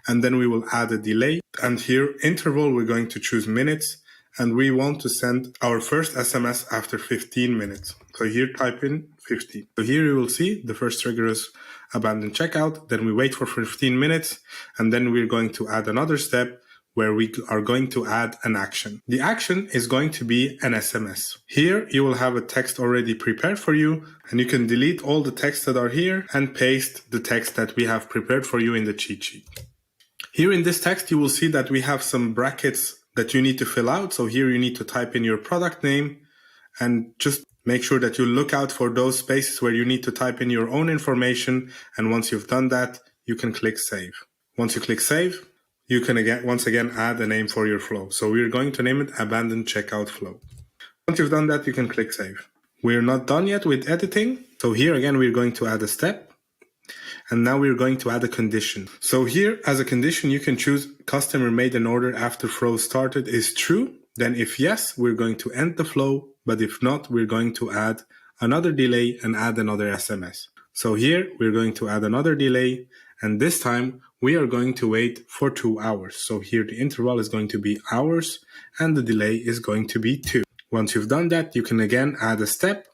And then we will add a delay. And here, interval, we're going to choose minutes. And we want to send our first SMS after 15 minutes. So here, type in 15. So here you will see the first trigger is abandoned checkout. Then we wait for 15 minutes. And then we're going to add another step where we are going to add an action. The action is going to be an SMS. Here you will have a text already prepared for you, and you can delete all the texts that are here and paste the text that we have prepared for you in the cheat sheet. Here in this text, you will see that we have some brackets that you need to fill out. So here you need to type in your product name, and just make sure that you look out for those spaces where you need to type in your own information. And once you've done that, you can click save. Once you click save, you can once again add a name for your flow. So we're going to name it abandoned checkout flow. Once you've done that, you can click save. We're not done yet with editing. So here again, we're going to add a step. And now we're going to add a condition. So here as a condition, you can choose customer made an order after flow started is true. Then if yes, we're going to end the flow. But if not, we're going to add another delay and add another SMS. So here we're going to add another delay. And this time we are going to wait for 2 hours. So here the interval is going to be hours and the delay is going to be 2. Once you've done that, you can again add a step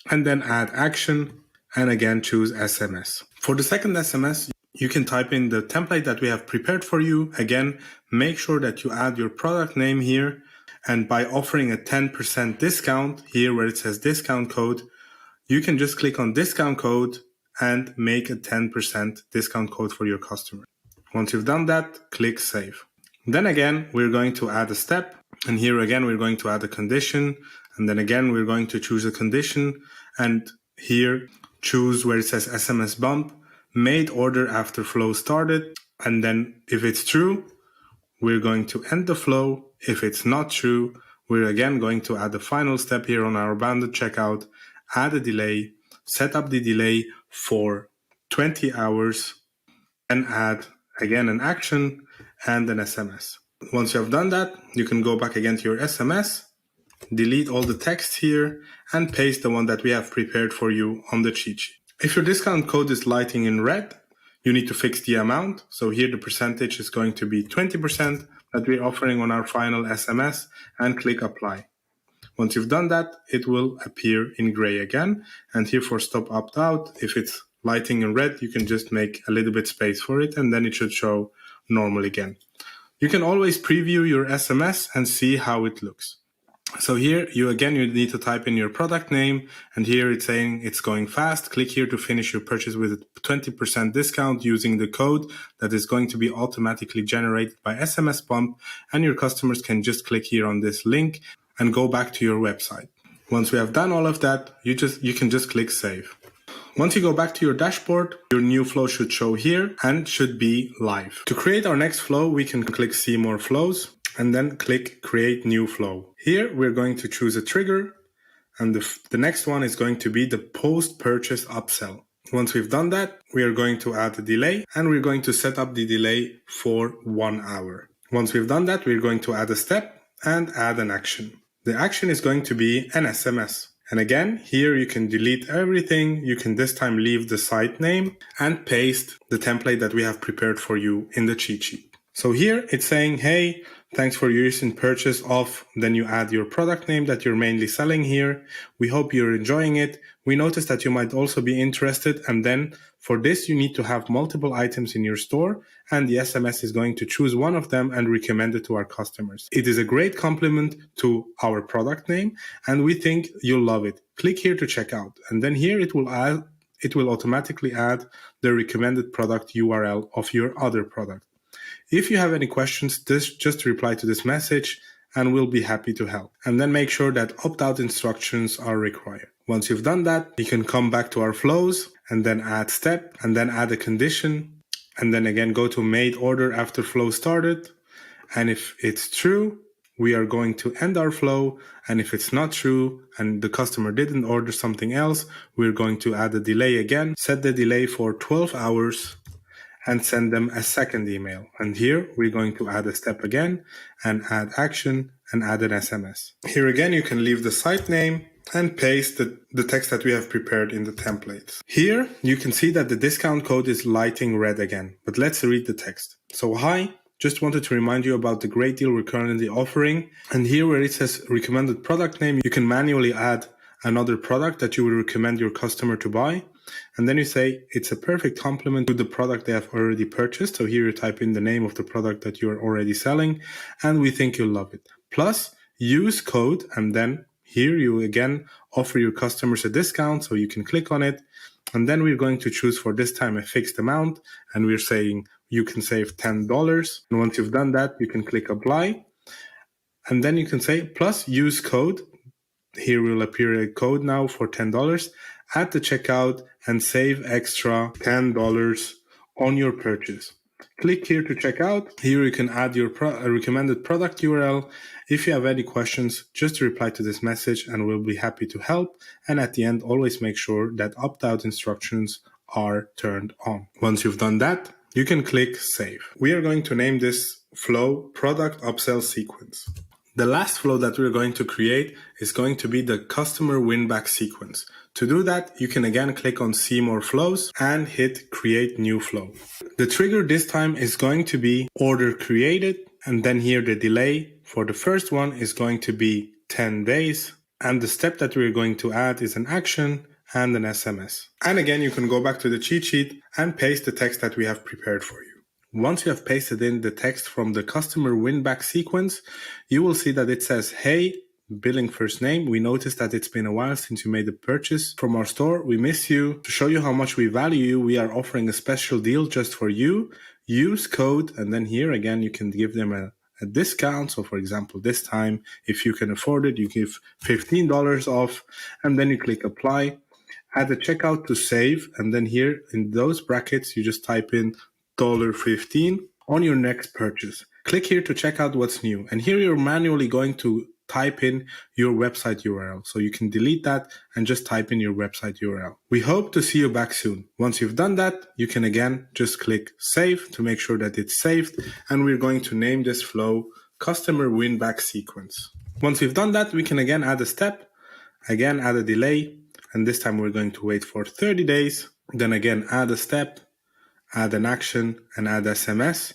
and then add action and again choose SMS. For the second SMS, you can type in the template that we have prepared for you. Again, make sure that you add your product name here. And by offering a 10% discount here where it says discount code, you can just click on discount code and make a 10% discount code for your customer. Once you've done that, click save. Then again, we're going to add a step. And here again, we're going to add a condition. And then again, we're going to choose a condition. And here, choose where it says SMS bump, made order after flow started. And then if it's true, we're going to end the flow. If it's not true, we're again going to add the final step here on our banded checkout, add a delay, set up the delay for 20 hours, and add again an action and an SMS. Once you have done that, you can go back again to your SMS, delete all the text here, and paste the one that we have prepared for you on the cheat sheet. If your discount code is lighting in red, you need to fix the amount. So here the percentage is going to be 20% that we're offering on our final SMS, and click apply. Once you've done that, it will appear in gray again. And here for stop opt out, if it's lighting in red, you can just make a little bit space for it, and then it should show normal again. You can always preview your SMS and see how it looks. So here you need to type in your product name, and here it's saying it's going fast. Click here to finish your purchase with a 20% discount using the code that is going to be automatically generated by SMS Bump, and your customers can just click here on this link and go back to your website. Once we have done all of that, you can just click save. Once you go back to your dashboard, your new flow should show here and should be live. To create our next flow, we can click see more flows and then click create new flow. Here we're going to choose a trigger, and the next one is going to be the post-purchase upsell. Once we've done that, we are going to add a delay, and we're going to set up the delay for 1 hour. Once we've done that, we're going to add a step and add an action. The action is going to be an SMS. And again, here you can delete everything. You can this time leave the site name and paste the template that we have prepared for you in the cheat sheet. So here it's saying, hey, thanks for your recent purchase of, then you add your product name that you're mainly selling here. We hope you're enjoying it. We noticed that you might also be interested. And then for this, you need to have multiple items in your store, and the SMS is going to choose one of them and recommend it to our customers. It is a great compliment to our product name, and we think you'll love it. Click here to check out. And then here it will automatically add the recommended product URL of your other product. If you have any questions, just reply to this message and we'll be happy to help. And then make sure that opt-out instructions are required. Once you've done that, you can come back to our flows and then add step and then add a condition. And then again, go to made order after flow started. And if it's true, we are going to end our flow. And if it's not true and the customer didn't order something else, we're going to add a delay again, set the delay for 12 hours. And send them a second email. And here we're going to add a step again and add action and add an SMS. Here again, you can leave the site name and paste the text that we have prepared in the templates. Here you can see that the discount code is lighting red again, but let's read the text. So hi, just wanted to remind you about the great deal we're currently offering. And here where it says recommended product name, you can manually add another product that you would recommend your customer to buy. And then you say it's a perfect complement to the product they have already purchased. So here you type in the name of the product that you're already selling, and we think you'll love it. Plus, use code, and then here you again offer your customers a discount, so you can click on it. And then we're going to choose for this time a fixed amount, and we're saying you can save $10. And once you've done that, you can click apply. And then you can say plus use code. Here will appear a code now for $10 at the checkout and save extra $10 on your purchase. Click here to check out. Here you can add your recommended product URL. If you have any questions, just reply to this message and we'll be happy to help. And at the end, always make sure that opt-out instructions are turned on. Once you've done that, you can click save. We are going to name this flow product upsell sequence. The last flow that we're going to create is going to be the customer win-back sequence. To do that, you can again click on see more flows and hit create new flow. The trigger this time is going to be order created, and then here the delay for the first one is going to be 10 days. And the step that we're going to add is an action and an SMS. And again, you can go back to the cheat sheet and paste the text that we have prepared for you. Once you have pasted in the text from the customer win-back sequence, you will see that it says, hey, billing first name. We noticed that it's been a while since you made a purchase from our store. We miss you. To show you how much we value you, we are offering a special deal just for you. Use code, and then here again, you can give them a discount. So for example, this time, if you can afford it, you give $15 off, and then you click apply. Add a checkout to save, and then here in those brackets, you just type in $15 on your next purchase. Click here to check out what's new. And here you're manually going to type in your website URL. So you can delete that and just type in your website URL. We hope to see you back soon. Once you've done that, you can again just click save to make sure that it's saved. And we're going to name this flow customer win back sequence. Once we've done that, we can again add a step, again add a delay, and this time we're going to wait for 30 days. Then again, add a step, add an action, and add SMS.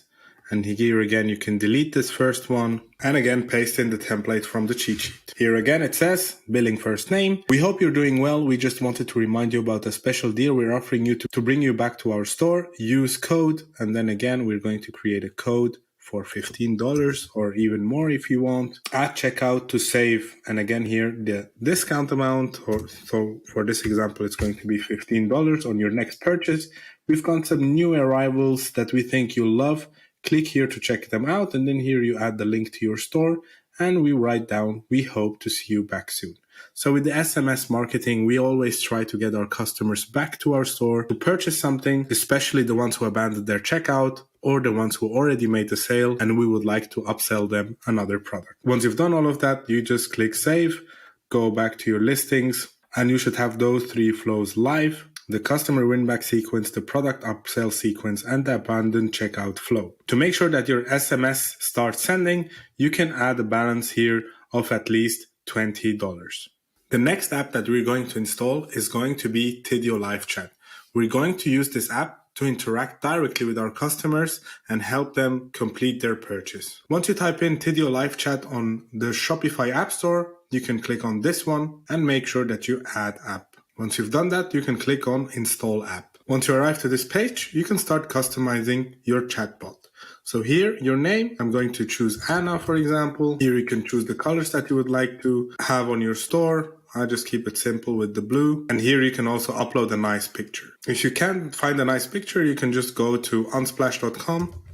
And here again, you can delete this first one and again, paste in the template from the cheat sheet. Here again, it says billing first name. We hope you're doing well. We just wanted to remind you about a special deal we're offering you to bring you back to our store. Use code. And then again, we're going to create a code for $15 or even more if you want. At checkout to save. And again, here the discount amount, so for this example, it's going to be $15 on your next purchase. We've got some new arrivals that we think you'll love. Click here to check them out, and then here you add the link to your store, and we write down, we hope to see you back soon. So with the SMS marketing, we always try to get our customers back to our store to purchase something, especially the ones who abandoned their checkout or the ones who already made the sale, and we would like to upsell them another product. Once you've done all of that, you just click save, go back to your listings, and you should have those 3 flows live: the customer win-back sequence, the product upsell sequence, and the abandoned checkout flow. To make sure that your SMS starts sending, you can add a balance here of at least $20. The next app that we're going to install is going to be Tidio Live Chat. We're going to use this app to interact directly with our customers and help them complete their purchase. Once you type in Tidio Live Chat on the Shopify App Store, you can click on this one and make sure that you add app. Once you've done that, you can click on Install App. Once you arrive to this page, you can start customizing your chatbot. So here, your name, I'm going to choose Anna, for example. Here you can choose the colors that you would like to have on your store. I just keep it simple with the blue. And here you can also upload a nice picture. If you can't find a nice picture, you can just go to unsplash.com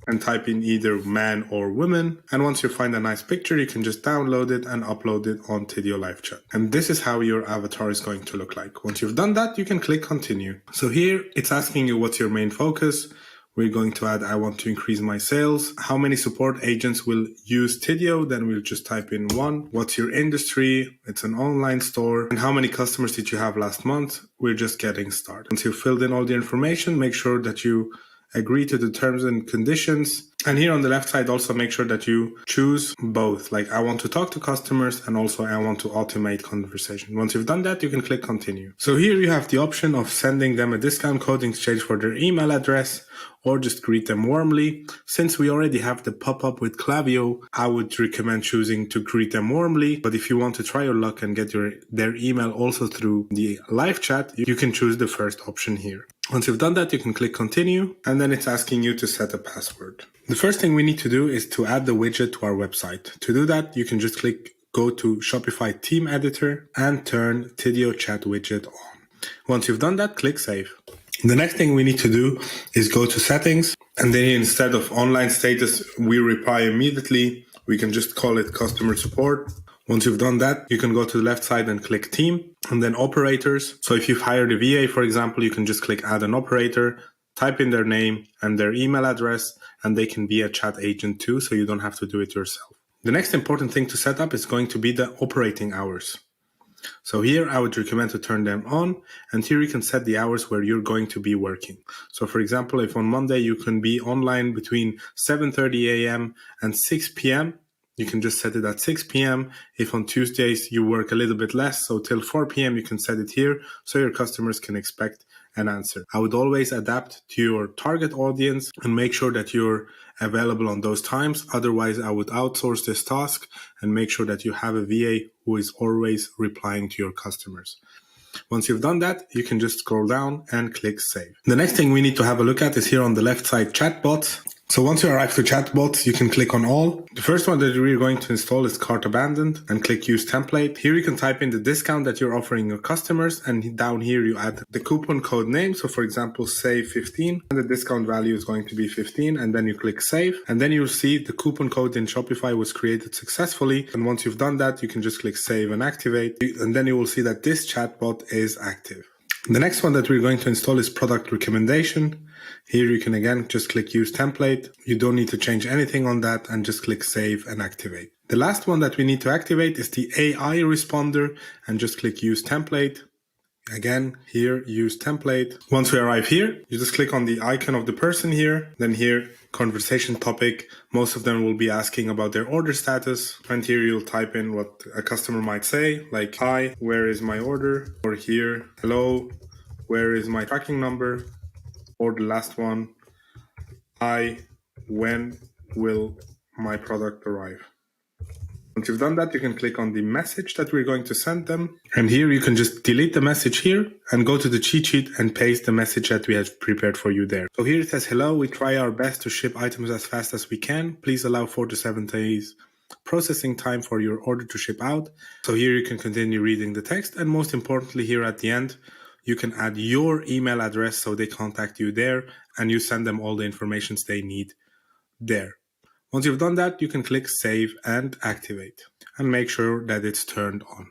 and type in either man or woman. And once you find a nice picture, you can just download it and upload it on Tidio Live Chat. And this is how your avatar is going to look like. Once you've done that, you can click continue. So here it's asking you what's your main focus. We're going to add, I want to increase my sales. How many support agents will use Tidio? Then we'll just type in 1. What's your industry? It's an online store. And how many customers did you have last month? We're just getting started. Once you've filled in all the information, make sure that you agree to the terms and conditions. And here on the left side, also make sure that you choose both. Like, I want to talk to customers and also I want to automate conversation. Once you've done that, you can click continue. So here you have the option of sending them a discount code in exchange for their email address, or just greet them warmly. Since we already have the pop-up with Klaviyo, I would recommend choosing to greet them warmly. But if you want to try your luck and get their email also through the live chat, you can choose the first option here. Once you've done that, you can click continue, and then it's asking you to set a password. The first thing we need to do is to add the widget to our website. To do that, you can just go to Shopify Theme Editor and turn Tidio Chat widget on. Once you've done that, click save. The next thing we need to do is go to settings, and then instead of online status, we reply immediately, we can just call it customer support. Once you've done that, you can go to the left side and click team, and then operators. So if you've hired a VA, for example, you can just click add an operator, type in their name and their email address, and they can be a chat agent too, so you don't have to do it yourself. The next important thing to set up is going to be the operating hours. So here I would recommend to turn them on, and here you can set the hours where you're going to be working. So for example, if on Monday you can be online between 7:30 a.m. and 6 p.m., you can just set it at 6 p.m. If on Tuesdays you work a little bit less, so till 4 p.m. you can set it here so your customers can expect an answer. I would always adapt to your target audience and make sure that you're available on those times. Otherwise, I would outsource this task and make sure that you have a VA who is always replying to your customers. Once you've done that, you can just scroll down and click save. The next thing we need to have a look at is here on the left side, chatbots. So once you arrive to chatbots, you can click on all. The first one that we're going to install is Cart Abandoned and click Use Template. Here you can type in the discount that you're offering your customers, and down here you add the coupon code name. So for example, save 15, and the discount value is going to be 15, and then you click save, and then you'll see the coupon code in Shopify was created successfully. And once you've done that, you can just click save and activate, and then you will see that this chatbot is active. The next one that we're going to install is Product Recommendation. Here you can again just click Use Template. You don't need to change anything on that and just click Save and Activate. The last one that we need to activate is the AI Responder and just click Use Template. Again, here, Use Template. Once we arrive here, you just click on the icon of the person here. Then here, conversation topic. Most of them will be asking about their order status. And here you'll type in what a customer might say, like, hi, where is my order? Or here, hello, where is my tracking number? Or the last one, hi, when will my product arrive? Once you've done that, you can click on the message that we're going to send them. And here you can just delete the message here and go to the cheat sheet and paste the message that we have prepared for you there. So here it says, hello, we try our best to ship items as fast as we can. Please allow 4 to 7 days processing time for your order to ship out. So here you can continue reading the text. And most importantly, here at the end, you can add your email address so they contact you there and you send them all the information they need there. Once you've done that, you can click Save and Activate and make sure that it's turned on.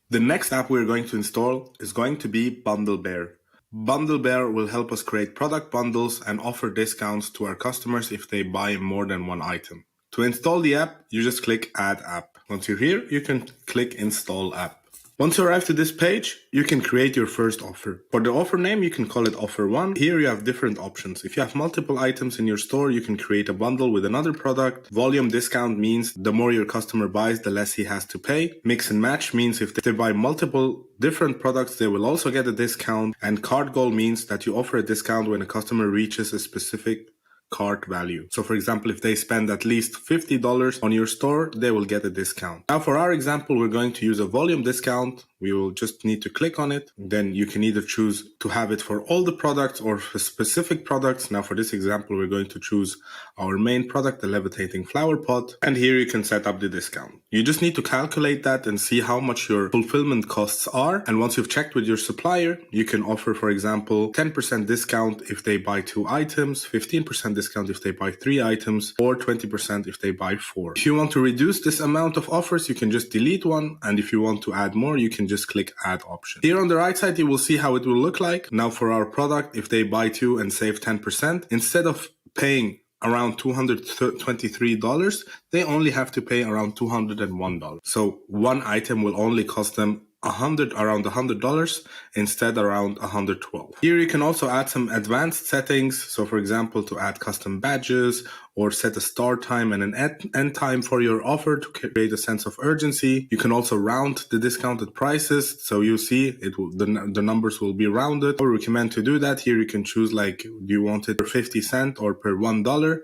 The next app we're going to install is going to be BundleBear. BundleBear will help us create product bundles and offer discounts to our customers if they buy more than one item. To install the app, you just click Add App. Once you're here, you can click Install App. Once you arrive to this page, you can create your first offer. For the offer name, you can call it Offer 1. Here you have different options. If you have multiple items in your store, you can create a bundle with another product. Volume discount means the more your customer buys, the less he has to pay. Mix and match means if they buy multiple different products, they will also get a discount. And cart goal means that you offer a discount when a customer reaches a specific cart value. So for example, if they spend at least $50 on your store, they will get a discount. Now for our example, we're going to use a volume discount. We will just need to click on it. Then you can either choose to have it for all the products or for specific products. Now for this example, we're going to choose our main product, the levitating flower pot. And here you can set up the discount. You just need to calculate that and see how much your fulfillment costs are. And once you've checked with your supplier, you can offer, for example, 10% discount if they buy 2 items, 15% discount if they buy 3 items, or 20% if they buy 4. If you want to reduce this amount of offers, you can just delete one. And if you want to add more, you can just click Add Option. Here on the right side, you will see how it will look like. Now for our product, if they buy 2 and save 10%, instead of paying around $223, they only have to pay around $201. So one item will only cost them around $100 instead around $112. Here you can also add some advanced settings. So for example, to add custom badges or set a start time and an end time for your offer to create a sense of urgency. You can also round the discounted prices. So you see the numbers will be rounded. I recommend to do that. Here you can choose like, do you want it per 50 cents or per $1?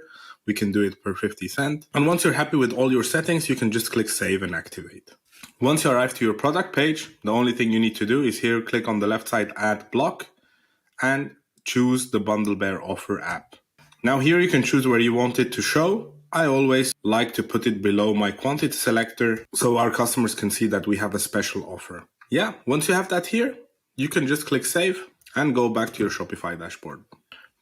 We can do it per 50 cents. And once you're happy with all your settings, you can just click Save and Activate. Once you arrive to your product page, the only thing you need to do is here, click on the left side, Add Block, and choose the BundleBear Offer app. Now here you can choose where you want it to show. I always like to put it below my quantity selector so our customers can see that we have a special offer. Yeah, once you have that here, you can just click Save and go back to your Shopify dashboard.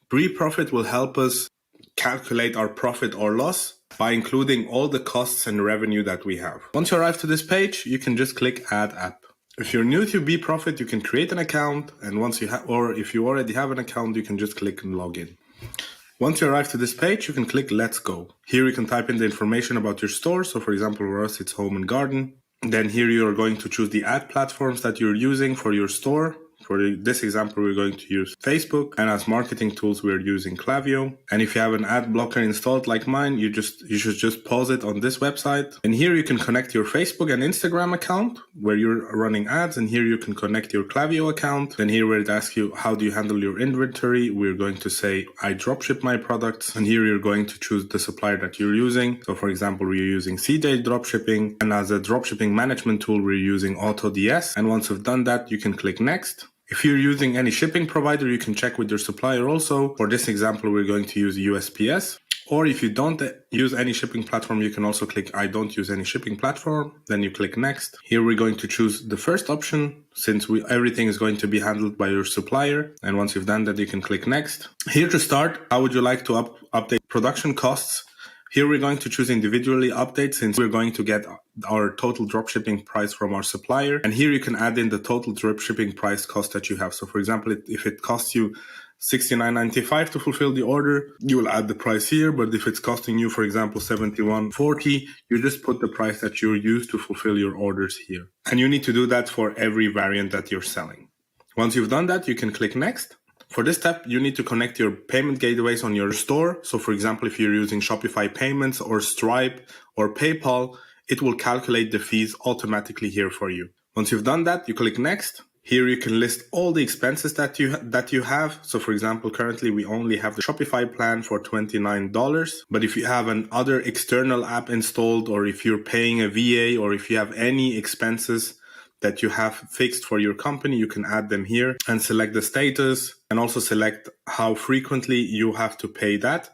Pre-profit will help us calculate our profit or loss by including all the costs and revenue that we have. Once you arrive to this page, you can just click Add App. If you're new to BeProfit, you can create an account, and once you or if you already have an account, you can just click Log In. Once you arrive to this page, you can click Let's Go. Here you can type in the information about your store. So for example, for us, it's home and garden. Then here you are going to choose the ad platforms that you're using for your store. For this example, we're going to use Facebook, and as marketing tools, we're using Klaviyo. And if you have an ad blocker installed like mine, you should just pause it on this website. And here you can connect your Facebook and Instagram account where you're running ads. And here you can connect your Klaviyo account. Then here where it asks you, how do you handle your inventory? We're going to say, I dropship my products. And here you're going to choose the supplier that you're using. So for example, we're using CJ Dropshipping. And as a dropshipping management tool, we're using AutoDS. And once you've done that, you can click Next. If you're using any shipping provider, you can check with your supplier also. For this example, we're going to use USPS. Or if you don't use any shipping platform, you can also click I don't use any shipping platform. Then you click next. Here we're going to choose the first option since everything is going to be handled by your supplier. And once you've done that, you can click next. Here to start, how would you like to update production costs? Here we're going to choose individually update since we're going to get our total dropshipping price from our supplier. And here you can add in the total dropshipping price cost that you have. So for example, if it costs you $69.95 to fulfill the order, you will add the price here. But if it's costing you, for example, $71.40, you just put the price that you're used to fulfill your orders here. And you need to do that for every variant that you're selling. Once you've done that, you can click next. For this step, you need to connect your payment gateways on your store. So for example, if you're using Shopify Payments or Stripe or PayPal, it will calculate the fees automatically here for you. Once you've done that, you click next. Here you can list all the expenses that you have. So for example, currently we only have the Shopify plan for $29. But if you have an other external app installed, or if you're paying a VA, or if you have any expenses that you have fixed for your company, you can add them here and select the status and also select how frequently you have to pay that.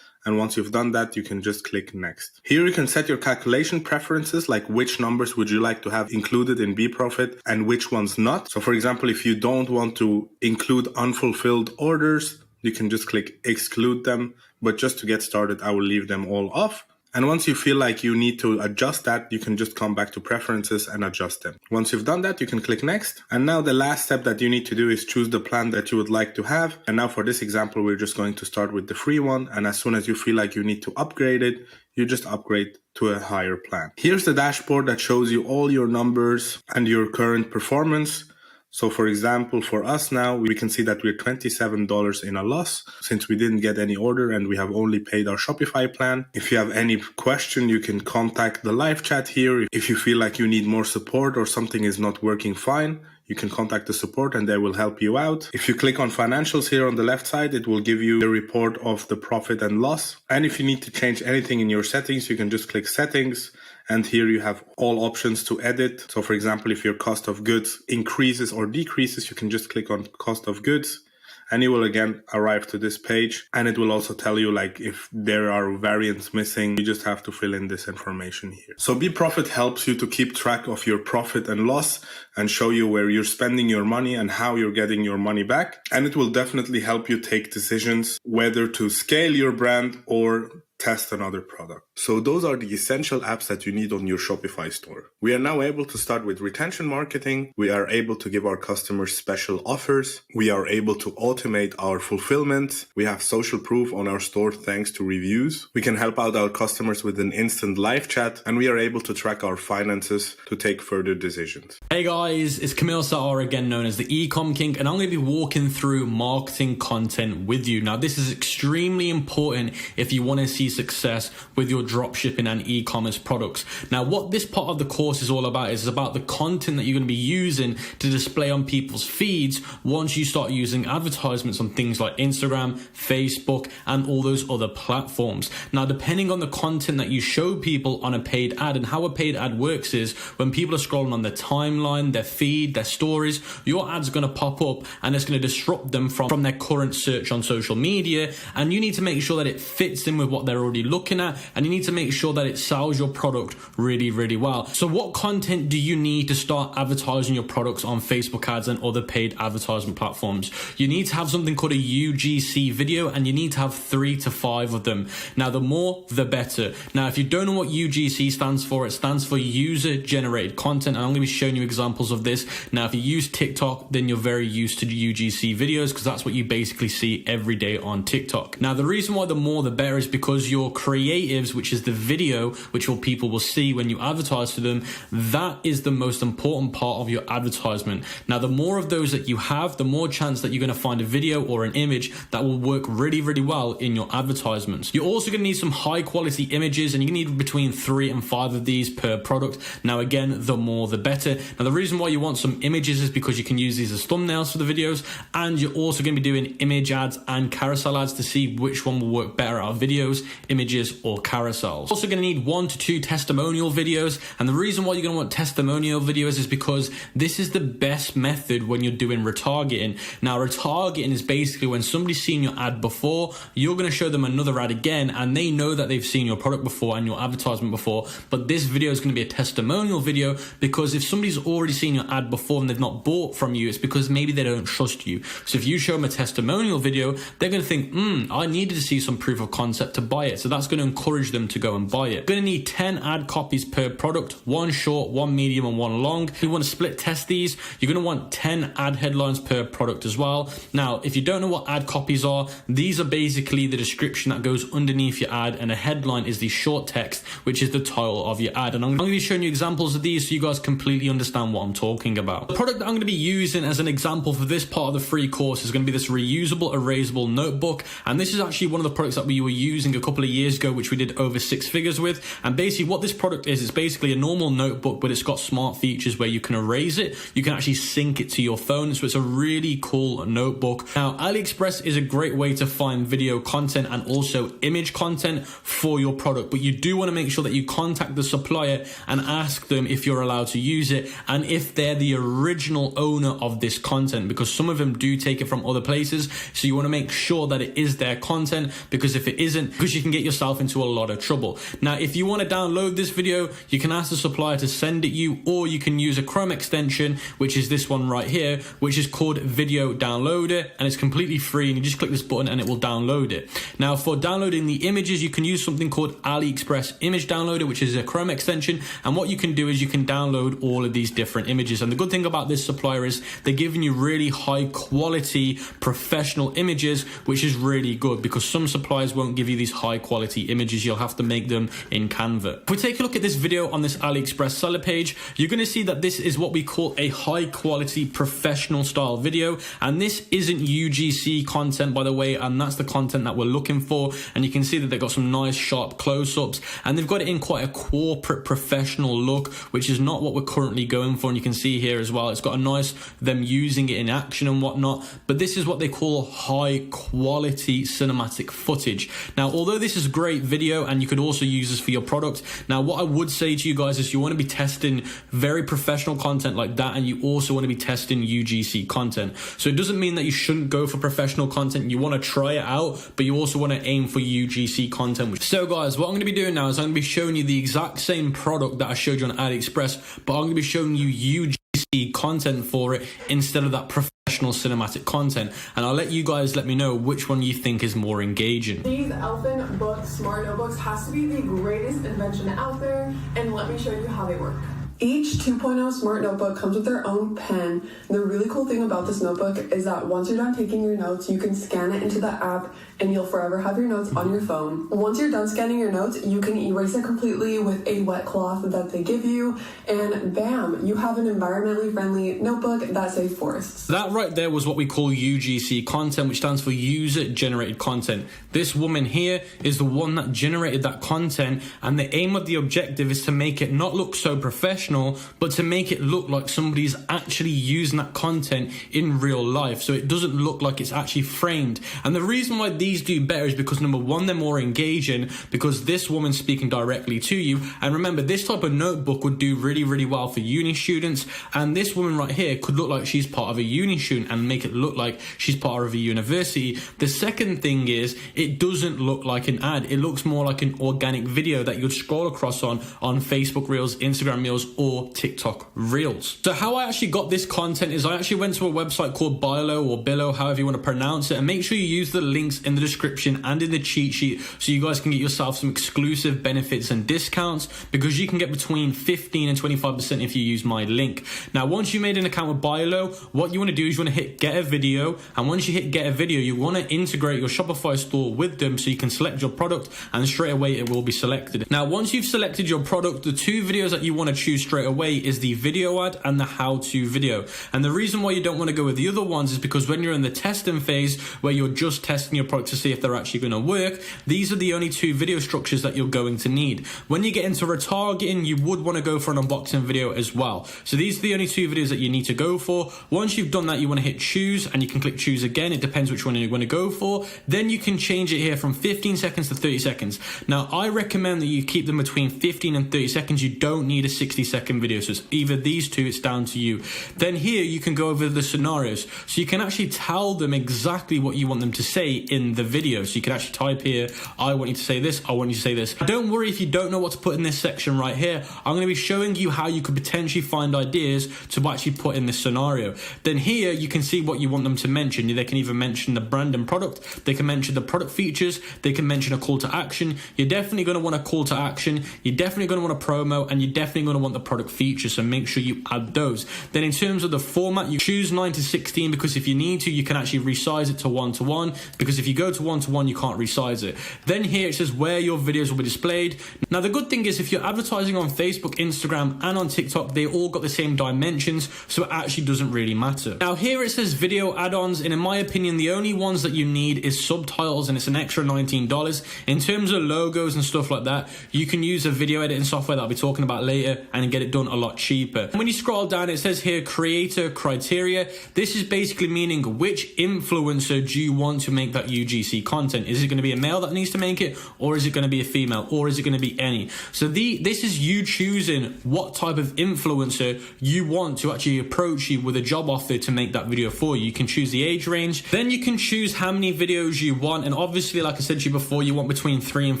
And once you've done that, you can just click next. Here you can set your calculation preferences, like which numbers would you like to have included in BProfit and which ones not. So for example, if you don't want to include unfulfilled orders, you can just click exclude them. But just to get started, I will leave them all off. And once you feel like you need to adjust that, you can just come back to preferences and adjust them. Once you've done that, you can click next. And now the last step that you need to do is choose the plan that you would like to have. And now for this example, we're just going to start with the free one. And as soon as you feel like you need to upgrade it, you just upgrade to a higher plan. Here's the dashboard that shows you all your numbers and your current performance. So for example, for us now, we can see that we're $27 in a loss since we didn't get any order and we have only paid our Shopify plan. If you have any question, you can contact the live chat here. If you feel like you need more support or something is not working fine, you can contact the support and they will help you out. If you click on financials here on the left side, it will give you a report of the profit and loss. And if you need to change anything in your settings, you can just click settings. And here you have all options to edit. So for example, if your cost of goods increases or decreases, you can just click on cost of goods. And you will again arrive to this page, and it will also tell you like if there are variants missing, you just have to fill in this information here. So BProfit helps you to keep track of your profit and loss and show you where you're spending your money and how you're getting your money back. And it will definitely help you take decisions whether to scale your brand or test another product. So those are the essential apps that you need on your Shopify store. We are now able to start with retention marketing. We are able to give our customers special offers. We are able to automate our fulfillment. We have social proof on our store thanks to reviews. We can help out our customers with an instant live chat, and we are able to track our finances to take further decisions. Hey guys, it's Camille Saar, again known as the Ecom King, and I'm going to be walking through marketing content with you. Now, this is extremely important if you want to see success with your dropshipping and e-commerce products. Now, what this part of the course is all about is about the content that you're going to be using to display on people's feeds once you start using advertisements on things like Instagram, Facebook, and all those other platforms. Now, depending on the content that you show people on a paid ad, and how a paid ad works is when people are scrolling on their timeline, their feed, their stories, your ad's going to pop up and it's going to disrupt them from their current search on social media. And you need to make sure that it fits in with what they're already looking at, and you need to make sure that it sells your product really, really well. So what content do you need to start advertising your products on Facebook ads and other paid advertisement platforms? You need to have something called a UGC video, and you need to have 3 to 5 of them. Now, the more, the better. Now, if you don't know what UGC stands for, it stands for user generated content. And I'm going to be showing you examples of this. Now, if you use TikTok, then you're very used to UGC videos because that's what you basically see every day on TikTok. Now, the reason why the more, the better is because your creatives, which is the video, which people will see when you advertise to them, that is the most important part of your advertisement. Now, the more of those that you have, the more chance that you're going to find a video or an image that will work really, really well in your advertisements. You're also going to need some high quality images, and you need between 3 and 5 of these per product. Now, again, the more, the better. Now, the reason why you want some images is because you can use these as thumbnails for the videos, and you're also going to be doing image ads and carousel ads to see which one will work better out of videos. images or carousels. Also going to need 1 to 2 testimonial videos, and the reason why you're going to want testimonial videos is because this is the best method when you're doing retargeting. Now, retargeting is basically when somebody's seen your ad before, you're going to show them another ad again, and they know that they've seen your product before and your advertisement before, but this video is going to be a testimonial video, because if somebody's already seen your ad before and they've not bought from you, it's because maybe they don't trust you. So if you show them a testimonial video, they're going to think, I needed to see some proof of concept to buy it. So that's going to encourage them to go and buy it. You're going to need 10 ad copies per product, 1 short, 1 medium, and 1 long. If you want to split test these, you're going to want 10 ad headlines per product as well. Now, if you don't know what ad copies are, these are basically the description that goes underneath your ad, and a headline is the short text, which is the title of your ad. And I'm going to be showing you examples of these so you guys completely understand what I'm talking about. The product that I'm going to be using as an example for this part of the free course is going to be this reusable, erasable notebook. And this is actually one of the products that we were using a couple of years ago, which we did over 6 figures with. And basically what this product is, it's basically a normal notebook, but it's got smart features where you can erase it. You can actually sync it to your phone. So it's a really cool notebook. Now, AliExpress is a great way to find video content and also image content for your product. But you do want to make sure that you contact the supplier and ask them if you're allowed to use it and if they're the original owner of this content, because some of them do take it from other places. So you want to make sure that it is their content, because if it isn't, because you can get yourself into a lot of trouble. Now, if you want to download this video, you can ask the supplier to send it you, or you can use a Chrome extension, which is this one right here, which is called Video Downloader, and it's completely free, and you just click this button and it will download it. Now, for downloading the images, you can use something called AliExpress Image Downloader, which is a Chrome extension, and what you can do is you can download all of these different images. And the good thing about this supplier is they're giving you really high quality professional images, which is really good, because some suppliers won't give you these high quality images. You'll have to make them in Canva. If we take a look at this video on this AliExpress seller page, you're going to see that this is what we call a high quality professional style video, and this isn't UGC content, by the way, and that's the content that we're looking for. And you can see that they've got some nice sharp close-ups, and they've got it in quite a corporate professional look, which is not what we're currently going for. And you can see here as well, it's got a nice them using it in action and whatnot, but this is what they call high quality cinematic footage. Now, although this is great video and you could also use this for your product, now what I would say to you guys is you want to be testing very professional content like that, and you also want to be testing UGC content. So it doesn't mean that you shouldn't go for professional content. You want to try it out, but you also want to aim for UGC content. So guys, what I'm going to be doing now is I'm going to be showing you the exact same product that I showed you on AliExpress, but I'm going to be showing you UGC content for it instead of that professional cinematic content, and I'll let you guys let me know which one you think is more engaging. These Elfin Book Smart Notebooks has to be the greatest invention out there, and let me show you how they work. Each 2.0 Smart Notebook comes with their own pen. The really cool thing about this notebook is that once you're done taking your notes, you can scan it into the app and you'll forever have your notes on your phone. Once you're done scanning your notes, you can erase it completely with a wet cloth that they give you, and bam, you have an environmentally friendly notebook that saves forests. That right there was what we call UGC content, which stands for user generated content. This woman here is the one that generated that content, and the aim of the objective is to make it not look so professional, but to make it look like somebody's actually using that content in real life, so it doesn't look like it's actually framed. And the reason why these do better is because, number one, they're more engaging, because this woman's speaking directly to you. And remember, this type of notebook would do really, really well for uni students, and this woman right here could look like she's part of a uni student and make it look like she's part of a university. The second thing is, it doesn't look like an ad. It looks more like an organic video that you'd scroll across on Facebook Reels, Instagram Reels, or TikTok Reels. So how I actually got this content is I actually went to a website called Bilo, or Billo, however you want to pronounce it, and make sure you use the links in the description and in the cheat sheet so you guys can get yourself some exclusive benefits and discounts, because you can get between 15 and 25% if you use my link. Now, once you made an account with Bilo, what you want to do is you want to hit get a video, and once you hit get a video, you want to integrate your Shopify store with them so you can select your product, and straight away it will be selected. Now, once you've selected your product, the two videos that you want to choose straight away is the video ad and the how-to video. And the reason why you don't want to go with the other ones is because when you're in the testing phase where you're just testing your product to see if they're actually going to work, these are the only two video structures that you're going to need. When you get into retargeting, you would want to go for an unboxing video as well. So these are the only two videos that you need to go for. Once you've done that, you want to hit choose, and you can click choose again. It depends which one you want to go for. Then you can change it here from 15 seconds to 30 seconds. Now, I recommend that you keep them between 15 and 30 seconds. You don't need a 60-second video. So it's either these two, it's down to you. Then here you can go over the scenarios. So you can actually tell them exactly what you want them to say in the video. So you can actually type here, I want you to say this, I want you to say this. Don't worry if you don't know what to put in this section right here. I'm going to be showing you how you could potentially find ideas to actually put in this scenario. Then here you can see what you want them to mention. They can either mention the brand and product, they can mention the product features, they can mention a call to action. You're definitely going to want a call to action, you're definitely going to want a promo, and you're definitely going to want the product features, so make sure you add those. Then in terms of the format, you choose 9:16 because if you need to, you can actually resize it to 1:1, because if you go to 1:1, you can't resize it. Then here it says where your videos will be displayed. Now the good thing is if you're advertising on Facebook, Instagram, and on TikTok, they all got the same dimensions, so it actually doesn't really matter. Now here it says video add-ons, and in my opinion, the only ones that you need is subtitles, and it's an extra $19. In terms of logos and stuff like that, you can use a video editing software that I'll be talking about later and get it done a lot cheaper. And when you scroll down, it says here creator criteria. This is basically meaning which influencer do you want to make that UGC content. Is it going to be a male that needs to make it, or is it going to be a female, or is it going to be any? So this is you choosing what type of influencer you want to actually approach you with a job offer to make that video for you. You can choose the age range, then you can choose how many videos you want, and obviously like I said to you before, you want between 3 and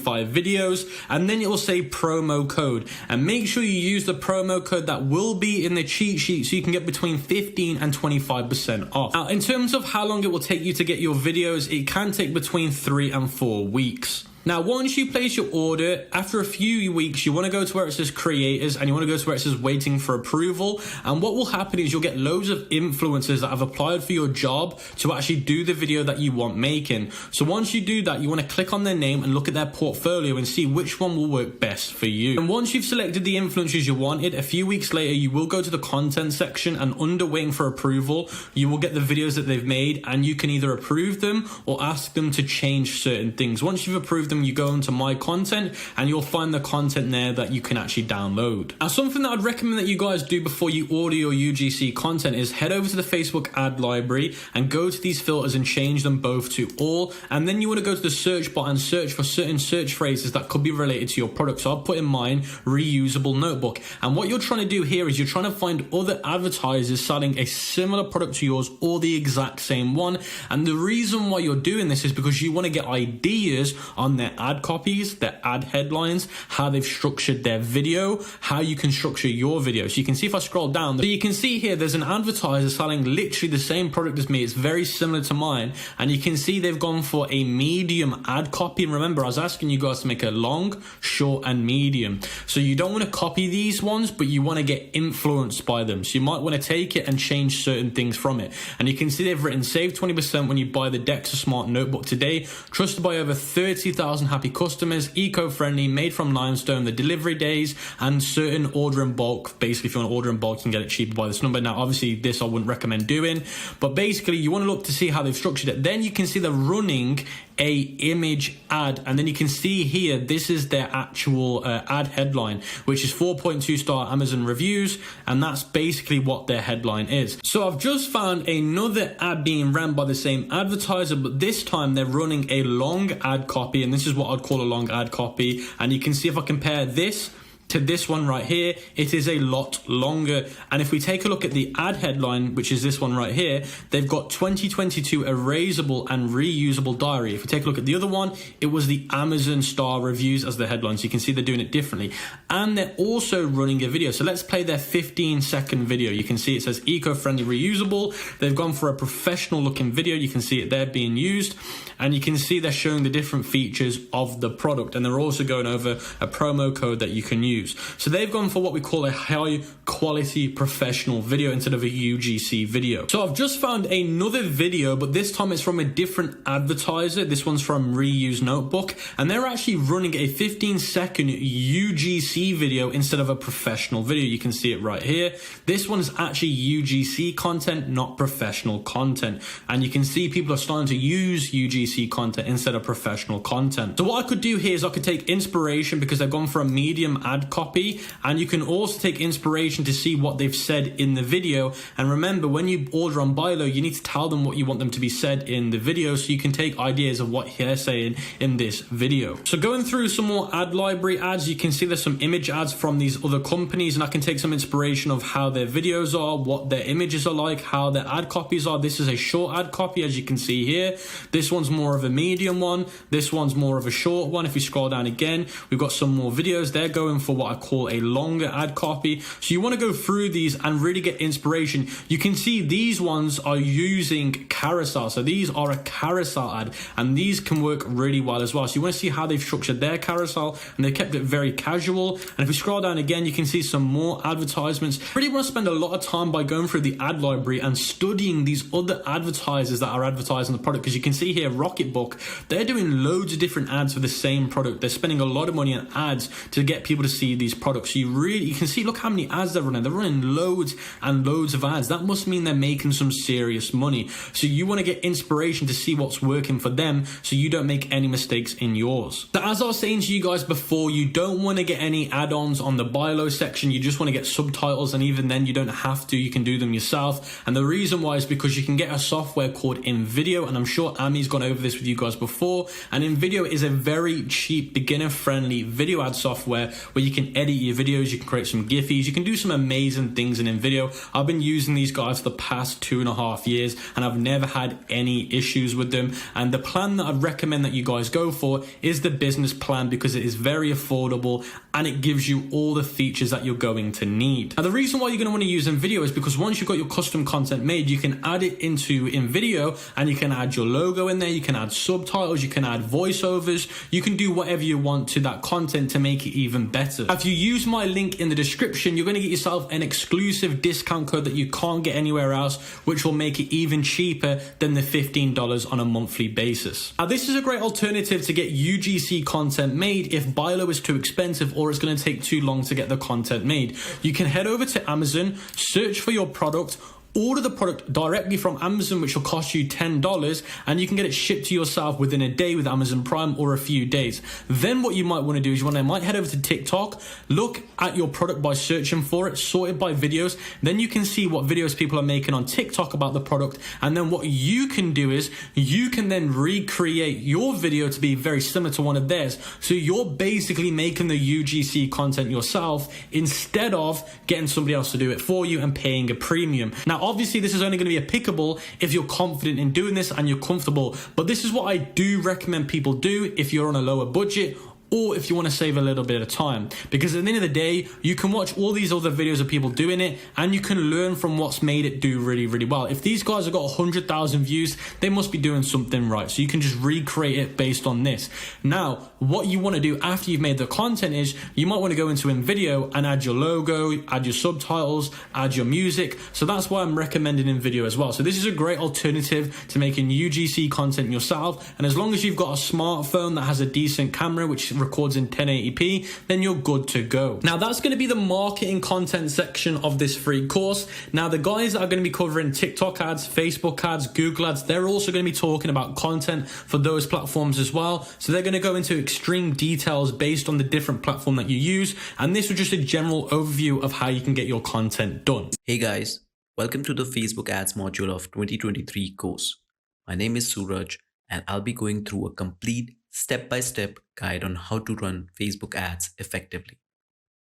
5 videos, and then it will say promo code, and make sure you use the promo code that will be in the cheat sheet so you can get between 15 and 25% off. Now in terms of how long it will take you to get your videos, it can take between 3 and 4 weeks. Now, once you place your order, after a few weeks, you want to go to where it says creators, and you want to go to where it says waiting for approval. And what will happen is you'll get loads of influencers that have applied for your job to actually do the video that you want making. So once you do that, you want to click on their name and look at their portfolio and see which one will work best for you. And once you've selected the influencers you wanted, a few weeks later, you will go to the content section, and under waiting for approval, you will get the videos that they've made, and you can either approve them or ask them to change certain things. Once you've approved them, you go into my content and you'll find the content there that you can actually download. Now something that I'd recommend that you guys do before you order your UGC content is head over to the Facebook ad library and go to these filters and change them both to all, and then you want to go to the search bar and search for certain search phrases that could be related to your product. So I'll put in mine reusable notebook, and what you're trying to do here is you're trying to find other advertisers selling a similar product to yours or the exact same one. And the reason why you're doing this is because you want to get ideas on their ad copies, their ad headlines, how they've structured their video, how you can structure your video. So you can see if I scroll down, so you can see here there's an advertiser selling literally the same product as me. It's very similar to mine, and you can see they've gone for a medium ad copy. And remember, I was asking you guys to make a long, short, and medium. So you don't want to copy these ones, but you want to get influenced by them. So you might want to take it and change certain things from it. And you can see they've written save 20% when you buy the Dexa Smart Notebook today, trusted by over 30,000 happy customers, eco-friendly, made from limestone, the delivery days, and certain order in bulk. Basically, if you want to order in bulk, you can get it cheaper by this number. Now, obviously, this I wouldn't recommend doing, but basically, you want to look to see how they've structured it. Then you can see they're running a image ad, and then you can see here, this is their actual ad headline, which is 4.2 star Amazon reviews, and that's basically what their headline is. So I've just found another ad being ran by the same advertiser, but this time they're running a long ad copy, and this is what I'd call a long ad copy. And you can see if I compare this to this one right here, it is a lot longer. And if we take a look at the ad headline, which is this one right here, they've got 2022 erasable and reusable diary. If we take a look at the other one, it was the Amazon star reviews as the headline. So you can see they're doing it differently. And they're also running a video. So let's play their 15-second video. You can see it says eco-friendly, reusable. They've gone for a professional looking video. You can see it there being used. And you can see they're showing the different features of the product. And they're also going over a promo code that you can use. use. So they've gone for what we call a high quality professional video instead of a UGC video. So I've just found another video, but this time it's from a different advertiser. This one's from Reuse Notebook, and they're actually running a 15-second UGC video instead of a professional video. You can see it right here. This one is actually UGC content, not professional content. And you can see people are starting to use UGC content instead of professional content. So what I could do here is I could take inspiration because they've gone for a medium ad copy, and you can also take inspiration to see what they've said in the video. And remember, when you order on buy low, you need to tell them what you want them to be said in the video, so you can take ideas of what they're saying in this video. So going through some more ad library ads, you can see there's some image ads from these other companies, and I can take some inspiration of how their videos are, what their images are like, how their ad copies are. This is a short ad copy, as you can see here. This one's more of a medium one. This one's more of a short one. If we scroll down again, we've got some more videos. They're going for what I call a longer ad copy. So you want to go through these and really get inspiration. You can see these ones are using carousel. So these are a carousel ad, and these can work really well as well. So you want to see how they've structured their carousel, and they've kept it very casual. And if we scroll down again, you can see some more advertisements. Really want to spend a lot of time by going through the ad library and studying these other advertisers that are advertising the product, because you can see here Rocketbook, they're doing loads of different ads for the same product. They're spending a lot of money on ads to get people to see these products. So you can see, look how many ads they're running. They're running loads and loads of ads. That must mean they're making some serious money. So you want to get inspiration to see what's working for them, so you don't make any mistakes in yours. So as I was saying to you guys before, you don't want to get any add-ons on the buy low section. You just want to get subtitles, and even then you don't have to. You can do them yourself. And the reason why is because you can get a software called InVideo, and I'm sure Ami's gone over this with you guys before. And InVideo is a very cheap, beginner-friendly video ad software where you can edit your videos, you can create some Giphies, you can do some amazing things in InVideo. I've been using these guys for the past 2.5 years, and I've never had any issues with them. And the plan that I'd recommend that you guys go for is the business plan, because it is very affordable and it gives you all the features that you're going to need. Now, the reason why you're going to want to use InVideo is because once you've got your custom content made, you can add it into InVideo, and you can add your logo in there, you can add subtitles, you can add voiceovers, you can do whatever you want to that content to make it even better. If you use my link in the description, you're going to get yourself an exclusive discount code that you can't get anywhere else, which will make it even cheaper than the $15 on a monthly basis. Now, this is a great alternative to get UGC content made if buy low is too expensive or it's going to take too long to get the content made. You can head over to Amazon, search for your product, order the product directly from Amazon, which will cost you $10, and you can get it shipped to yourself within a day with Amazon Prime, or a few days. Then what you might want to do is you might head over to TikTok, look at your product by searching for it, sort it by videos. Then you can see what videos people are making on TikTok about the product, and then what you can do is you can then recreate your video to be very similar to one of theirs. So you're basically making the UGC content yourself instead of getting somebody else to do it for you and paying a premium. Now, obviously, this is only going to be applicable if you're confident in doing this and you're comfortable. But this is what I do recommend people do if you're on a lower budget, or if you want to save a little bit of time. Because at the end of the day, you can watch all these other videos of people doing it, and you can learn from what's made it do really, really well. If these guys have got 100,000 views, they must be doing something right. So you can just recreate it based on this. Now, what you want to do after you've made the content is you might want to go into InVideo and add your logo, add your subtitles, add your music. So that's why I'm recommending InVideo as well. So this is a great alternative to making UGC content yourself. And as long as you've got a smartphone that has a decent camera, which records in 1080p, then you're good to go. Now, that's going to be the marketing content section of this free course. Now, the guys that are going to be covering TikTok ads, Facebook ads, Google ads, they're also going to be talking about content for those platforms as well. So they're going to go into extreme details based on the different platform that you use. And this was just a general overview of how you can get your content done. Hey guys, welcome to the Facebook ads module of 2023 course. My name is Suraj, and I'll be going through a complete step-by-step guide on how to run Facebook ads effectively.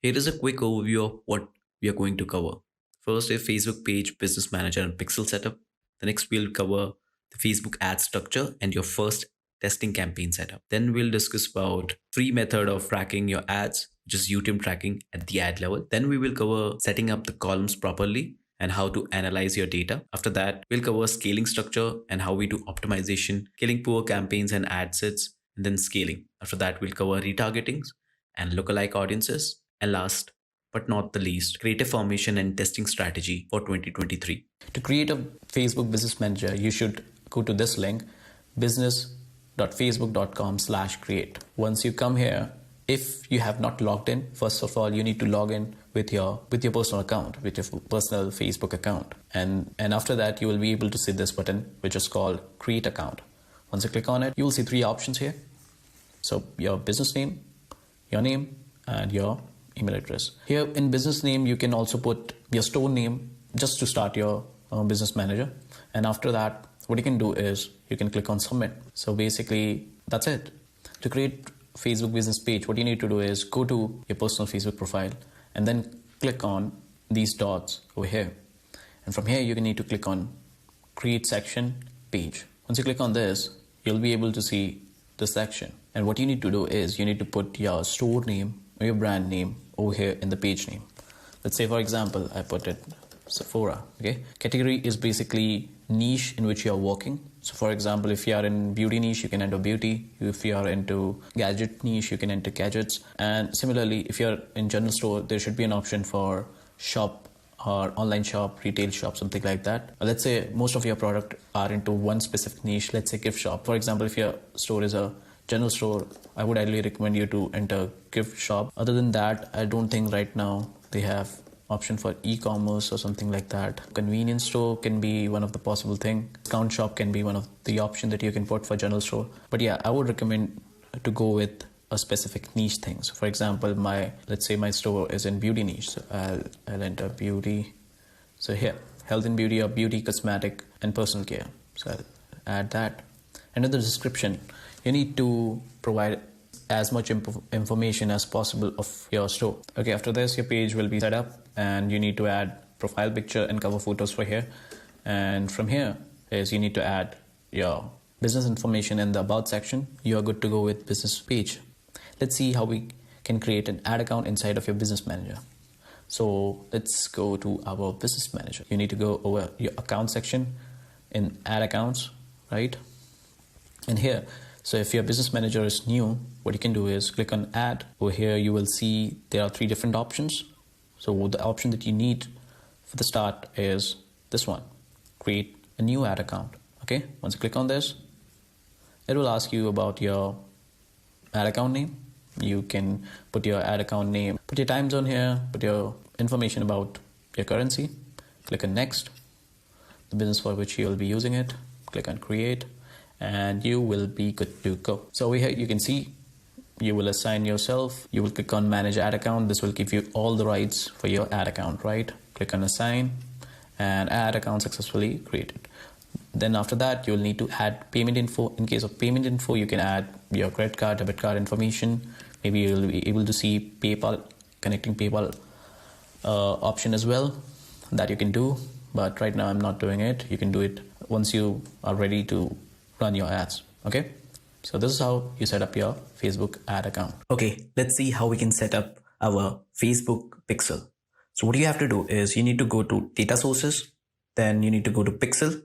Here is a quick overview of what we are going to cover. First, a Facebook page, business manager, and pixel setup. The next, we'll cover the Facebook ad structure and your first testing campaign setup. Then we'll discuss about free method of tracking your ads, which is YouTube tracking at the ad level. Then we will cover setting up the columns properly and how to analyze your data. After that, we'll cover scaling structure and how we do optimization, killing poor campaigns and ad sets, and then scaling. After that, we'll cover retargetings and lookalike audiences. And last but not the least, creative formation and testing strategy for 2023. To create a Facebook Business Manager, you should go to this link, business.facebook.com/create. Once you come here, if you have not logged in, first of all, you need to log in with your personal account, with your personal Facebook account. And after that, you will be able to see this button, which is called Create Account. Once you click on it, you will see three options here. So your business name, your name, and your email address. Here in business name, you can also put your store name just to start your business manager. And after that, what you can do is you can click on submit. So basically, that's it. To create Facebook business page, what you need to do is go to your personal Facebook profile and then click on these dots over here. And from here, you need to click on create section page. Once you click on this, you'll be able to see the section. And what you need to do is you need to put your store name or your brand name over here in the page name. Let's say, for example, I put it Sephora. Okay. Category is basically niche in which you are working. So for example, if you are in beauty niche, you can enter beauty. If you are into gadget niche, you can enter gadgets. And similarly, if you're in general store, there should be an option for shop or online shop, retail shop, something like that. Let's say most of your product are into one specific niche, let's say gift shop. For example, if your store is a general store, I would highly recommend you to enter gift shop. Other than that, I don't think right now they have option for e-commerce or something like that. Convenience store can be one of the possible thing. Discount shop can be one of the option that you can put for general store. But yeah, I would recommend to go with a specific niche thing. So for example, let's say my store is in beauty niche. So I'll enter beauty. So here, health and beauty or beauty, cosmetic and personal care. So I'll add that. And in the description, you need to provide as much information as possible of your store. Okay, after this, your page will be set up and you need to add profile picture and cover photos for here. And from here is you need to add your business information in the about section. You are good to go with business page. Let's see how we can create an ad account inside of your business manager. So let's go to our business manager. You need to go over your account section in add accounts, right? And here, so if your business manager is new, what you can do is click on add. Over here, you will see there are three different options. So the option that you need for the start is this one, create a new ad account. Okay, once you click on this, it will ask you about your ad account name. You can put your ad account name, put your time zone here, put your information about your currency, click on next, the business for which you will be using it, click on create, and you will be good to go. So over here you can see you will assign yourself. You will click on manage ad account. This will give you all the rights for your ad account, right? Click on assign and ad account successfully created. Then after that, you'll need to add payment info. In case of payment info, you can add your credit card, debit card information. Maybe you'll be able to see PayPal, connecting PayPal option as well that you can do. But right now I'm not doing it. You can do it once you are ready to run your ads. Okay. So this is how you set up your Facebook ad account. Okay, let's see how we can set up our Facebook pixel. So what you have to do is you need to go to data sources, then you need to go to pixel.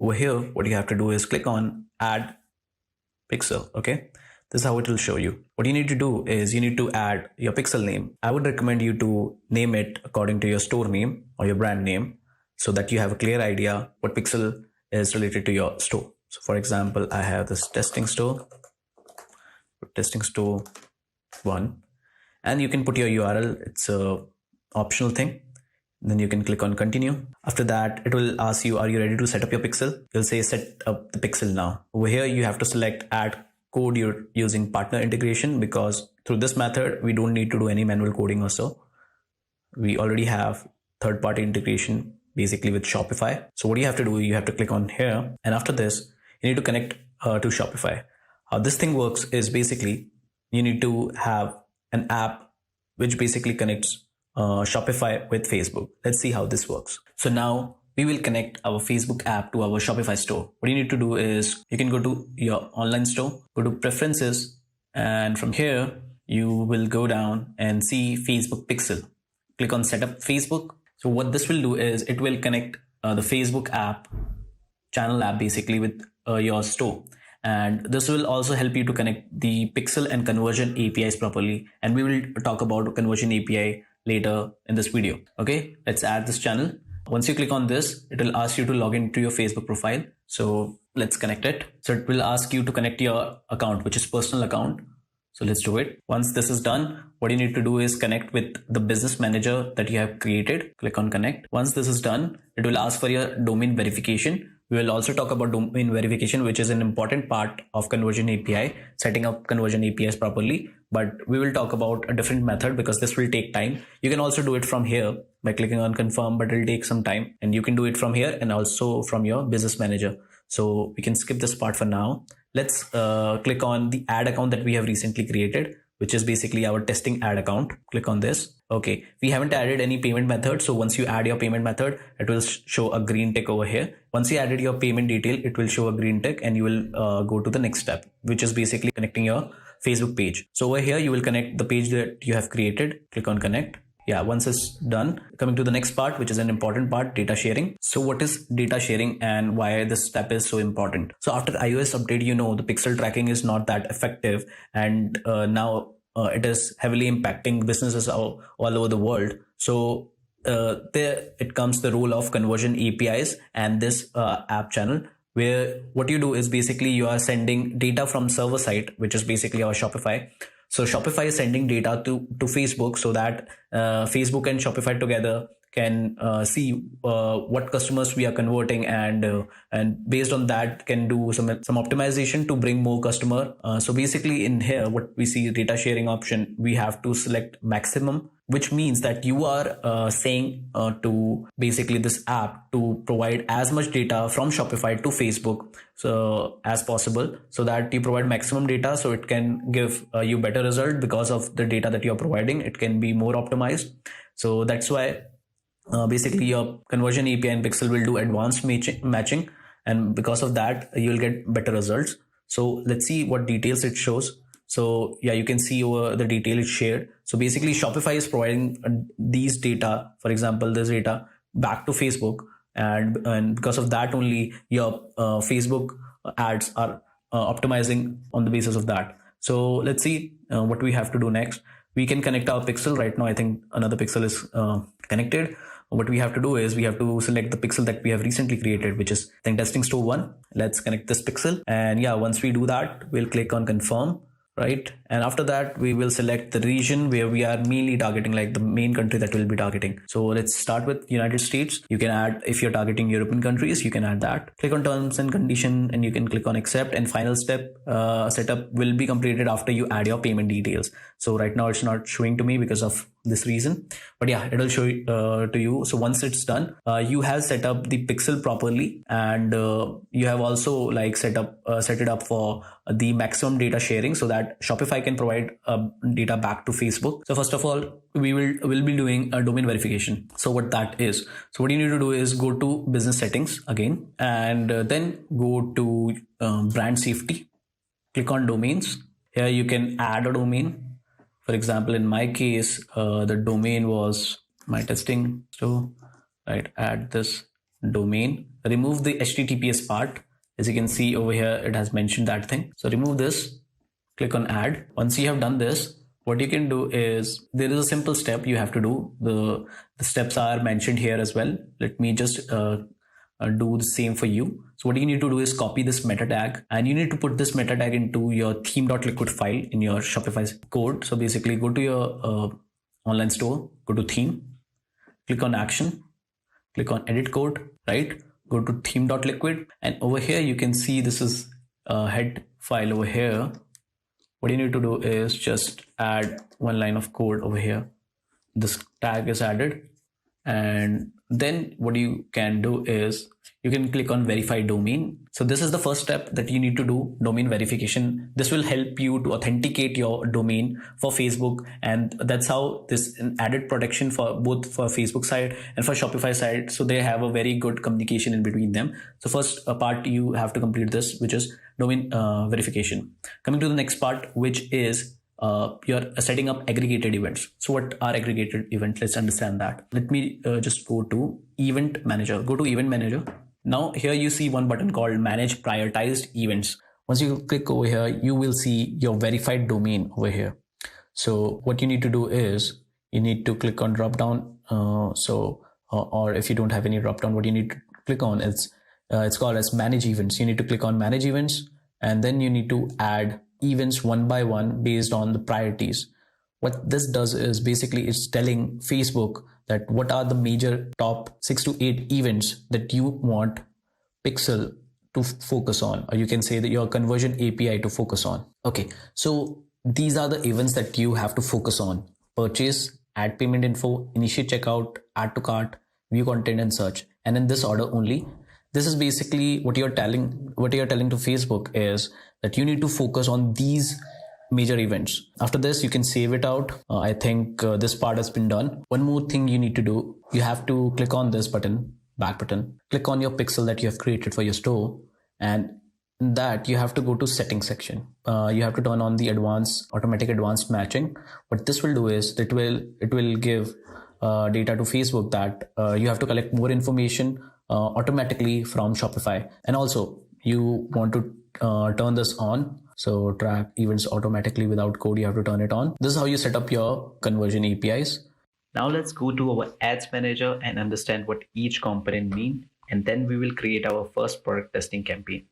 Over here, what you have to do is click on add pixel. Okay, this is how it will show you. What you need to do is you need to add your pixel name. I would recommend you to name it according to your store name or your brand name so that you have a clear idea what pixel is related to your store. So for example, I have this testing store 1, and you can put your URL. It's a optional thing. Then you can click on continue. After that, it will ask you, are you ready to set up your pixel? You'll say set up the pixel now. Over here, you have to select add code you're using partner integration, because through this method, we don't need to do any manual coding or so. We already have third-party integration basically with Shopify. So what you have to do, you have to click on here. And after this, you need to connect to Shopify. How this thing works is basically you need to have an app which basically connects Shopify with Facebook. Let's see how this works. So now we will connect our Facebook app to our Shopify store. What you need to do is you can go to your online store, go to preferences, and from here you will go down and see Facebook pixel. Click on setup Facebook. So what this will do is it will connect the Facebook app, channel app basically with your store. And this will also help you to connect the pixel and conversion APIs properly. And we will talk about conversion API later in this video. Okay, let's add this channel. Once you click on this, it will ask you to log into your Facebook profile. So let's connect it. So it will ask you to connect your account, which is personal account. So let's do it. Once this is done, what you need to do is connect with the business manager that you have created. Click on connect. Once this is done, it will ask for your domain verification. We will also talk about domain verification, which is an important part of conversion API, setting up conversion APIs properly. But we will talk about a different method because this will take time. You can also do it from here by clicking on confirm, but it'll take some time. And you can do it from here and also from your business manager. So we can skip this part for now. Let's click on the ad account that we have recently created, which is basically our testing ad account. Click on this. Okay, we haven't added any payment method. So once you add your payment method, it will show a green tick over here. Once you added your payment detail, it will show a green tick and you will go to the next step, which is basically connecting your Facebook page. So over here, you will connect the page that you have created. Click on connect. Yeah, once it's done, coming to the next part, which is an important part, data sharing. So what is data sharing and why this step is so important? So after iOS update, the pixel tracking is not that effective. And now it is heavily impacting businesses all over the world. So there it comes the role of conversion APIs and this app channel, where what you do is basically you are sending data from server side, which is basically our Shopify. So Shopify is sending data to Facebook so that Facebook and Shopify together can see what customers we are converting, and based on that can do some optimization to bring more customer. So basically in here, what we see data sharing option, we have to select maximum, which means that you are saying to basically this app to provide as much data from Shopify to Facebook so as possible, so that you provide maximum data so it can give you better result because of the data that you are providing. It can be more optimized. So that's why basically your conversion API and pixel will do advanced matching, and because of that you'll get better results. So let's see what details it shows. So yeah, you can see over the detail it shared. So basically Shopify is providing these data, for example this data, back to Facebook, and because of that only your Facebook ads are optimizing on the basis of that. So let's see what we have to do next. We can connect our pixel. Right now I think another pixel is connected. What we have to do is we have to select the pixel that we have recently created, which is I think testing store 1. Let's connect this pixel, and yeah, once we do that, we'll click on confirm. Right, and after that we will select the region where we are mainly targeting, like the main country that we'll be targeting. So let's start with United States. You can add, if you're targeting European countries, you can add that. Click on terms and condition and you can click on accept, and final step setup will be completed after you add your payment details. So right now it's not showing to me because of this reason, but yeah, it'll show to you. So once it's done, you have set up the pixel properly, and you have also like set it up for the maximum data sharing so that Shopify can provide data back to Facebook. So first of all, we'll be doing a domain verification. So what that is, so what you need to do is go to business settings again, and then go to brand safety, click on domains. Here you can add a domain. For example, in my case, the domain was my testing. So right, add this domain, remove the HTTPS part. As you can see over here, it has mentioned that thing. So remove this, click on add. Once you have done this, what you can do is, there is a simple step you have to do. The steps are mentioned here as well. Let me just do the same for you. So what you need to do is copy this meta tag, and you need to put this meta tag into your theme.liquid file in your Shopify code. So basically go to your online store, go to theme, click on action, click on edit code, right? Go to theme.liquid, and over here you can see this is a head file over here. What you need to do is just add one line of code over here. This tag is added, and then what you can do is you can click on verify domain. So this is the first step that you need to do, domain verification. This will help you to authenticate your domain for Facebook, and that's how this added protection for both for Facebook side and for Shopify side. So they have a very good communication in between them. So first part you have to complete this, which is domain verification. Coming to the next part, which is you're setting up aggregated events. So what are aggregated events? Let's understand that. Let me just go to event manager. Go to event manager. Now here you see one button called manage prioritized events. Once you click over here, you will see your verified domain over here. So what you need to do is you need to click on drop down. Or if you don't have any drop down, what you need to click on is it's called as manage events. You need to click on manage events, and then you need to add events one by one based on the priorities. What this does is basically it's telling Facebook that what are the major top 6 to 8 events that you want Pixel to focus on, or you can say that your conversion API to focus on. Okay, so these are the events that you have to focus on: purchase, add payment info, initiate checkout, add to cart, view content, and search. And in this order only. This is basically what you're telling to Facebook is that you need to focus on these major events. After this, you can save it out. I think this part has been done. One more thing you need to do, you have to click on this button, back button, click on your pixel that you have created for your store, and in that you have to go to settings section. You have to turn on the automatic advanced matching. What this will do is it will give data to Facebook that you have to collect more information automatically from Shopify. And also you want to turn this on. So track events automatically without code, you have to turn it on. This is how you set up your conversion APIs. Now let's go to our ads manager and understand what each component means, and then we will create our first product testing campaign.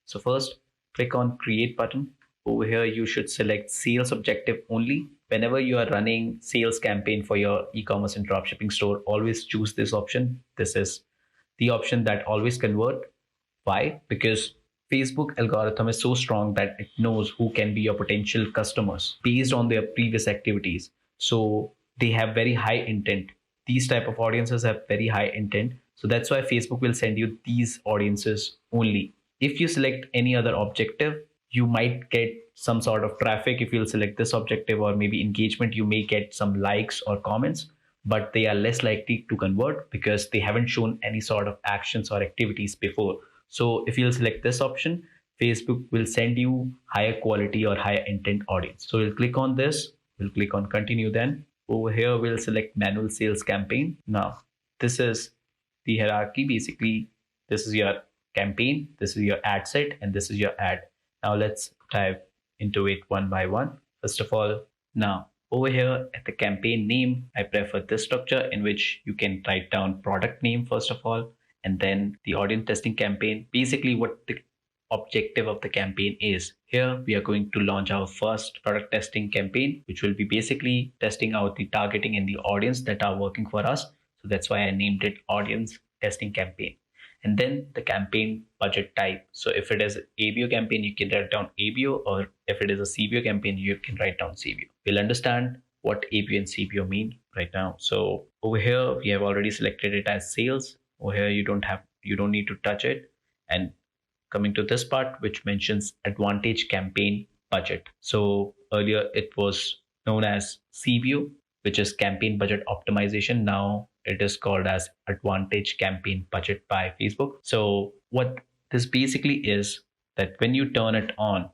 So first, click on create button. Over here, you should select sales objective only. Whenever you are running sales campaign for your e-commerce and dropshipping store, always choose this option. This is the option that always convert. Why? Because Facebook algorithm is so strong that it knows who can be your potential customers based on their previous activities. So they have very high intent. These type of audiences have very high intent. So that's why Facebook will send you these audiences only. If you select any other objective, you might get some sort of traffic. If you'll select this objective, or maybe engagement, you may get some likes or comments, but they are less likely to convert because they haven't shown any sort of actions or activities before. So if you'll select this option, Facebook will send you higher quality or higher intent audience. So we'll click on this, we'll click on continue. Then over here, we'll select manual sales campaign. Now, this is the hierarchy. Basically, this is your campaign, this is your ad set, and this is your ad. Now let's dive into it one by one. First of all, now over here at the campaign name, I prefer this structure in which you can write down product name first of all, and then the audience testing campaign. Basically what the objective of the campaign is. Here we are going to launch our first product testing campaign, which will be basically testing out the targeting and the audience that are working for us. So that's why I named it audience testing campaign. And then the campaign budget type. So if it is ABO campaign, you can write down ABO, or if it is a CBO campaign, you can write down CBO. We'll understand what ABO and CBO mean right now. So over here, we have already selected it as sales. Over here, you don't need to touch it. And coming to this part, which mentions advantage campaign budget. So earlier it was known as CBO, which is campaign budget optimization. Now it is called as advantage campaign budget by Facebook. So what this basically is that when you turn it on,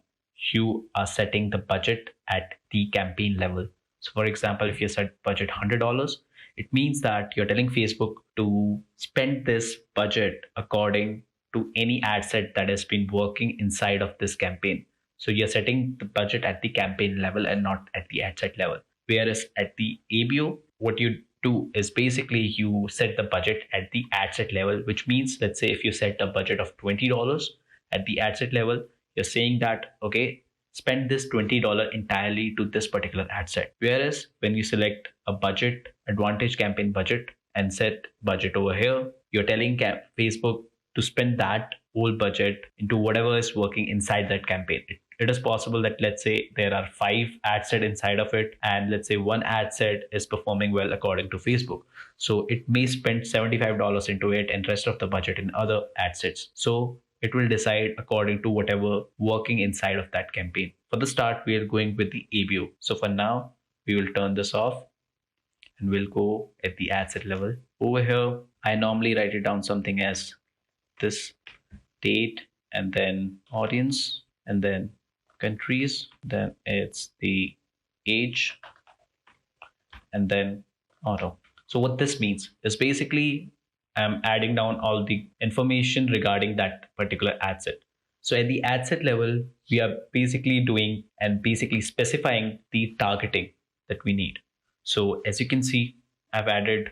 you are setting the budget at the campaign level. So for example, if you set budget $100, it means that you're telling Facebook to spend this budget according to any ad set that has been working inside of this campaign. So you're setting the budget at the campaign level and not at the ad set level. Whereas at the ABO, what you do is basically you set the budget at the ad set level, which means, let's say if you set a budget of $20 at the ad set level, you're saying that, okay, spend this $20 entirely to this particular ad set. Whereas when you select a budget, advantage campaign budget, and set budget over here, you're telling Facebook to spend that whole budget into whatever is working inside that campaign. It is possible that, let's say there are 5 ad set inside of it, and let's say one ad set is performing well according to Facebook. So it may spend $75 into it and rest of the budget in other ad sets. So it will decide according to whatever working inside of that campaign. For the start, we are going with the ABO. So for now, we will turn this off and we'll go at the ad set level. Over here, I normally write it down something as this date, and then audience, and then countries, then it's the age, and then auto. So what this means is basically I'm adding down all the information regarding that particular ad set. So at the ad set level, we are basically doing and basically specifying the targeting that we need. So as you can see, I've added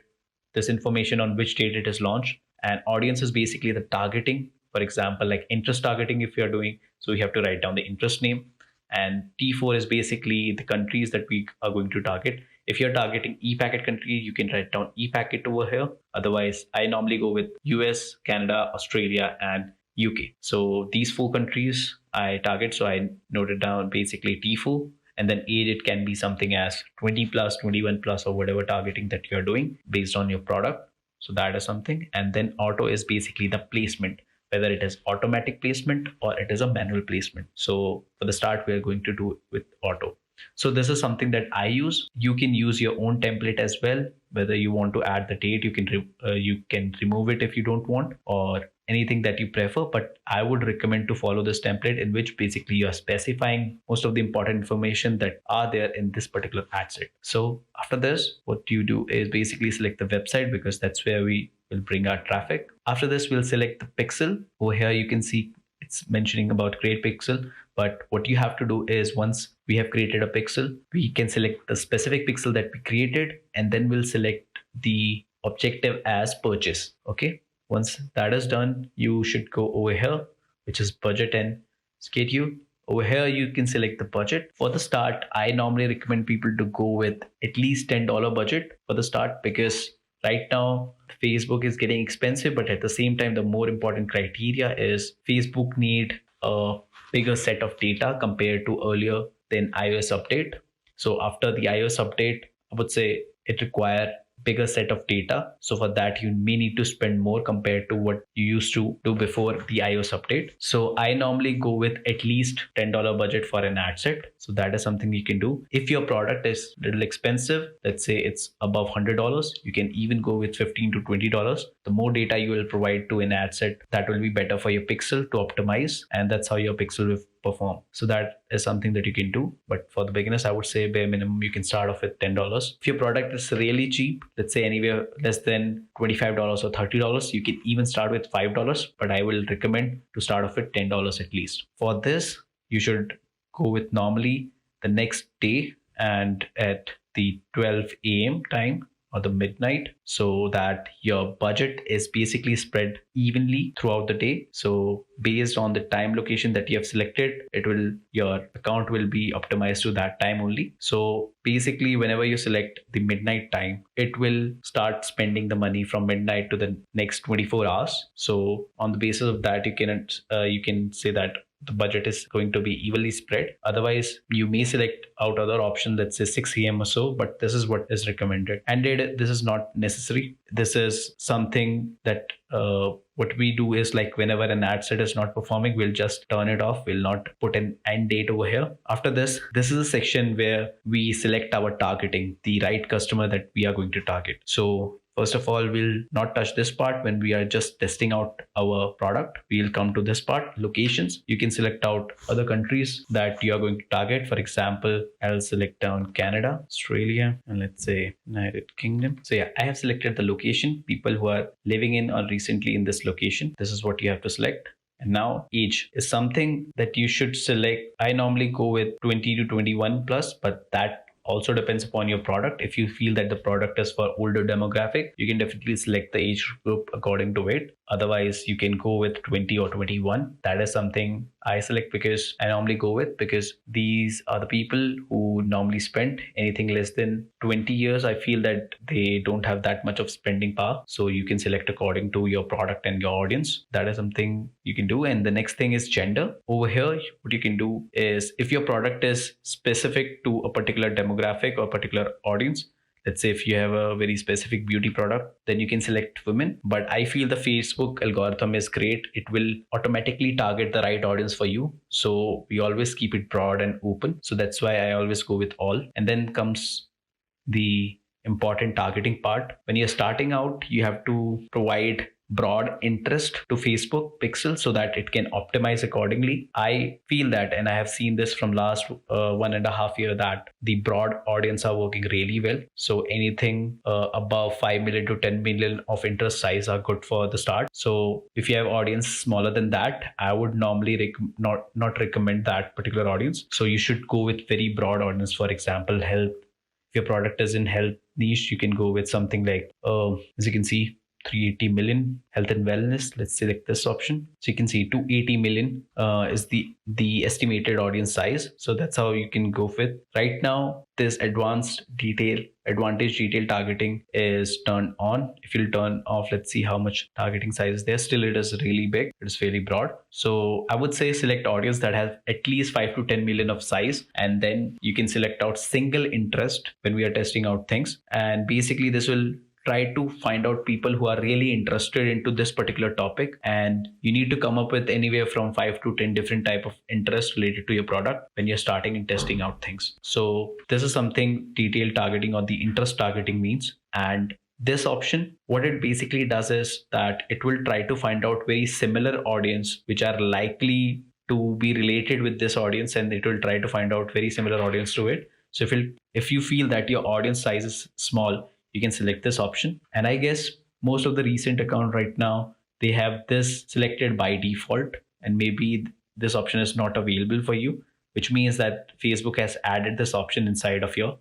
this information on which date it is launched, and audience is basically the targeting. For example, like interest targeting, if you're doing, so we have to write down the interest name. And T4 is basically the countries that we are going to target. If you're targeting e-packet country, you can write down e-packet over here. Otherwise, I normally go with US, Canada, Australia, and UK. So these 4 countries I target. So I noted down basically T4, and then age, it can be something as 20 plus, 21 plus, or whatever targeting that you're doing based on your product. So that is something. And then auto is basically the placement, whether it is automatic placement or it is a manual placement. So for the start, we are going to do with auto. So this is something that I use. You can use your own template as well. Whether you want to add the date, you can remove it if you don't want, or anything that you prefer. But I would recommend to follow this template, in which basically you are specifying most of the important information that are there in this particular ad set. So after this, what you do is basically select the website, because that's where we will bring our traffic. After this, we'll select the pixel. Over here, you can see it's mentioning about create pixel. But what you have to do is, once we have created a pixel, we can select the specific pixel that we created, and then we'll select the objective as purchase. Okay. Once that is done, you should go over here, which is budget and schedule. Over here, you can select the budget. For the start, I normally recommend people to go with at least $10 budget for the start, because right now Facebook is getting expensive, but at the same time, the more important criteria is Facebook need a bigger set of data compared to earlier than iOS update. So after the iOS update, I would say it require bigger set of data. So for that, you may need to spend more compared to what you used to do before the iOS update. So I normally go with at least $10 budget for an ad set. So that is something you can do. If your product is a little expensive, let's say it's above $100, you can even go with $15 to $20. The more data you will provide to an ad set, that will be better for your pixel to optimize. And that's how your pixel will perform. So that is something that you can do. But for the beginners, I would say bare minimum, you can start off with $10. If your product is really cheap, let's say anywhere less than $25 or $30, you can even start with $5. But I will recommend to start off with $10 at least. For this, you should go with normally the next day and at the 12 a.m. time or the midnight, so that your budget is basically spread evenly throughout the day. So based on the time location that you have selected, your account will be optimized to that time only. So basically, whenever you select the midnight time, it will start spending the money from midnight to the next 24 hours. So on the basis of that, you can say that the budget is going to be evenly spread. Otherwise, you may select out other option that says 6 a.m. or so, but this is what is recommended. And this is not necessary. This is something that what we do is, like, whenever an ad set is not performing, we'll just turn it off. We'll not put an end date over here. After this is a section where we select our targeting, the right customer that we are going to target. So first of all, we'll not touch this part when we are just testing out our product. We'll come to this part, locations. You can select out other countries that you are going to target. For example, I'll select down Canada, Australia, and let's say United Kingdom. So yeah, I have selected the location, people who are living in or recently in this location. This is what you have to select. And now age is something that you should select. I normally go with 20 to 21 plus, but that also depends upon your product. If you feel that the product is for older demographic, you can definitely select the age group according to it. Otherwise, you can go with 20 or 21. That is something I select because I normally go with, because these are the people who normally spend anything less than 20 years. I feel that they don't have that much of spending power. So you can select according to your product and your audience. That is something you can do. And the next thing is gender. Over here, what you can do is, if your product is specific to a particular demographic or particular audience, let's say if you have a very specific beauty product, then you can select women. But I feel the Facebook algorithm is great. It will automatically target the right audience for you. So we always keep it broad and open. So that's why I always go with all. And then comes the important targeting part. When you're starting out, you have to provide broad interest to Facebook pixel so that it can optimize accordingly. I feel that, and I have seen this from last 1.5 year, that the broad audience are working really well. So anything above 5 million to 10 million of interest size are good for the start. So if you have audience smaller than that, I would normally not recommend that particular audience. So you should go with very broad audience. For example, health. If your product is in health niche, you can go with something like, as you can see, 380 million. Health and wellness, let's select this option. So you can see 280 million is the estimated audience size. So that's how you can go with. Right now, this advanced advantage detail targeting is turned on. If you'll turn off, let's see how much targeting size is there. Still, it is really big. It is fairly broad. So I would say select audience that has at least 5 to 10 million of size, and then you can select out single interest when we are testing out things. And basically this will try to find out people who are really interested into this particular topic, and you need to come up with anywhere from 5 to 10 different type of interest related to your product when you're starting and testing out things. So this is something detailed targeting or the interest targeting means. And this option, what it basically does is that it will try to find out very similar audience which are likely to be related with this audience, and it will try to find out very similar audience to it. So if you feel that your audience size is small, you can select this option. And I guess most of the recent account right now, they have this selected by default, and maybe this option is not available for you, which means that Facebook has added this option inside of your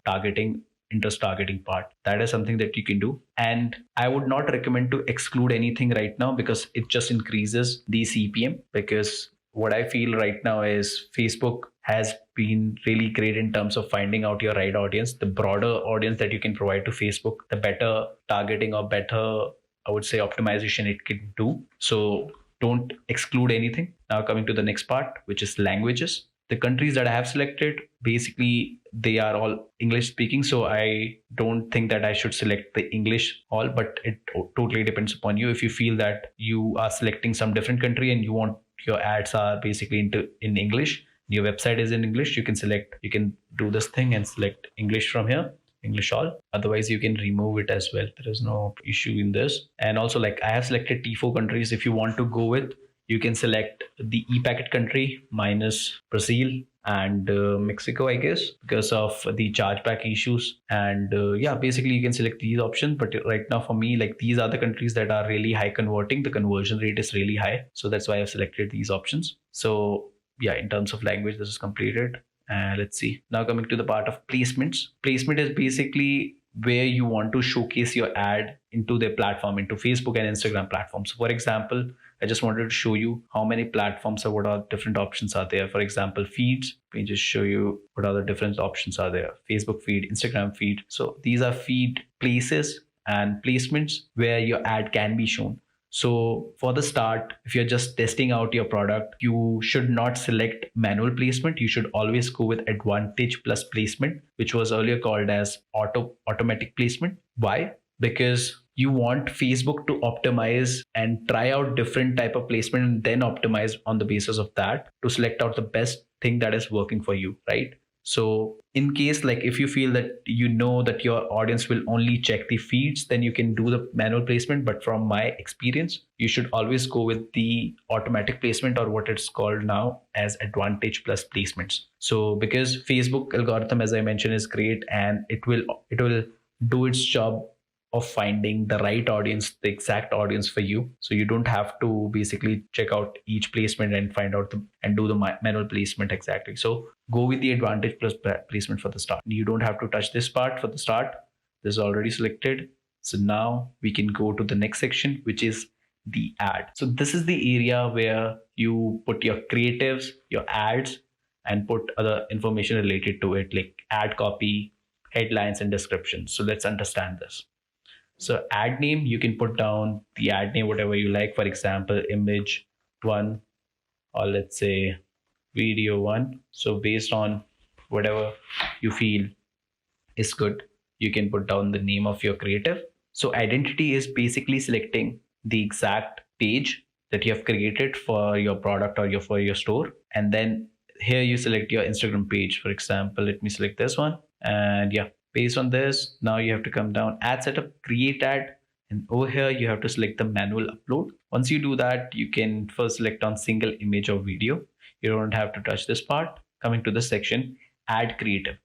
interest targeting part. That is something that you can do. And I would not recommend to exclude anything right now, because it just increases the CPM. Because what I feel right now is Facebook has been really great in terms of finding out your right audience. The broader audience that you can provide to Facebook, the better targeting or better, I would say, optimization it can do. So don't exclude anything. Now coming to the next part, which is languages. The countries that I have selected, basically they are all English speaking. So I don't think that I should select the English all, but it totally depends upon you. If you feel that you are selecting some different country and you want your ads are basically in English, your website is in English, you can do this thing and select English from here, English all. Otherwise you can remove it as well. There is no issue in this. And also, like, I have selected T4 countries. If you want to go with, you can select the e-packet country minus Brazil and Mexico, I guess, because of the chargeback issues. And yeah, basically you can select these options. But right now for me, like, these are the countries that are really high converting. The conversion rate is really high. So that's why I've selected these options. So yeah, in terms of language, this is completed. Let's see. Now coming to the part of placements. Placement is basically where you want to showcase your ad into their platform, into Facebook and Instagram platforms. For example, I just wanted to show you how many platforms or what are different options are there. For example, feeds. Let me just show you what other different options are there. Facebook feed, Instagram feed. So these are feed places and placements where your ad can be shown. So for the start, if you're just testing out your product, you should not select manual placement. You should always go with advantage plus placement, which was earlier called as automatic placement. Why? Because you want Facebook to optimize and try out different type of placement and then optimize on the basis of that to select out the best thing that is working for you, right? So in case, like, if you feel that you know that your audience will only check the feeds, then you can do the manual placement. But from my experience, you should always go with the automatic placement, or what it's called now as advantage plus placements. So because Facebook algorithm, as I mentioned, is great, and it will do its job of finding the right audience, the exact audience for you. So you don't have to basically check out each placement and find out and do the manual placement exactly. So go with the advantage plus placement for the start. You don't have to touch this part for the start. This is already selected. So now we can go to the next section, which is the ad. So this is the area where you put your creatives, your ads, and put other information related to it, like ad copy, headlines, and description. So let's understand this. So ad name, you can put down the ad name, whatever you like. For example, image 1, or let's say video 1. So based on whatever you feel is good, you can put down the name of your creative. So identity is basically selecting the exact page that you have created for your product or for your store. And then here you select your Instagram page. For example, let me select this one. And yeah, based on this, now you have to come down, ad setup, create ad, And over here, you have to select the manual upload. Once you do that, you can first select on single image or video. You don't have to touch this part. Coming to the section, add creative.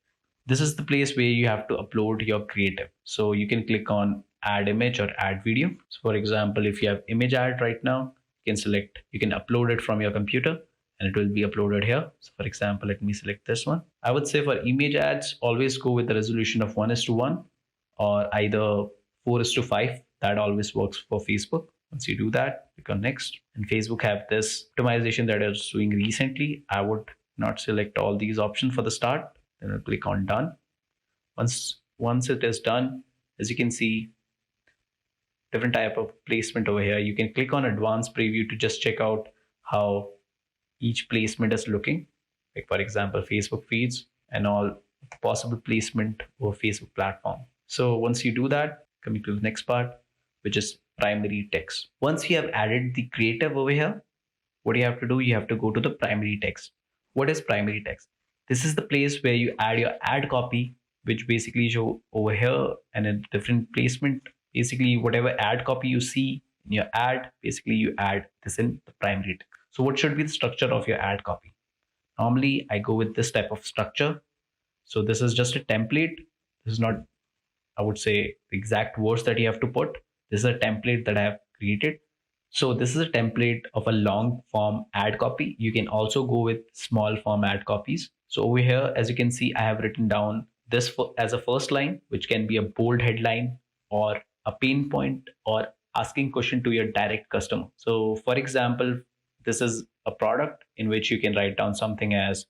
This is the place where you have to upload your creative. So you can click on add image or add video. So for example, if you have image ad right now, you can select, you can upload it from your computer and it will be uploaded here. So for example, let me select this one. I would say for image ads, always go with the resolution of 1:1 or either 4:5. That always works for Facebook. Once you do that, click on next. And Facebook have this optimization that I was doing recently. I would not select all these options for the start. Then I'll click on done. Once it is done, as you can see, different type of placement over here. You can click on advanced preview to just check out how each placement is looking. Like for example, Facebook feeds and all possible placement over Facebook platform. So once you do that, coming to the next part, which is primary text. Once you have added the creative over here, what you have to do, you have to go to the primary text. What is primary text? This is the place where you add your ad copy, which basically show over here and a different placement. Basically, whatever ad copy you see in your ad, basically you add this in the primary text. So what should be the structure of your ad copy? Normally, I go with this type of structure. So this is just a template. This is not, I would say, the exact words that you have to put. This is a template that I have created. So this is a template of a long form ad copy. You can also go with small form ad copies. So over here, as you can see, I have written down this as a first line, which can be a bold headline or a pain point or asking question to your direct customer. So for example, this is a product in which you can write down something as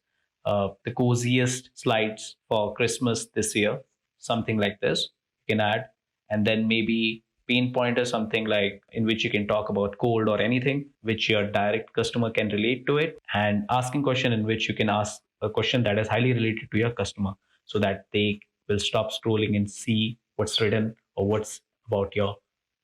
the coziest slides for Christmas this year, something like this you can add. And then maybe pain point is something like in which you can talk about cold or anything which your direct customer can relate to it, and asking question in which you can ask a question that is highly related to your customer so that they will stop scrolling and see what's written or what's about your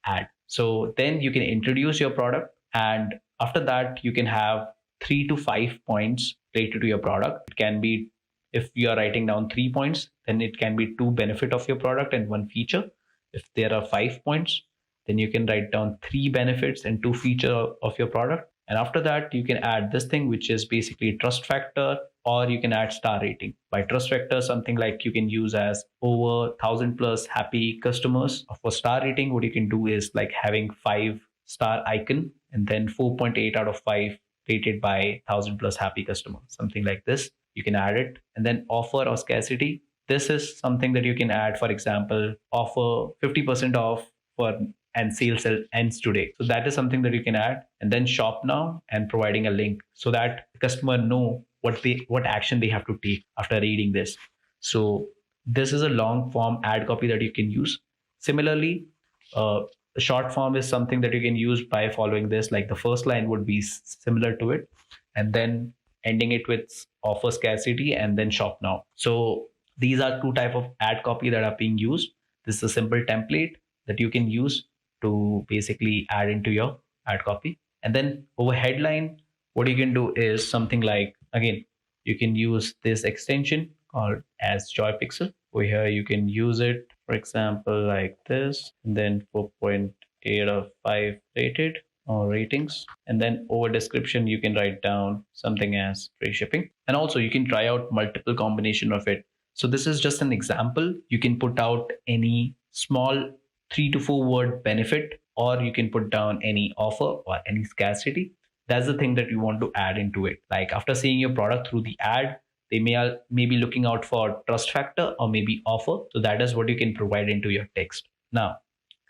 ad. So then you can introduce your product, and after that you can have 3 to 5 points related to your product. It can be, if you are writing down 3 points, then it can be 2 benefit of your product and 1 feature. If there are 5 points, then you can write down 3 benefits and 2 feature of your product. And after that, you can add this thing, which is basically trust factor, or you can add star rating. By trust factor, something like you can use as over 1,000 plus happy customers. For star rating, what you can do is like having 5-star icon and then 4.8 out of 5 rated by 1,000 plus happy customers, something like this. You can add it. And then offer or scarcity. This is something that you can add, for example, offer 50% off for and sales ends today. So that is something that you can add. And then shop now and providing a link so that the customer know what action they have to take after reading this. So this is a long form ad copy that you can use. Similarly, a short form is something that you can use by following this. Like the first line would be similar to it, and then ending it with offer scarcity and then shop now. So these are 2 type of ad copy that are being used. This is a simple template that you can use to basically add into your ad copy. And then over headline, what you can do is something like, again, you can use this extension called as Joy Pixel. Over here, you can use it, for example, like this, and then 4.8 of 5 rated or ratings. And then over description, you can write down something as free shipping. And also you can try out multiple combination of it. So this is just an example. You can put out any small 3 to 4 word benefit, or you can put down any offer or any scarcity. That's the thing that you want to add into it. Like after seeing your product through the ad, they may be looking out for trust factor or maybe offer. So that is what you can provide into your text. Now,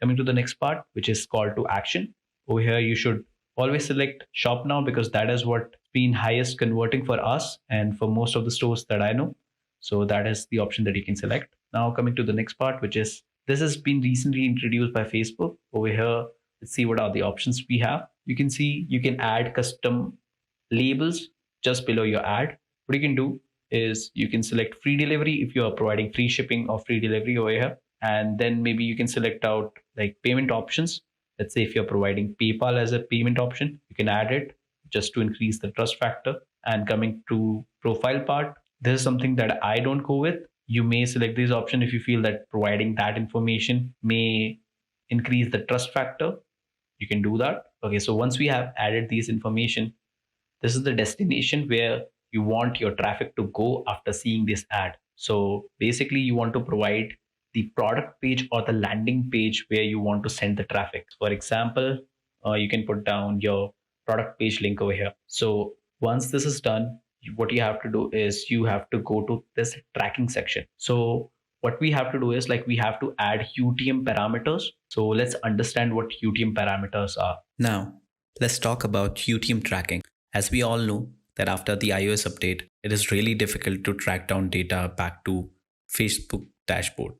coming to the next part, which is call to action. Over here, you should always select shop now because that is what been highest converting for us and for most of the stores that I know. So that is the option that you can select. Now coming to the next part, which is this has been recently introduced by Facebook. Over here, let's see what are the options we have. You can see you can add custom labels just below your ad. What you can do is you can select free delivery if you are providing free shipping or free delivery over here. And then maybe you can select out like payment options. Let's say if you're providing PayPal as a payment option, you can add it just to increase the trust factor. And coming to profile part, this is something that I don't go with. You may select this option if you feel that providing that information may increase the trust factor, you can do that. Okay, so once we have added these information, this is the destination where you want your traffic to go after seeing this ad. So basically you want to provide the product page or the landing page where you want to send the traffic. For example, you can put down your product page link over here. So once this is done, what you have to do is you have to go to this tracking section. So what we have to do is like we have to add UTM parameters. So let's understand what UTM parameters are. Now, let's talk about UTM tracking. As we all know that after the iOS update, it is really difficult to track down data back to Facebook dashboard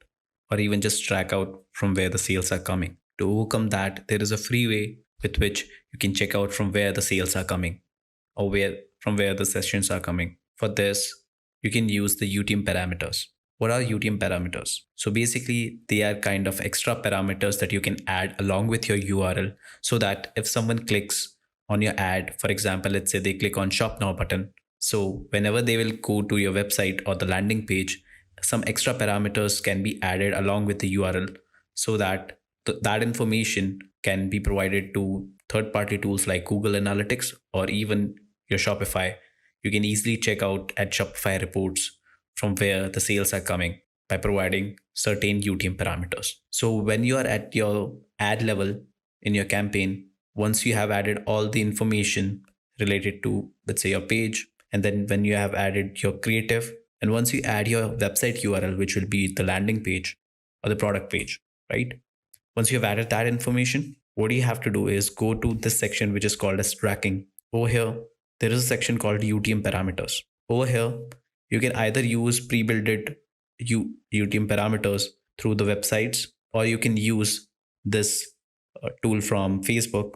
or even just track out from where the sales are coming. To overcome that, there is a free way with which you can check out from where the sales are coming or from where the sessions are coming. For this, you can use the UTM parameters. What are UTM parameters? So basically, they are kind of extra parameters that you can add along with your URL so that if someone clicks on your ad, for example, let's say they click on shop now button. So whenever they will go to your website or the landing page, some extra parameters can be added along with the URL so that that information can be provided to third-party tools like Google Analytics or even your Shopify. You can easily check out at Shopify reports from where the sales are coming by providing certain UTM parameters. So when you are at your ad level in your campaign, once you have added all the information related to, let's say, your page, and then when you have added your creative, and once you add your website URL, which will be the landing page or the product page, right? Once you have added that information, what you have to do is go to this section, which is called as tracking. Over here, there is a section called UTM parameters. Over here, you can either use pre-built UTM parameters through the websites, or you can use this tool from Facebook.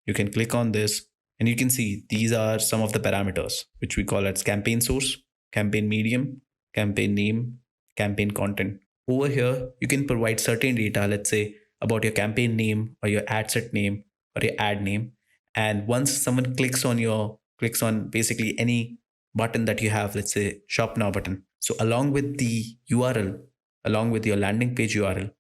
You can click on this and you can see these are some of the parameters, which we call as campaign source, campaign medium, campaign name, campaign content. Over here, you can provide certain data, let's say about your campaign name or your ad set name or your ad name. And once someone clicks on basically any button that you have, let's say shop now button. So along with the URL, along with your landing page URL,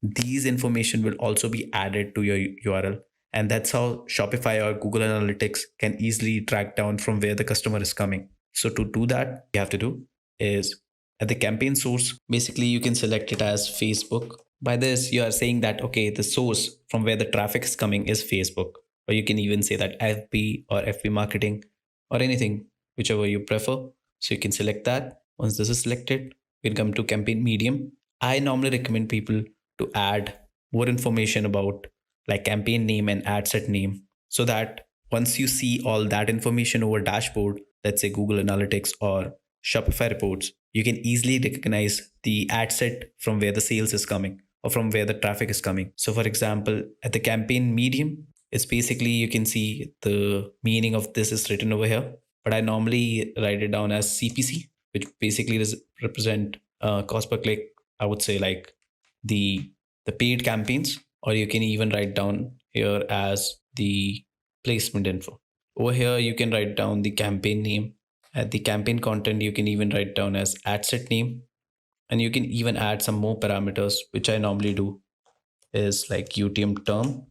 these information will also be added to your URL. And that's how Shopify or Google Analytics can easily track down from where the customer is coming. So to do that, you have to do is at the campaign source, basically you can select it as Facebook. By this, you are saying that, okay, the source from where the traffic is coming is Facebook. Or you can even say that FB or FB marketing or anything, whichever you prefer. So you can select that. Once this is selected, we can come to campaign medium. I normally recommend people to add more information about like campaign name and ad set name so that once you see all that information over dashboard, let's say Google Analytics or Shopify reports, you can easily recognize the ad set from where the sales is coming or from where the traffic is coming. So for example, at the campaign medium, it's basically you can see the meaning of this is written over here, but I normally write it down as CPC, which basically represent cost per click. I would say like the paid campaigns, or you can even write down here as the placement info. Over here, you can write down the campaign name. At the campaign content, you can even write down as ad set name, and you can even add some more parameters, which I normally do is like UTM term.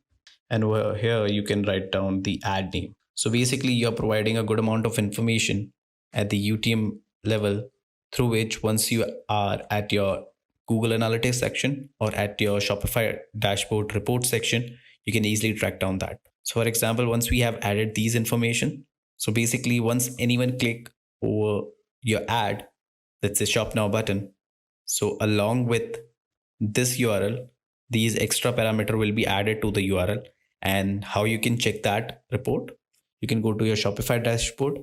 And over here, you can write down the ad name. So basically, you're providing a good amount of information at the UTM level through which once you are at your Google Analytics section or at your Shopify dashboard report section, you can easily track down that. So for example, once we have added these information, so basically once anyone click over your ad, let's say shop now button, so along with this URL, these extra parameter will be added to the URL. And how you can check that report, you can go to your Shopify dashboard.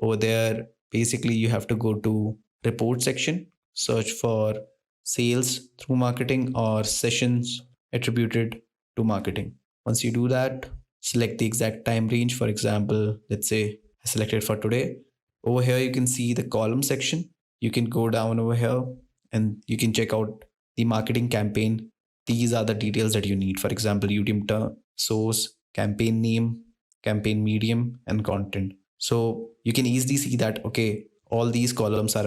Over there, basically you have to go to report section, search for sales through marketing or sessions attributed to marketing. Once you do that, select the exact time range. For example, let's say I selected for today. Over here, you can see the column section. You can go down over here and you can check out the marketing campaign. These are the details that you need. For example, UTM term, source, campaign name, campaign medium, and content. So you can easily see that, okay, all these columns are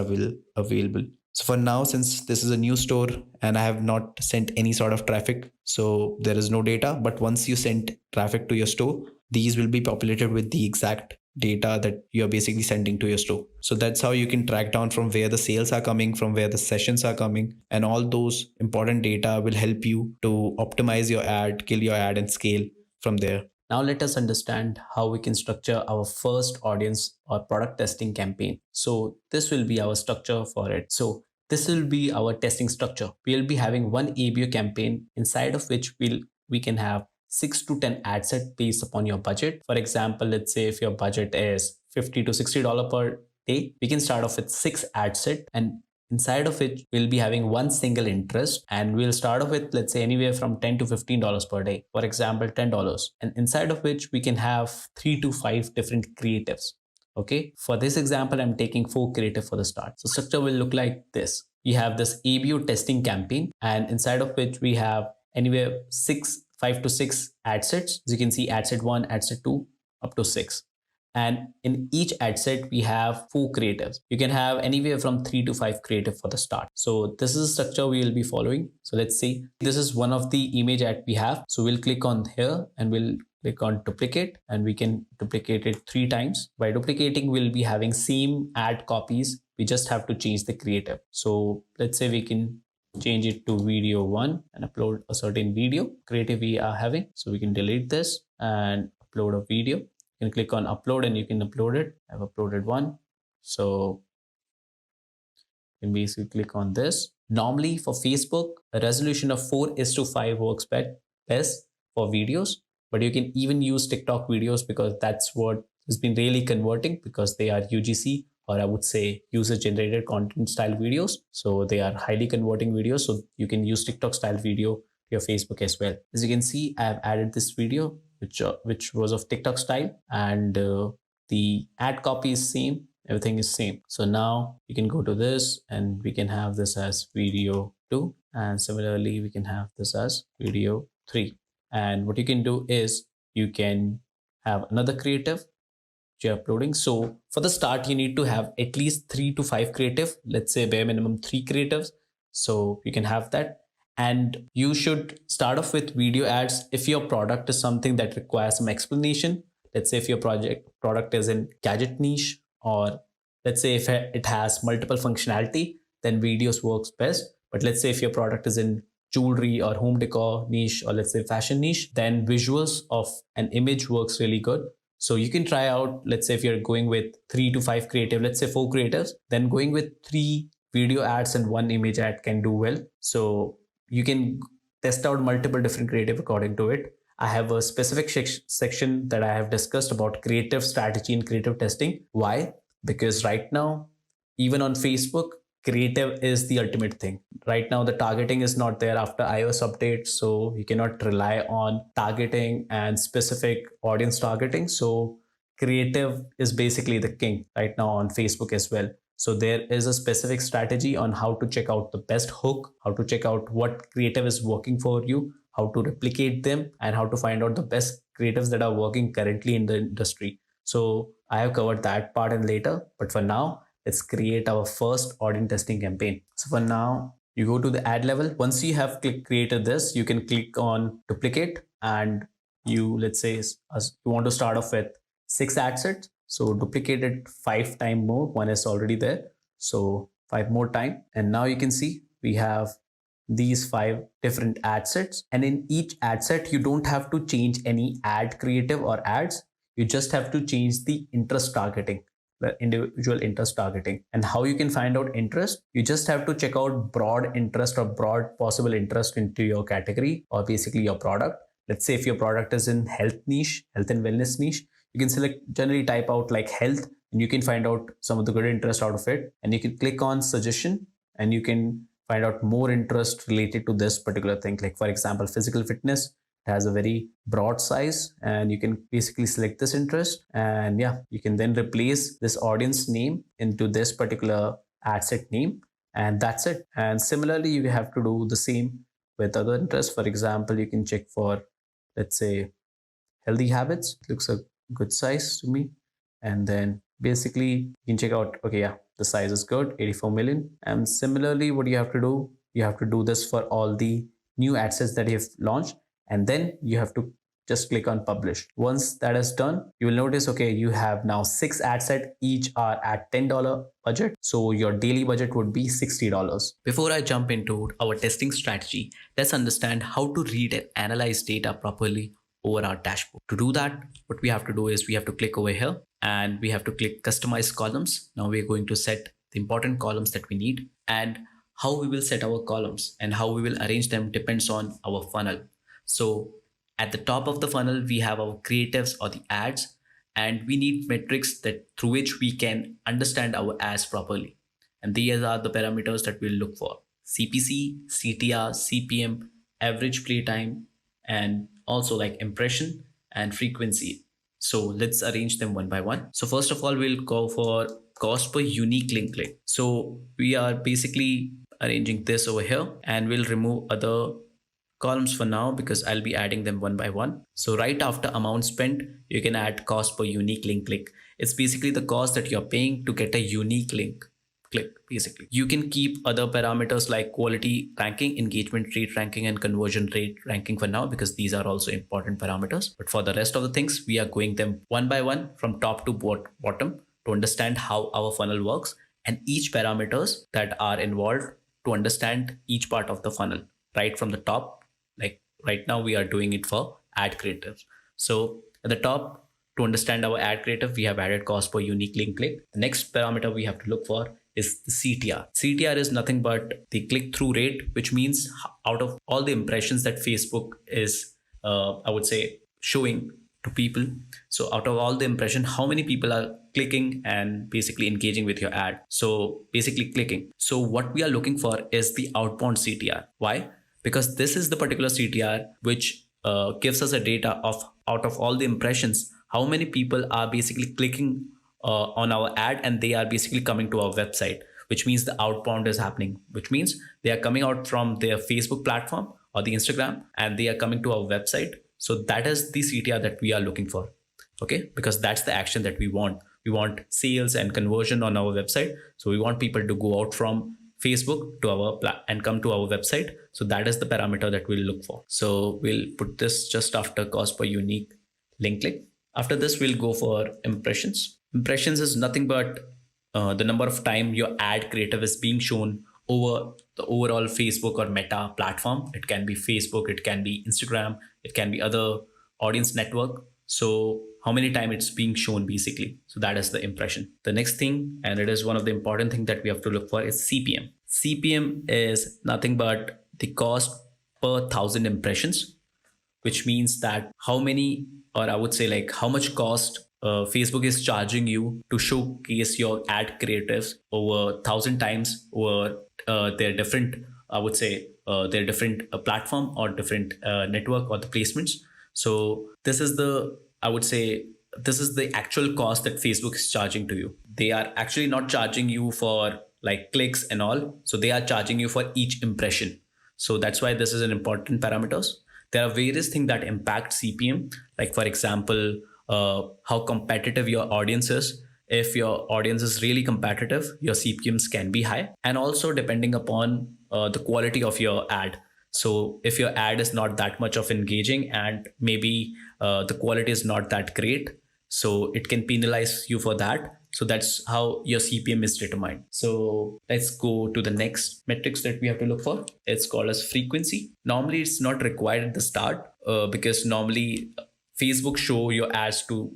available. So for now, since this is a new store and I have not sent any sort of traffic, so there is no data. But once you send traffic to your store, these will be populated with the exact data that you're basically sending to your store. So that's how you can track down from where the sales are coming, from where the sessions are coming, and all those important data will help you to optimize your ad, kill your ad, and scale from there. Now let us understand how we can structure our first audience or product testing campaign. So this will be our structure for it. So this will be our testing structure. We'll be having one ABO campaign inside of which we can have 6 to 10 ad sets based upon your budget. For example, let's say if your budget is $50 to $60 per day, we can start off with 6 ad sets, and inside of it we'll be having one single interest, and we'll start off with, let's say, anywhere from $10 to $15 per day, for example $10, and inside of which we can have 3 to 5 different creatives. Okay, for this example I'm taking 4 creative for the start. So structure will look like this. We have this ABO testing campaign, and inside of which we have anywhere 5 to 6 ad sets. As you can see, ad set 1, ad set 2, up to 6. And in each ad set we have 4 creatives. You can have anywhere from 3 to 5 creative for the start. So this is the structure we will be following. So let's see, this is one of the image ad we have. So we'll click on here and we'll click on duplicate, and we can duplicate it 3 times. By duplicating, we'll be having same ad copies. We just have to change the creative. So let's say we can change it to video 1 and upload a certain video creative we are having. So we can delete this and upload a video. You can click on upload and you can upload it. I've uploaded one. So you can basically click on this. Normally for Facebook, a resolution of 4:5 works best for videos, but you can even use TikTok videos because that's what has been really converting, because they are UGC, or I would say user generated content style videos. So they are highly converting videos. So you can use TikTok style video to your Facebook as well. As you can see, I have added this video, which was of TikTok style, and the ad copy is same. Everything is same. So now you can go to this and we can have this as video 2, and similarly we can have this as video 3. And what you can do is you can have another creative you're uploading. So for the start, you need to have at least 3 to 5 creative, let's say bare minimum 3 creatives. So you can have that. And you should start off with video ads if your product is something that requires some explanation. Let's say if your product is in gadget niche, or let's say if it has multiple functionality, then videos works best. But let's say if your product is in jewelry or home decor niche, or let's say fashion niche, then visuals of an image works really good. So you can try out, let's say if you're going with 3 to 5 creative, let's say 4 creatives, then going with 3 video ads and 1 image ad can do well. So you can test out multiple different creative according to it. I have a specific section that I have discussed about creative strategy and creative testing. Why? Because right now, even on Facebook, creative is the ultimate thing. Right now, the targeting is not there after iOS update, so you cannot rely on targeting and specific audience targeting. So creative is basically the king right now on Facebook as well. So there is a specific strategy on how to check out the best hook, how to check out what creative is working for you, how to replicate them, and how to find out the best creatives that are working currently in the industry. So I have covered that part in later, but for now, let's create our first audience testing campaign. So for now, you go to the ad level. Once you have created this, you can click on duplicate, and you, let's say you want to start off with 6 ad sets. So duplicate it 5 times more. One is already there. So 5 more time. And now you can see we have these 5 different ad sets. And in each ad set, you don't have to change any ad creative or ads. You just have to change the interest targeting, the individual interest targeting. And how you can find out interest, you just have to check out broad interest or broad possible interest into your category or basically your product. Let's say if your product is in health niche, health and wellness niche, you can generally type out like health, and you can find out some of the good interest out of it. And you can click on suggestion, and you can find out more interest related to this particular thing. Like for example, physical fitness, it has a very broad size, and you can basically select this interest, and yeah, you can then replace this audience name into this particular ad set name, and that's it. And similarly, you have to do the same with other interests. For example, you can check for, let's say, healthy habits. It looks a good size to me. And then basically you can check out, okay, yeah, The size is good, 84 million. And similarly, what you have to do, you have to do this for all the new ad sets that you have launched, and then you have to just click on publish. Once that is done, you will notice, okay, you have now 6 ad set, each are at $10 budget. So your daily budget would be $60. Before I jump into our testing strategy, let's understand how to read and analyze data properly over our dashboard. To do that, what we have to do is we have to click over here and we have to click customize columns. Now we're going to set the important columns that we need, and how we will set our columns and how we will arrange them depends on our funnel. So at the top of the funnel, we have our creatives or the ads, and we need metrics that through which we can understand our ads properly. And these are the parameters that we'll look for: CPC, CTR, CPM, average playtime, and also like impression and frequency. So let's arrange them one by one. So first of all, we'll go for cost per unique link click. So we are basically arranging this over here, and we'll remove other columns for now because I'll be adding them one by one. So right after amount spent, you can add cost per unique link click. It's basically the cost that you're paying to get a unique link click. Basically, you can keep other parameters like quality ranking, engagement rate ranking, and conversion rate ranking for now because these are also important parameters. But for the rest of the things, we are going them one by one from top to bottom to understand how our funnel works and each parameters that are involved to understand each part of the funnel right from the top. Like right now we are doing it for ad creatives. So at the top, to understand our ad creative, we have added cost per unique link click. The next parameter we have to look for is the CTR. CTR is nothing but the click-through rate, which means out of all the impressions that Facebook is, I would say, showing to people. So out of all the impression, how many people are clicking and basically engaging with your ad? So basically clicking. So what we are looking for is the outbound CTR. Why? Because this is the particular CTR which gives us a data of out of all the impressions, how many people are basically clicking on our ad and they are basically coming to our website, which means the outbound is happening, which means they are coming out from their Facebook platform or the Instagram and they are coming to our website. So that is the CTR that we are looking for. Okay, because that's the action that we want. We want sales and conversion on our website. So we want people to go out from Facebook to our and come to our website. So that is the parameter that we'll look for. So we'll put this just after cost per unique link click. After this, we'll go for impressions. Impressions is nothing but the number of time your ad creative is being shown over the overall Facebook or Meta platform. It can be Facebook, it can be Instagram, it can be other audience network. So how many times it's being shown basically. So that is the impression. The next thing, and it is one of the important things that we have to look for, is CPM. CPM is nothing but the cost per 1,000 impressions, which means that how many, or I would say like how much cost Facebook is charging you to showcase your ad creatives over 1,000 times over their different, I would say their different platform or different network or the placements. So this is the, I would say, this is the actual cost that Facebook is charging to you. They are actually not charging you for like clicks and all. So they are charging you for each impression. So that's why this is an important parameters. There are various things that impact CPM. Like for example, how competitive your audience is. If your audience is really competitive, your CPMs can be high. And also depending upon the quality of your ad. So if your ad is not that much of engaging and maybe the quality is not that great, so it can penalize you for that. So that's how your CPM is determined. So let's go to the next metrics that we have to look for. It's called as frequency. Normally it's not required at the start because normally Facebook show your ads to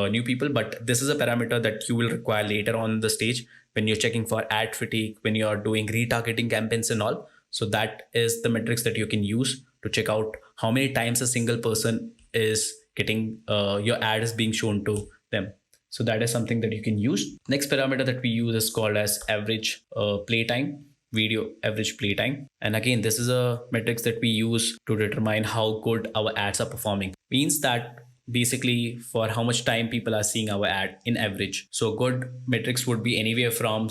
new people, but this is a parameter that you will require later on the stage when you're checking for ad fatigue, when you're doing retargeting campaigns and all. So that is the metrics that you can use to check out how many times a single person is getting your ad is being shown to them. So that is something that you can use. Next parameter that we use is called as average playtime, video average playtime. And again, this is a metrics that we use to determine how good our ads are performing. Means that basically for how much time people are seeing our ad in average. So good metrics would be anywhere from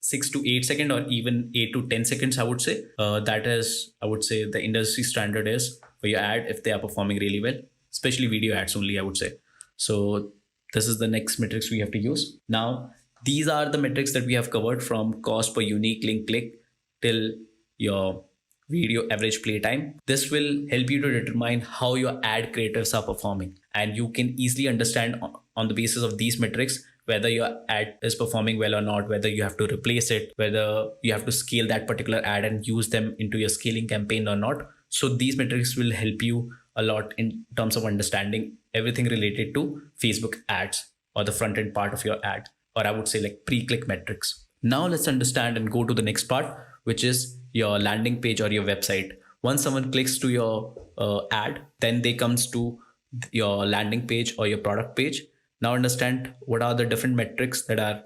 6 to 8 seconds or even 8 to 10 seconds, I would say. That is, I would say the industry standard is for your ad if they are performing really well, especially video ads only, I would say. So this is the next metrics we have to use. Now, These are the metrics that we have covered, from cost per unique link click till your video average play time. This will help you to determine how your ad creatives are performing, and you can easily understand on the basis of these metrics whether your ad is performing well or not, whether you have to replace it, whether you have to scale that particular ad and use them into your scaling campaign or not. So these metrics will help you a lot in terms of understanding everything related to Facebook ads, or the front end part of your ad, or I would say like pre-click metrics. Now let's understand and go to the next part, which is your landing page or your website. Once someone clicks to your ad, then they comes to your landing page or your product page. Now understand what are the different metrics that are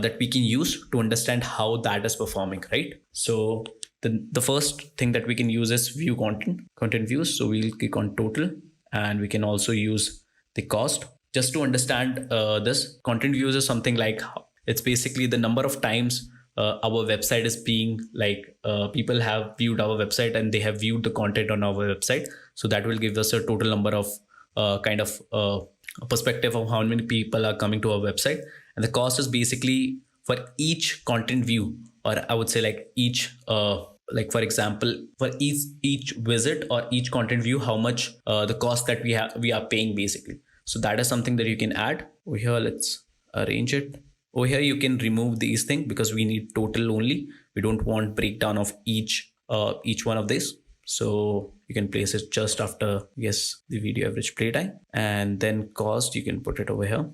that we can use to understand how that is performing, right? So the first thing that we can use is view content views. So we'll click on total, and we can also use the cost. Just to understand this, content views is something like, it's basically the number of times our website is being people have viewed our website and they have viewed the content on our website. So that will give us a total number of perspective of how many people are coming to our website. And the cost is basically for each content view, or I would say like each for example, for each visit or each content view, how much the cost that we are paying basically. So that is something that you can add over here. Let's arrange it. Over here you can remove these things because we need total only. We don't want breakdown of each one of these. So you can place it just after the video average play time, and then cost you can put it over here.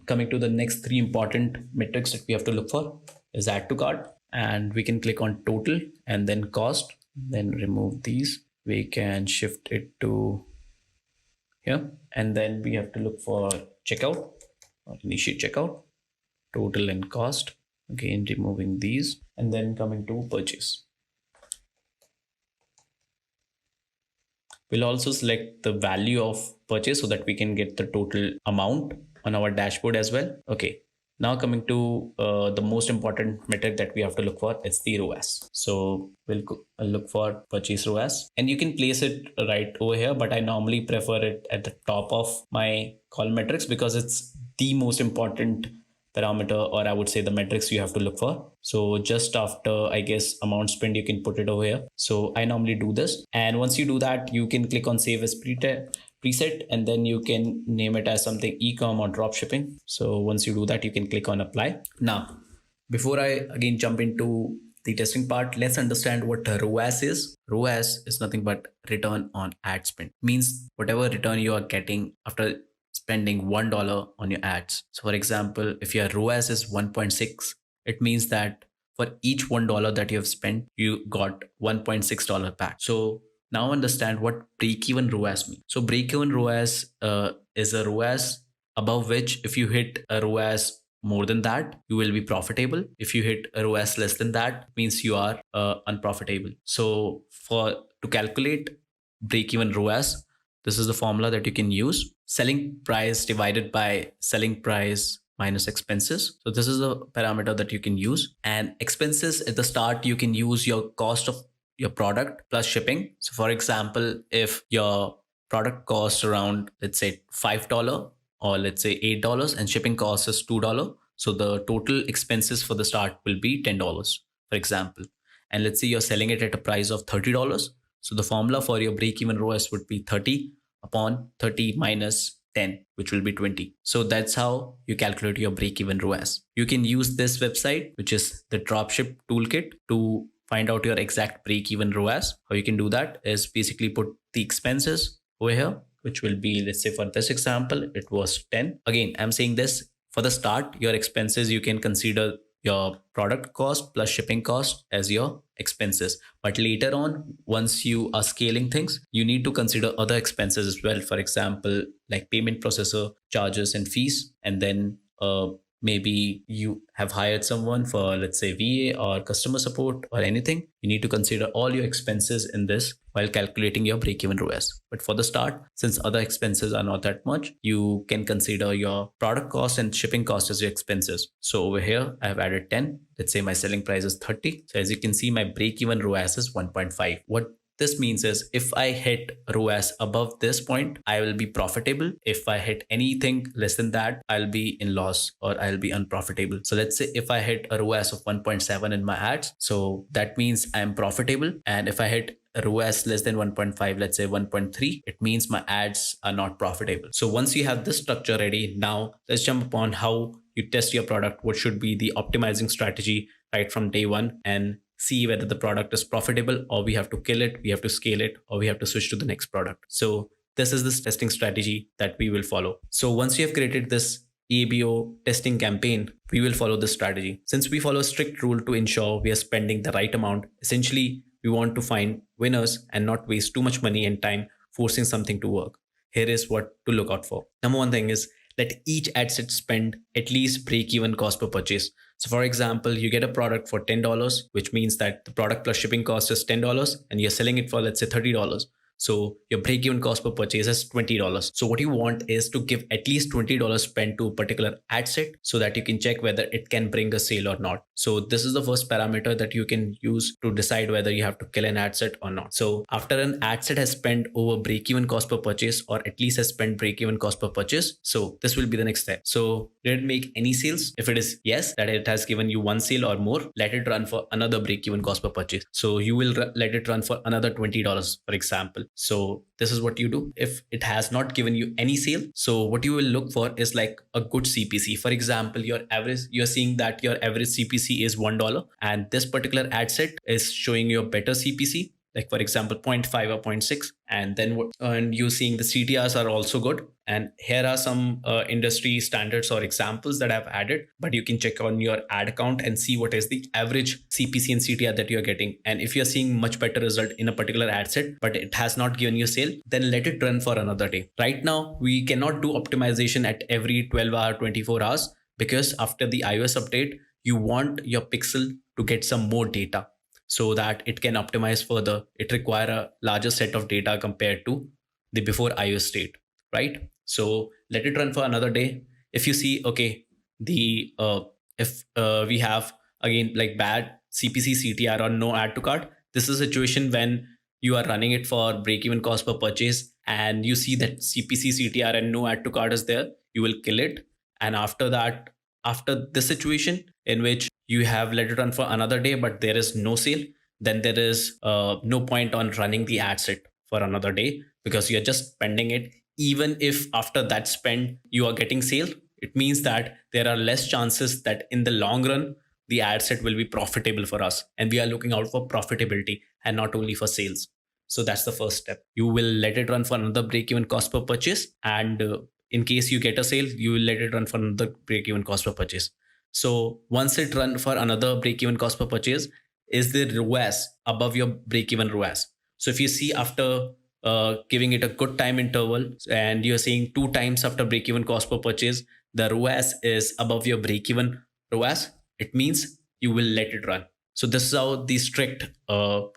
Coming to the next three important metrics that we have to look for is add to cart, and we can click on total and then cost, then remove these. We can shift it to here, and then we have to look for checkout or initiate checkout, total and cost, again removing these, and then coming to purchase. We'll also select the value of purchase so that we can get the total amount on our dashboard as well. Okay, now coming to the most important metric that we have to look for, it's the ROAS. So we'll look for purchase ROAS, and you can place it right over here, but I normally prefer it at the top of my column metrics because it's the most important parameter, or I would say the metrics you have to look for. So just after, I guess, amount spent, you can put it over here. So I normally do this, and once you do that, you can click on save as preset, and then you can name it as something ecom or drop shipping. So once you do that, you can click on apply. Now, before I again jump into the testing part, let's understand what ROAS is. ROAS is nothing but return on ad spend. Means whatever return you are getting after spending $1 on your ads. So for example, if your ROAS is 1.6, it means that for each $1 that you have spent, you got $1.6 back. So now understand what break-even ROAS means. So break-even ROAS is a ROAS above which, if you hit a ROAS more than that, you will be profitable. If you hit a ROAS less than that, it means you are unprofitable. So to calculate break-even ROAS, this is the formula that you can use. Selling price divided by selling price minus expenses. So this is the parameter that you can use. And expenses at the start, you can use your cost of your product plus shipping. So for example, if your product costs around, let's say $5 or let's say $8 and shipping cost is $2. So the total expenses for the start will be $10, for example. And let's say you're selling it at a price of $30. So the formula for your break-even ROAS would be 30 upon 30 minus 10, which will be 20. So that's how you calculate your break-even ROAS. You can use this website, which is the Dropship Toolkit, to find out your exact break-even ROAS. How you can do that is basically put the expenses over here, which will be, let's say for this example, it was 10. Again, I'm saying this for the start, your expenses, you can consider your product cost plus shipping cost as your expenses. But later on, once you are scaling things, you need to consider other expenses as well. For example, like payment processor charges and fees. And then maybe you have hired someone for, let's say, VA or customer support or anything. You need to consider all your expenses in this while calculating your break-even ROAS. But for the start, since other expenses are not that much, you can consider your product cost and shipping cost as your expenses. So over here, I have added 10. Let's say my selling price is 30. So as you can see, my break-even ROAS is 1.5. What this means is if I hit ROAS above this point, I will be profitable. If I hit anything less than that, I'll be in loss or I'll be unprofitable. So let's say if I hit a ROAS of 1.7 in my ads, so that means I'm profitable. And if I hit ROAS less than 1.5, let's say 1.3, it means my ads are not profitable. So once you have this structure ready, now let's jump upon how you test your product. What should be the optimizing strategy right from day one, and see whether the product is profitable, or we have to kill it, we have to scale it, or we have to switch to the next product. So this is this testing strategy that we will follow. So once you have created this ABO testing campaign, we will follow this strategy. Since we follow a strict rule to ensure we are spending the right amount, essentially we want to find winners and not waste too much money and time forcing something to work. Here is what to look out for. Number one thing is, let each ad set spend at least break even cost per purchase. So for example, you get a product for $10, which means that the product plus shipping cost is $10 and you're selling it for, let's say, $30. So your break even cost per purchase is $20. So what you want is to give at least $20 spent to a particular ad set so that you can check whether it can bring a sale or not. So this is the first parameter that you can use to decide whether you have to kill an ad set or not. So after an ad set has spent over break even cost per purchase, or at least has spent break even cost per purchase, so this will be the next step. So did it make any sales? If it is yes, that it has given you one sale or more, let it run for another break even cost per purchase. So you will let it run for another $20, for example. So this is what you do. If it has not given you any sale, so what you will look for is like a good CPC. For example, you're seeing that your average CPC is $1, and this particular ad set is showing you a better CPC, like for example 0.5 or 0.6, and you're seeing the CTRs are also good. And here are some industry standards or examples that I've added, but you can check on your ad account and see what is the average CPC and CTR that you're getting. And if you're seeing much better result in a particular ad set, but it has not given you sale, then let it run for another day. Right now, we cannot do optimization at every 12 hour, 24 hours, because after the iOS update, you want your pixel to get some more data so that it can optimize further. It requires a larger set of data compared to the before iOS state, right? So let it run for another day. If you see, okay, if we have again like bad CPC, CTR, or no add to cart, this is a situation when you are running it for break even cost per purchase and you see that CPC, CTR, and no add to cart is there, you will kill it. And after that, after this situation in which you have let it run for another day but there is no sale, then there is no point on running the ad set for another day, because you're just spending it. Even if after that spend you are getting sale, it means that there are less chances that in the long run the ad set will be profitable for us, and we are looking out for profitability and not only for sales. So that's the first step. You will let it run for another break even cost per purchase, and in case you get a sale, you will let it run for another break even cost per purchase. So once it run for another break even cost per purchase, is the ROAS above your break even ROAS? So if you see after giving it a good time interval and you're seeing 2 times after break even cost per purchase, the ROAS is above your break even ROAS, it means you will let it run. So this is how the strict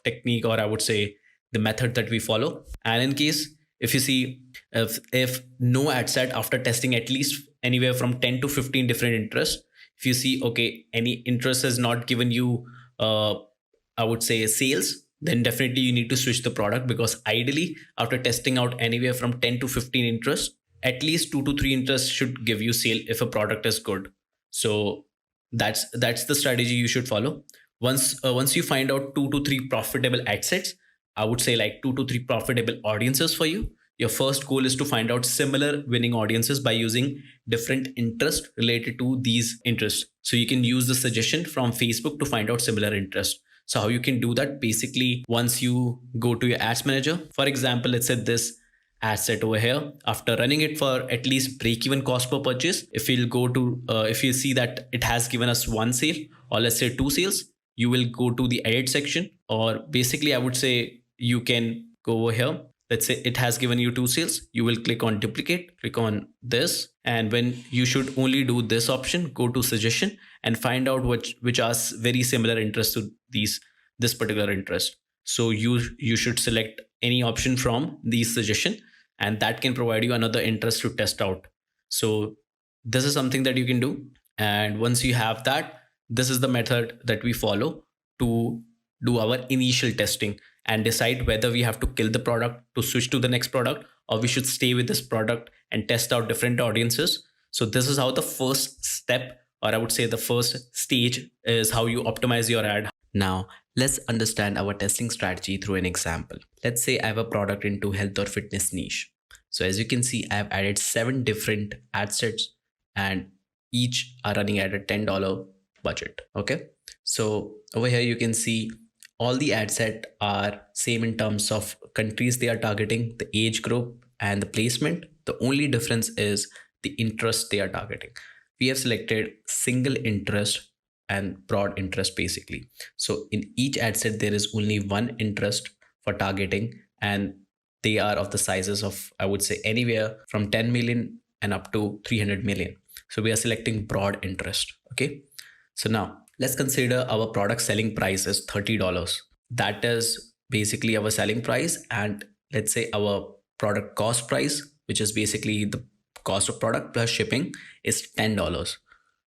technique, or I would say the method that we follow. And in case if you see if no ad set after testing at least anywhere from 10 to 15 different interests, if you see okay any interest has not given you I would say sales, then definitely you need to switch the product, because ideally after testing out anywhere from 10 to 15 interests, at least 2 to 3 interests should give you sale if a product is good. So that's the strategy you should follow. Once you find out 2 to 3 profitable ad sets, I would say like 2 to 3 profitable audiences for you, your first goal is to find out similar winning audiences by using different interests related to these interests. So you can use the suggestion from Facebook to find out similar interests. So how you can do that? Basically, once you go to your ads manager, for example, let's say this ad set over here, after running it for at least break even cost per purchase, if you'll go to, if you see that it has given us 1 sale, or let's say 2 sales, you will go to the edit section, or basically I would say you can go over here. Let's say it has given you 2 sales, you will click on duplicate, click on this, and when you should only do this option, go to suggestion and find out which are very similar interests to this particular interest. So you should select any option from these suggestion, and that can provide you another interest to test out. So this is something that you can do. And once you have that, this is the method that we follow to do our initial testing and decide whether we have to kill the product to switch to the next product, or we should stay with this product and test out different audiences. So this is how the first step, or I would say the first stage, is how you optimize your ad. Now, let's understand our testing strategy through an example. Let's say I have a product into health or fitness niche. So as you can see, I have added 7 different ad sets and each are running at a $10 budget. Okay. So over here, you can see all the ad set are same in terms of countries they are targeting, the age group and the placement. The only difference is the interest they are targeting. We have selected single interest and broad interest basically. So in each ad set, there is only one interest for targeting, and they are of the sizes of, I would say, anywhere from 10 million and up to 300 million. So we are selecting broad interest. Okay. So now let's consider our product selling price is $30. That is basically our selling price. And let's say our product cost price, which is basically the cost of product plus shipping, is $10.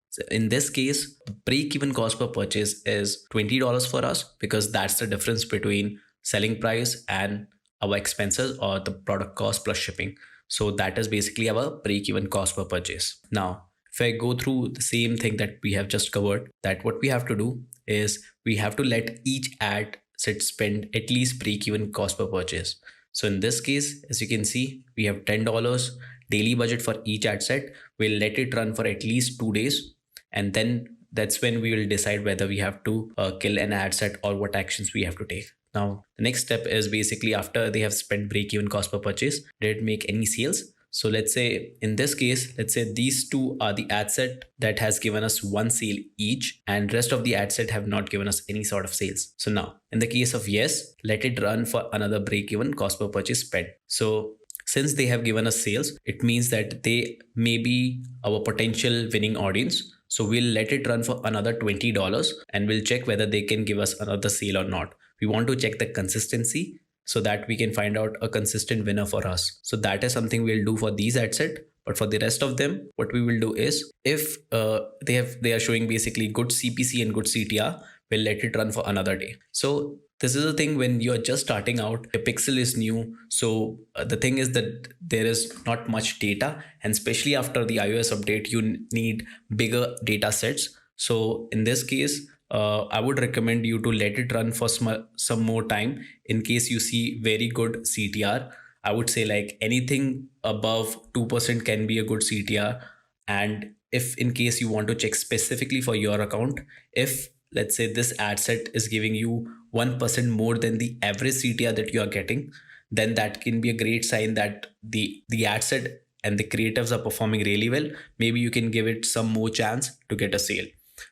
So in this case, the break-even cost per purchase is $20 for us, because that's the difference between selling price and our expenses, or the product cost plus shipping. So that is basically our break-even cost per purchase. Now, if I go through the same thing that we have just covered, that what we have to do is we have to let each ad set spend at least break-even cost per purchase. So in this case, as you can see, we have $10 daily budget for each ad set. We'll let it run for at least 2 days. And then that's when we will decide whether we have to kill an ad set or what actions we have to take. Now, the next step is basically after they have spent break-even cost per purchase, did it make any sales? So let's say in this case, let's say these two are the ad set that has given us one sale each, and rest of the ad set have not given us any sort of sales. So now in the case of yes, let it run for another break-even cost per purchase spend. So since they have given us sales, it means that they may be our potential winning audience. So we'll let it run for another $20 and we'll check whether they can give us another sale or not. We want to check the consistency so that we can find out a consistent winner for us. So that is something we'll do for these ad set. But for the rest of them, what we will do is if they are showing basically good CPC and good CTR, we'll let it run for another day. So this is the thing when you're just starting out, a pixel is new. So the thing is that there is not much data, and especially after the iOS update, you need bigger data sets. So in this case, I would recommend you to let it run for some more time in case you see very good CTR. I would say like anything above 2% can be a good CTR. And if in case you want to check specifically for your account, if let's say this ad set is giving you 1% more than the average CTR that you are getting, then that can be a great sign that the ad set and the creatives are performing really well. Maybe you can give it some more chance to get a sale.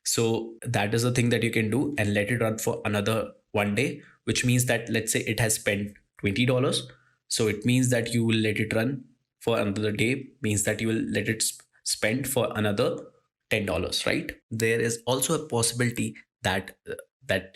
So that is the thing that you can do, and let it run for another 1 day, which means that let's say it has spent $20. So it means that you will let it run for another day, means that you will let it spend for another $10, right? There is also a possibility that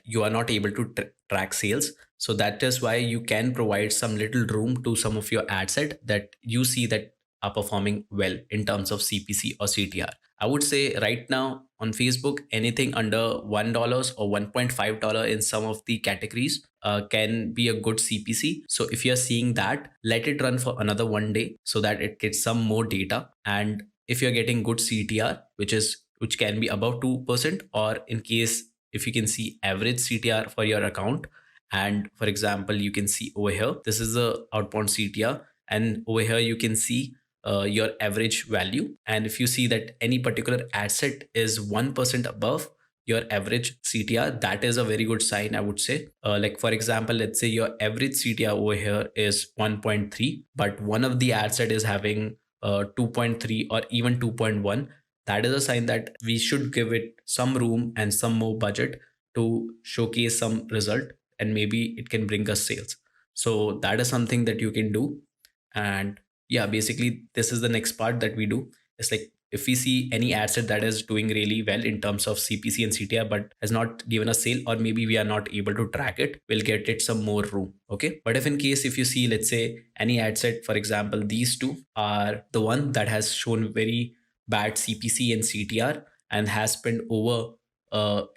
you are not able to track sales. So that is why you can provide some little room to some of your ad set that you see that are performing well in terms of CPC or CTR. I would say right now on Facebook, anything under $1 or $1.5 in some of the categories can be a good CPC. So if you're seeing that, let it run for another 1 day so that it gets some more data. And if you're getting good CTR, which can be above 2%, or in case if you can see average CTR for your account, and for example, you can see over here, this is the outbound CTR, and over here you can see your average value. And if you see that any particular ad set is 1% above your average CTR, that is a very good sign, I would say. Like for example, let's say your average CTR over here is 1.3, but one of the ad set is having 2.3 or even 2.1. That is a sign that we should give it some room and some more budget to showcase some result, and maybe it can bring us sales. So that is something that you can do. And yeah, basically this is the next part that we do. It's like if we see any ad set that is doing really well in terms of CPC and CTR but has not given a sale, or maybe we are not able to track it, we'll get it some more room. Okay. But if you see, let's say any ad set, for example, these two are the one that has shown very bad CPC and CTR and has spent over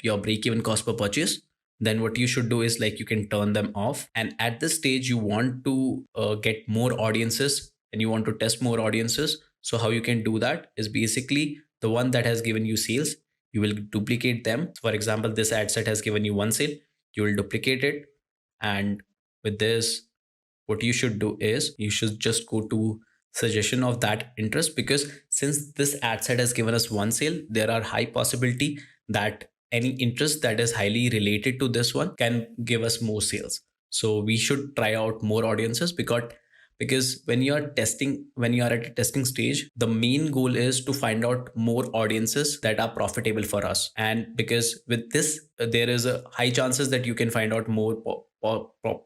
your break-even cost per purchase, then what you should do is like you can turn them off. And at this stage you want to get more audiences and you want to test more audiences. So how you can do that is basically the one that has given you sales, you will duplicate them. For example, this ad set has given you one sale, you will duplicate it. And with this, what you should do is you should just go to suggestion of that interest, because since this ad set has given us one sale, there are high possibility that any interest that is highly related to this one can give us more sales. So we should try out more audiences, because when you are testing, when you are at a testing stage, the main goal is to find out more audiences that are profitable for us. And because with this there is a high chances that you can find out more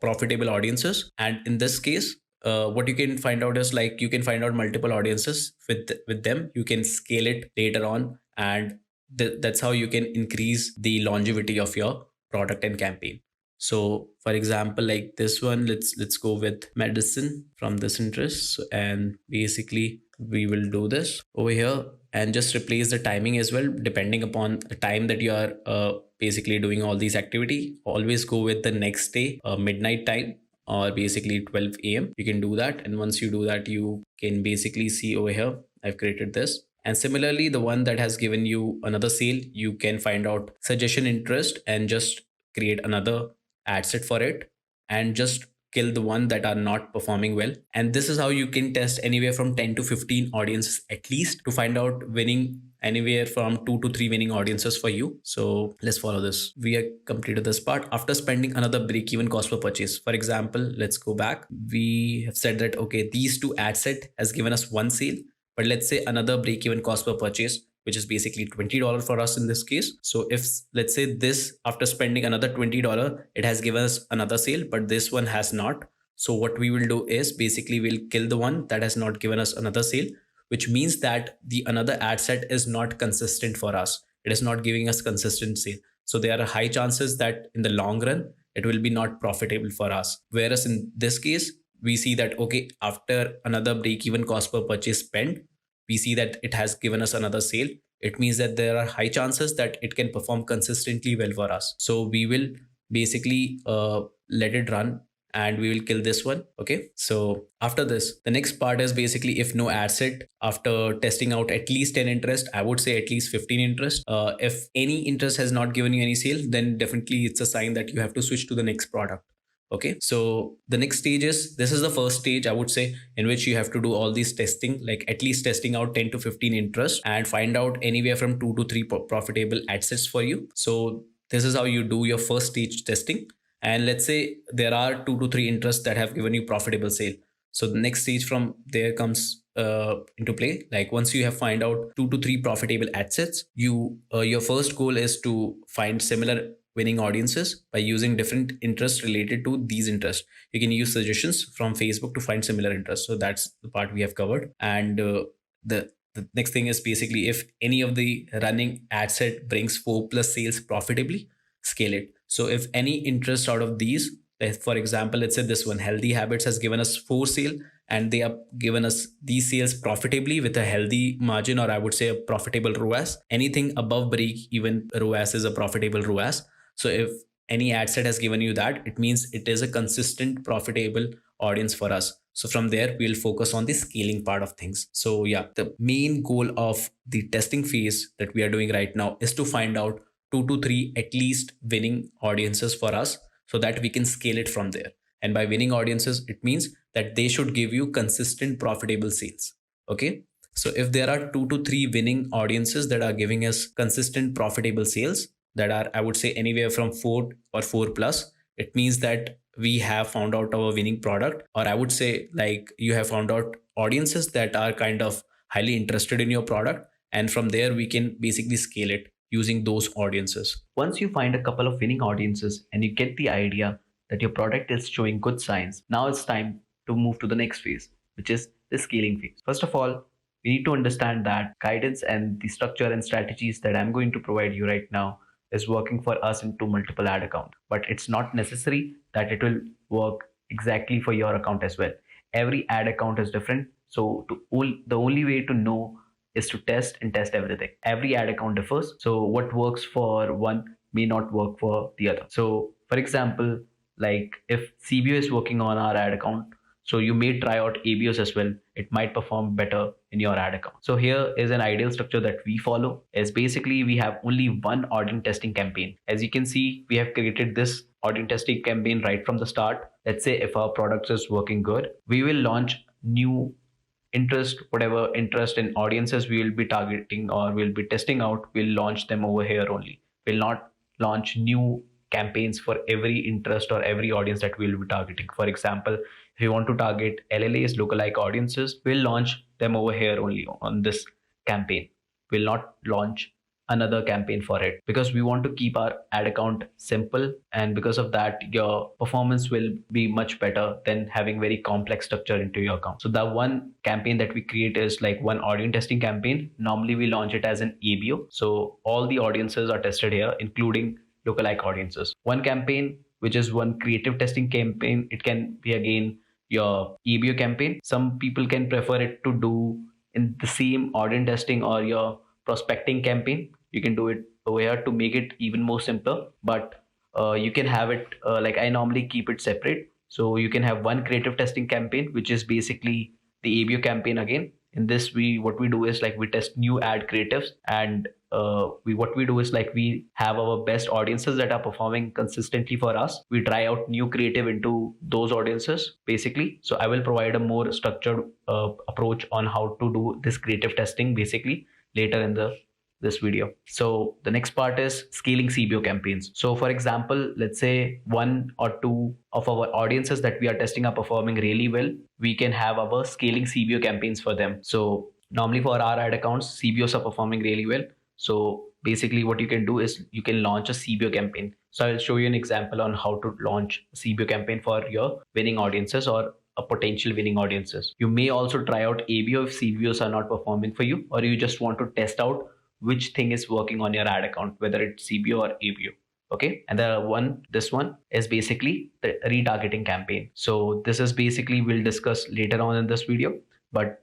profitable audiences. And in this case, what you can find out is like you can find out multiple audiences. With them you can scale it later on, and that's how you can increase the longevity of your product and campaign. So for example, like this one, let's go with medicine from this interest. And basically we will do this over here and just replace the timing as well, depending upon the time that you are basically doing all these activity. Always go with the next day midnight time, or basically 12 a.m. You can do that, and once you do that you can basically see over here I've created this. And similarly, the one that has given you another sale, you can find out suggestion interest and just create another ad set for it, and just kill the one that are not performing well. And this is how you can test anywhere from 10 to 15 audiences at least, to find out winning anywhere from 2 to 3 winning audiences for you. So let's follow this. We have completed this part. After spending another break even cost per purchase, for example, let's go back. We have said that okay, these two ad set has given us one sale, but let's say another break even cost per purchase, which is basically $20 for us in this case. So if let's say this, after spending another $20, it has given us another sale, but this one has not. So what we will do is basically we'll kill the one that has not given us another sale, which means that the another ad set is not consistent for us. It is not giving us consistent sale. So there are high chances that in the long run, it will be not profitable for us. Whereas in this case, we see that, okay, after another break even cost per purchase spend, we see that it has given us another sale. It means that there are high chances that it can perform consistently well for us. So we will basically let it run and we will kill this one. Okay. So after this, the next part is basically if no ad set, after testing out at least 10 interest, I would say at least 15 interest. If any interest has not given you any sale, then definitely it's a sign that you have to switch to the next product. Okay, so the next stage is, this is the first stage I would say, in which you have to do all these testing, like at least testing out 10 to 15 interest and find out anywhere from 2 to 3 profitable ad sets for you. So this is how you do your first stage testing. And let's say there are 2 to 3 interests that have given you profitable sale. So the next stage from there comes into play. Like once you have find out 2 to 3 profitable ad sets, you your first goal is to find similar winning audiences by using different interests related to these interests. You can use suggestions from Facebook to find similar interests. So that's the part we have covered. And the next thing is basically if any of the running ad set brings 4 plus sales profitably, scale it. So if any interest out of these, like for example, let's say this one, healthy habits, has given us 4 sale and they have given us these sales profitably with a healthy margin, or I would say a profitable ROAS. Anything above break even ROAS is a profitable ROAS. So if any ad set has given you that, it means it is a consistent profitable audience for us. So from there, we'll focus on the scaling part of things. So yeah, the main goal of the testing phase that we are doing right now is to find out 2 to 3 at least winning audiences for us, so that we can scale it from there. And by winning audiences, it means that they should give you consistent profitable sales. Okay. So if there are 2 to 3 winning audiences that are giving us consistent profitable sales, that are, I would say, anywhere from 4 or 4 plus, it means that we have found out our winning product, or I would say like you have found out audiences that are kind of highly interested in your product. And from there, we can basically scale it using those audiences. Once you find a couple of winning audiences and you get the idea that your product is showing good signs, now it's time to move to the next phase, which is the scaling phase. First of all, we need to understand that guidance and the structure and strategies that I'm going to provide you right now is working for us into multiple ad accounts, but it's not necessary that it will work exactly for your account as well. Every ad account is different. So the only way to know is to test and test everything. Every ad account differs. So what works for one may not work for the other. So for example, like if CBO is working on our ad account, so you may try out ABOs as well. It might perform better in your ad account. So here is an ideal structure that we follow is basically we have only one audience testing campaign. As you can see, we have created this audience testing campaign right from the start. Let's say if our product is working good, we will launch new whatever interest in audiences we will be targeting or we'll be testing out, we'll launch them over here only. We'll not launch new campaigns for every interest or every audience that we'll be targeting. For example, if you want to target LLAs, lookalike audiences, we'll launch them over here only on this campaign. We'll not launch another campaign for it because we want to keep our ad account simple, and because of that your performance will be much better than having very complex structure into your account. So the one campaign that we create is like one audience testing campaign. Normally we launch it as an ABO, so all the audiences are tested here including lookalike audiences. One campaign which is one creative testing campaign, it can be again your ABO campaign. Some people can prefer it to do in the same audience testing or your prospecting campaign. You can do it over here to make it even more simpler, but you can have it like I normally keep it separate. So you can have one creative testing campaign which is basically the ABO campaign again. In this, what we do is like we test new ad creatives, and what we do is like we have our best audiences that are performing consistently for us. We try out new creative into those audiences basically. So I will provide a more structured approach on how to do this creative testing basically later in this video. So the next part is scaling CBO campaigns. So for example, let's say one or two of our audiences that we are testing are performing really well. We can have our scaling CBO campaigns for them. So normally for our ad accounts, CBOs are performing really well. So basically what you can do is you can launch a CBO campaign. So I'll show you an example on how to launch a CBO campaign for your winning audiences or a potential winning audiences. You may also try out ABO if CBOs are not performing for you, or you just want to test out which thing is working on your ad account, whether it's CBO or ABO. Okay, and this one is basically the retargeting campaign. So this is basically we'll discuss later on in this video, but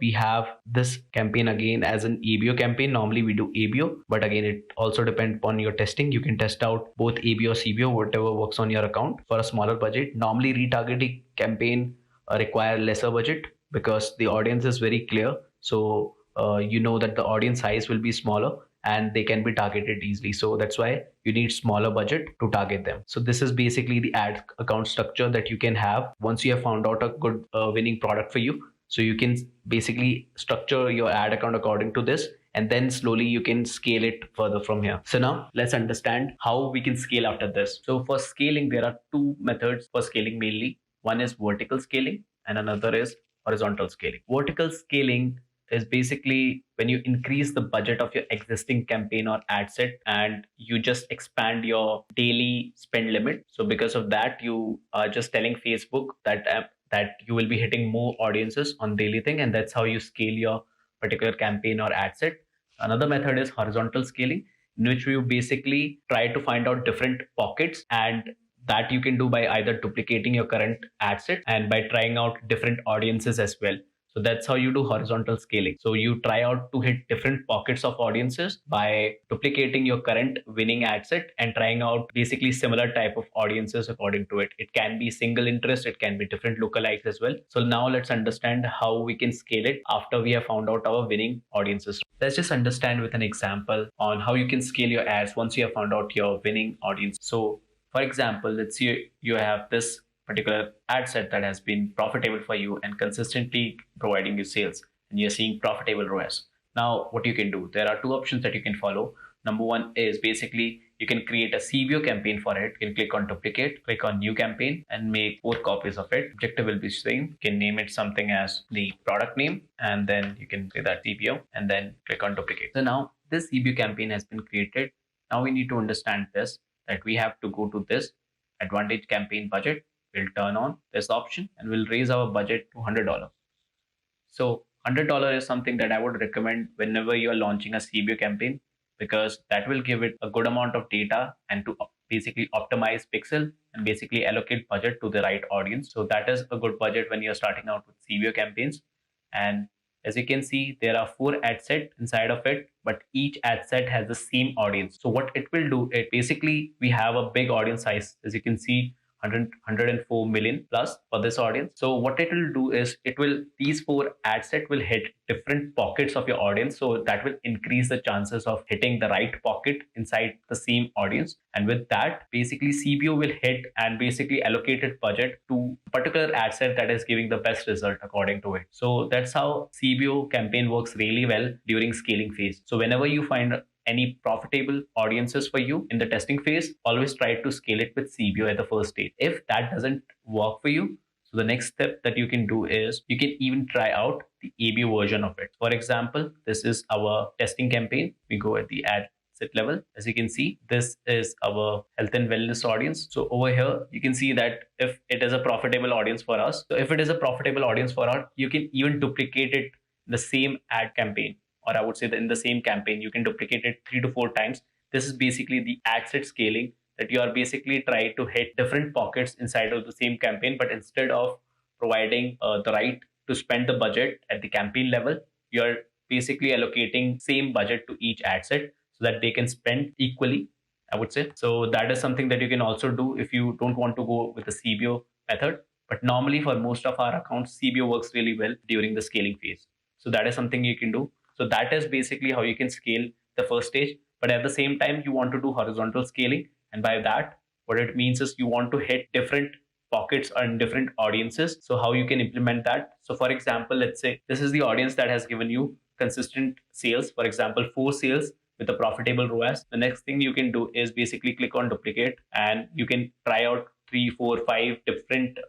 we have this campaign again as an ABO campaign. Normally we do ABO, but again it also depends upon your testing. You can test out both ABO or CBO, whatever works on your account for a smaller budget. Normally retargeting campaign require lesser budget because the audience is very clear. So you know that the audience size will be smaller and they can be targeted easily. So that's why you need smaller budget to target them. So this is basically the ad account structure that you can have once you have found out a good winning product for you. So you can basically structure your ad account according to this, and then slowly you can scale it further from here. So now let's understand how we can scale after this. So for scaling, there are two methods for scaling mainly. One is vertical scaling and another is horizontal scaling. Vertical scaling is basically when you increase the budget of your existing campaign or ad set and you just expand your daily spend limit. So because of that, you are just telling Facebook that you will be hitting more audiences on daily thing, and that's how you scale your particular campaign or ad set. Another method is horizontal scaling, in which you basically try to find out different pockets, and that you can do by either duplicating your current ad set and by trying out different audiences as well. So that's how you do horizontal scaling. So you try out to hit different pockets of audiences by duplicating your current winning ad set and trying out basically similar type of audiences according to it. It can be single interest, it can be different lookalikes as well. So now let's understand how we can scale it after we have found out our winning audiences. Let's just understand with an example on how you can scale your ads once you have found out your winning audience. So for example, let's say you have this particular ad set that has been profitable for you and consistently providing you sales, and you're seeing profitable ROAS. Now what you can do, there are two options that you can follow. Number one is basically you can create a CBO campaign for it. You can click on duplicate, click on new campaign and make 4 copies of it. Objective will be same. You can name it something as the product name, and then you can say that CBO and then click on duplicate. So now this CBO campaign has been created. Now we need to understand this, that we have to go to this advantage campaign budget. We'll turn on this option and we'll raise our budget to $100. So $100 is something that I would recommend whenever you're launching a CBO campaign, because that will give it a good amount of data and to basically optimize pixel and basically allocate budget to the right audience. So that is a good budget when you're starting out with CBO campaigns. And As you can see, there are 4 ad set inside of it, but each ad set has the same audience. So what it will do, it basically, we have a big audience size. As you can see, 104 million plus for this audience. So what it will do is these 4 ad set will hit different pockets of your audience. So that will increase the chances of hitting the right pocket inside the same audience. And with that, basically CBO will hit and basically allocated budget to particular ad set that is giving the best result according to it. So that's how CBO campaign works really well during scaling phase. So whenever you find any profitable audiences for you in the testing phase, always try to scale it with CBO at the first stage. If that doesn't work for you, so the next step that you can do is you can even try out the ABO version of it. For example, this is our testing campaign. We go at the ad set level. As you can see, this is our health and wellness audience. So over here, you can see that if it is a profitable audience for us, so if it is a profitable audience for us, you can even duplicate it the same ad campaign, or I would say that in the same campaign, you can duplicate it 3 to 4 times. This is basically the ad set scaling, that you are basically trying to hit different pockets inside of the same campaign, but instead of providing the right to spend the budget at the campaign level, you're basically allocating same budget to each ad set so that they can spend equally, I would say. So that is something that you can also do if you don't want to go with the CBO method. But normally for most of our accounts, CBO works really well during the scaling phase. So that is something you can do. So that is basically how you can scale the first stage. But at the same time, you want to do horizontal scaling. And by that, what it means is you want to hit different pockets and different audiences. So how you can implement that? So for example, let's say this is the audience that has given you consistent sales. For example, 4 sales with a profitable ROAS. The next thing you can do is basically click on duplicate, and you can try out 3, 4, 5 different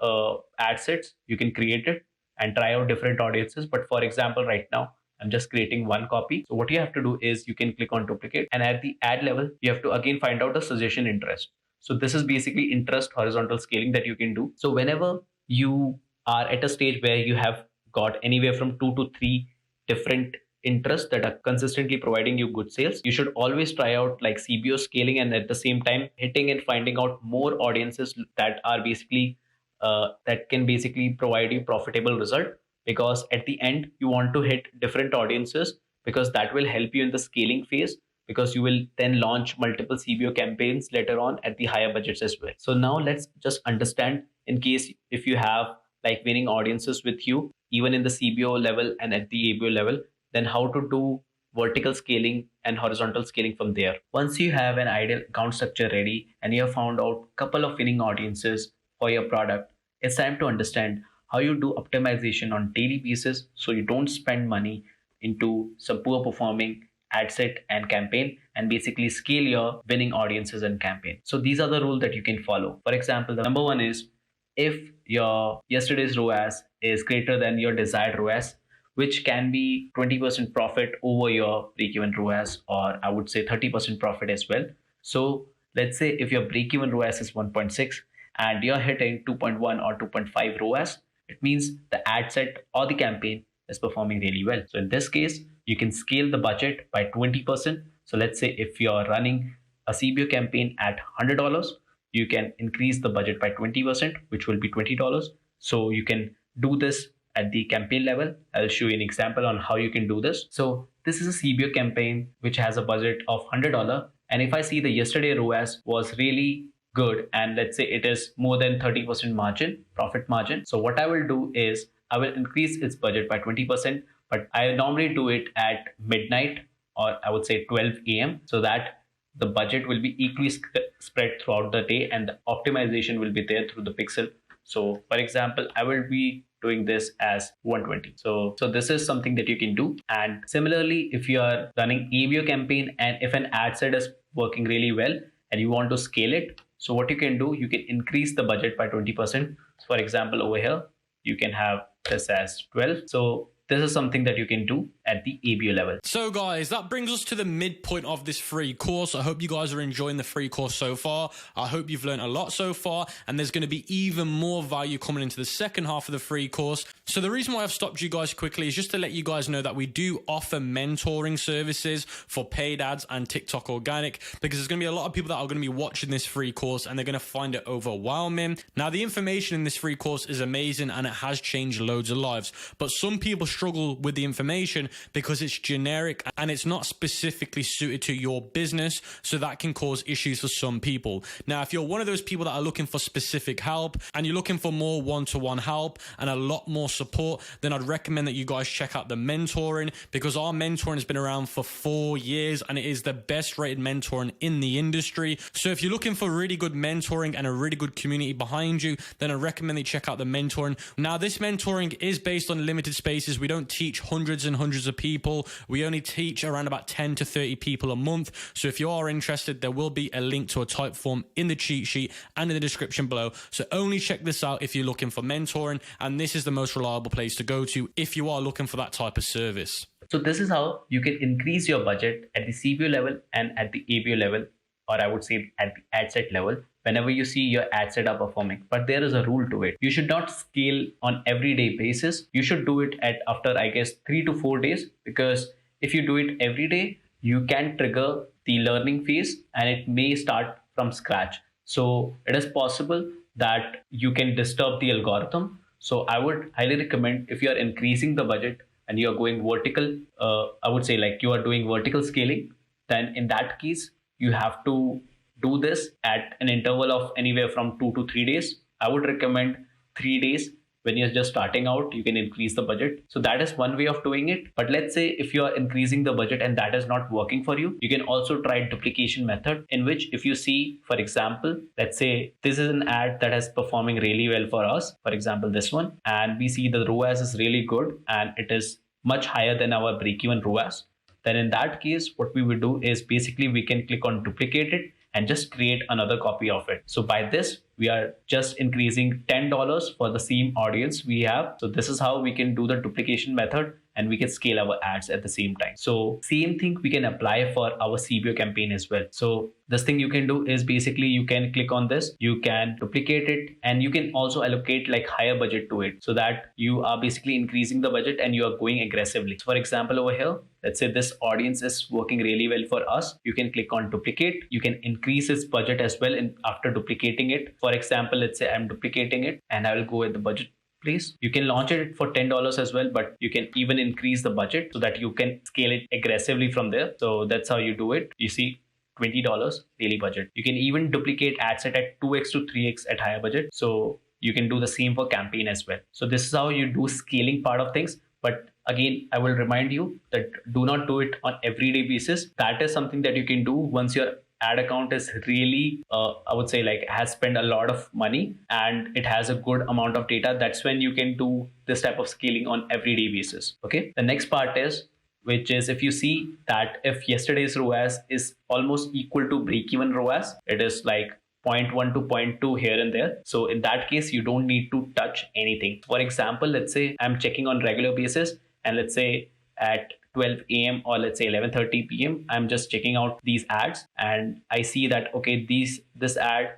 ad sets. You can create it and try out different audiences. But for example, right now, I'm just creating 1 copy. So what you have to do is you can click on duplicate, and at the ad level, you have to again find out the suggestion interest. So this is basically interest horizontal scaling that you can do. So whenever you are at a stage where you have got anywhere from 2 to 3 different interests that are consistently providing you good sales, you should always try out like CBO scaling, and at the same time hitting and finding out more audiences that are basically that can basically provide you profitable result. Because at the end, you want to hit different audiences, because that will help you in the scaling phase, because you will then launch multiple CBO campaigns later on at the higher budgets as well. So now let's just understand, in case if you have like winning audiences with you, even in the CBO level and at the ABO level, then how to do vertical scaling and horizontal scaling from there. Once you have an ideal account structure ready and you have found out a couple of winning audiences for your product, it's time to understand how you do optimization on daily basis, so you don't spend money into some poor performing ad set and campaign, and basically scale your winning audiences and campaign. So these are the rules that you can follow. For example, the number 1 is, if your yesterday's ROAS is greater than your desired ROAS, which can be 20% profit over your break-even ROAS, or I would say 30% profit as well. So let's say if your break-even ROAS is 1.6 and you're hitting 2.1 or 2.5 ROAS, it means the ad set or the campaign is performing really well. So in this case, you can scale the budget by 20%. So let's say if you're running a CBO campaign at $100, you can increase the budget by 20%, which will be $20. So you can do this at the campaign level. I'll show you an example on how you can do this. So this is a CBO campaign which has a budget of $100. And if I see the yesterday ROAS was really good, and let's say it is more than 30% margin, profit margin. So what I will do is I will increase its budget by 20%, but I normally do it at midnight, or I would say 12 a.m. so that the budget will be equally spread throughout the day and the optimization will be there through the pixel. So for example, I will be doing this as 120. So this is something that you can do. And similarly, if you are running ABO campaign and if an ad set is working really well and you want to scale it, so what you can do, you can increase the budget by 20%. For example, over here, you can have this as 12. So this is something that you can do. at the ABO level. So guys, that brings us to the midpoint of this free course. I hope you guys are enjoying the free course so far. I hope you've learned a lot so far, and there's going to be even more value coming into the second half of the free course. So the reason why I've stopped you guys quickly is just to let you guys know that we do offer mentoring services for paid ads and TikTok organic, because there's going to be a lot of people that are going to be watching this free course and they're going to find it overwhelming. Now, the information in this free course is amazing and it has changed loads of lives, but some people struggle with the information because it's generic and it's not specifically suited to your business, so that can cause issues for some people. Now, if you're one of those people that are looking for specific help and you're looking for more one-to-one help and a lot more support, then I'd recommend that you guys check out the mentoring, because our mentoring has been around for 4 years and it is the best rated mentoring in the industry. So if you're looking for really good mentoring and a really good community behind you, then I recommend that you check out the mentoring. Now, this mentoring is based on limited spaces. We don't teach hundreds and hundreds of people. We only teach around about 10 to 30 people a month. So if you are interested, there will be a link to a type form in the cheat sheet and in the description below. So only check this out if you're looking for mentoring, and this is the most reliable place to go to if you are looking for that type of service. So this is how you can increase your budget at the CBO level and at the ABO level, or I would say at the ad set level, whenever you see your ad set are performing. But there is a rule to it. You should not scale on everyday basis. You should do it at after, I guess, 3 to 4 days, because if you do it every day, you can trigger the learning phase and it may start from scratch. So it is possible that you can disturb the algorithm. So I would highly recommend, if you are increasing the budget and you are going vertical, I would say like you are doing vertical scaling, then in that case, you have to do this at an interval of anywhere from 2 to 3 days. I would recommend 3 days. When you're just starting out, you can increase the budget. So that is one way of doing it. But let's say if you are increasing the budget and that is not working for you, you can also try duplication method, in which if you see, for example, let's say this is an ad that is performing really well for us, for example, this one, and we see the ROAS is really good and it is much higher than our break-even ROAS. Then in that case, what we would do is basically we can click on duplicate it and just create another copy of it. So by this, we are just increasing $10 for the same audience we have. So this is how we can do the duplication method and we can scale our ads at the same time. So same thing we can apply for our CBO campaign as well. So this thing you can do is basically you can click on this, you can duplicate it, and you can also allocate like higher budget to it, so that you are basically increasing the budget and you are going aggressively. So for example, over here, let's say this audience is working really well for us. You can click on duplicate. You can increase its budget as well after duplicating it. For example, let's say I'm duplicating it and I will go with the budget. Please. You can launch it for $10 as well, but you can even increase the budget so that you can scale it aggressively from there. So that's how you do it. You see, $20 daily budget. You can even duplicate ad set at 2x to 3x at higher budget. So you can do the same for campaign as well. So this is how you do scaling part of things. But again, I will remind you that do not do it on everyday basis. That is something that you can do once your ad account is really, I would say like has spent a lot of money and it has a good amount of data. That's when you can do this type of scaling on everyday basis. Okay. The next part is, which is if you see that if yesterday's ROAS is almost equal to break-even ROAS, it is like 0.1 to 0.2 here and there. So in that case, you don't need to touch anything. For example, let's say I'm checking on regular basis and let's say at 12 a.m. or let's say 11:30 p.m. I'm just checking out these ads and I see that, okay, this ad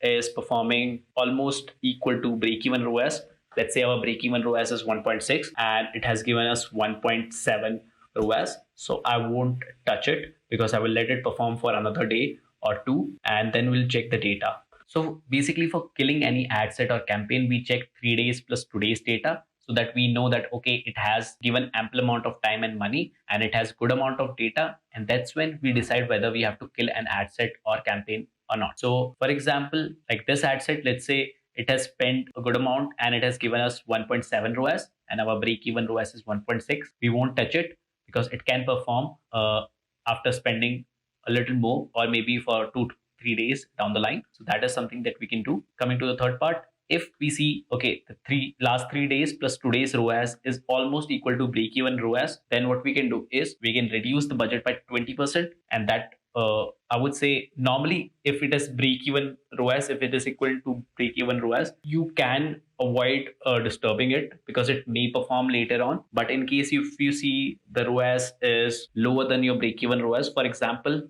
is performing almost equal to break-even ROAS. Let's say our break-even ROAS is 1.6 and it has given us 1.7 ROAS. So I won't touch it because I will let it perform for another day or two and then we'll check the data. So basically for killing any ad set or campaign, we check 3 days plus today's data, so that we know that, okay, it has given ample amount of time and money and it has good amount of data. And that's when we decide whether we have to kill an ad set or campaign or not. So for example, like this ad set, let's say it has spent a good amount and it has given us 1.7 ROAS and our break-even ROAS is 1.6. We won't touch it because it can perform after spending a little more or maybe for 2 to 3 days down the line. So that is something that we can do. Coming to the third part, if we see, okay, the last 3 days plus today's ROAS is almost equal to break-even ROAS, then what we can do is we can reduce the budget by 20%. And that I would say normally if it is break-even ROAS, if it is equal to break-even ROAS, you can avoid disturbing it because it may perform later on. But in case if you see the ROAS is lower than your break-even ROAS, for example,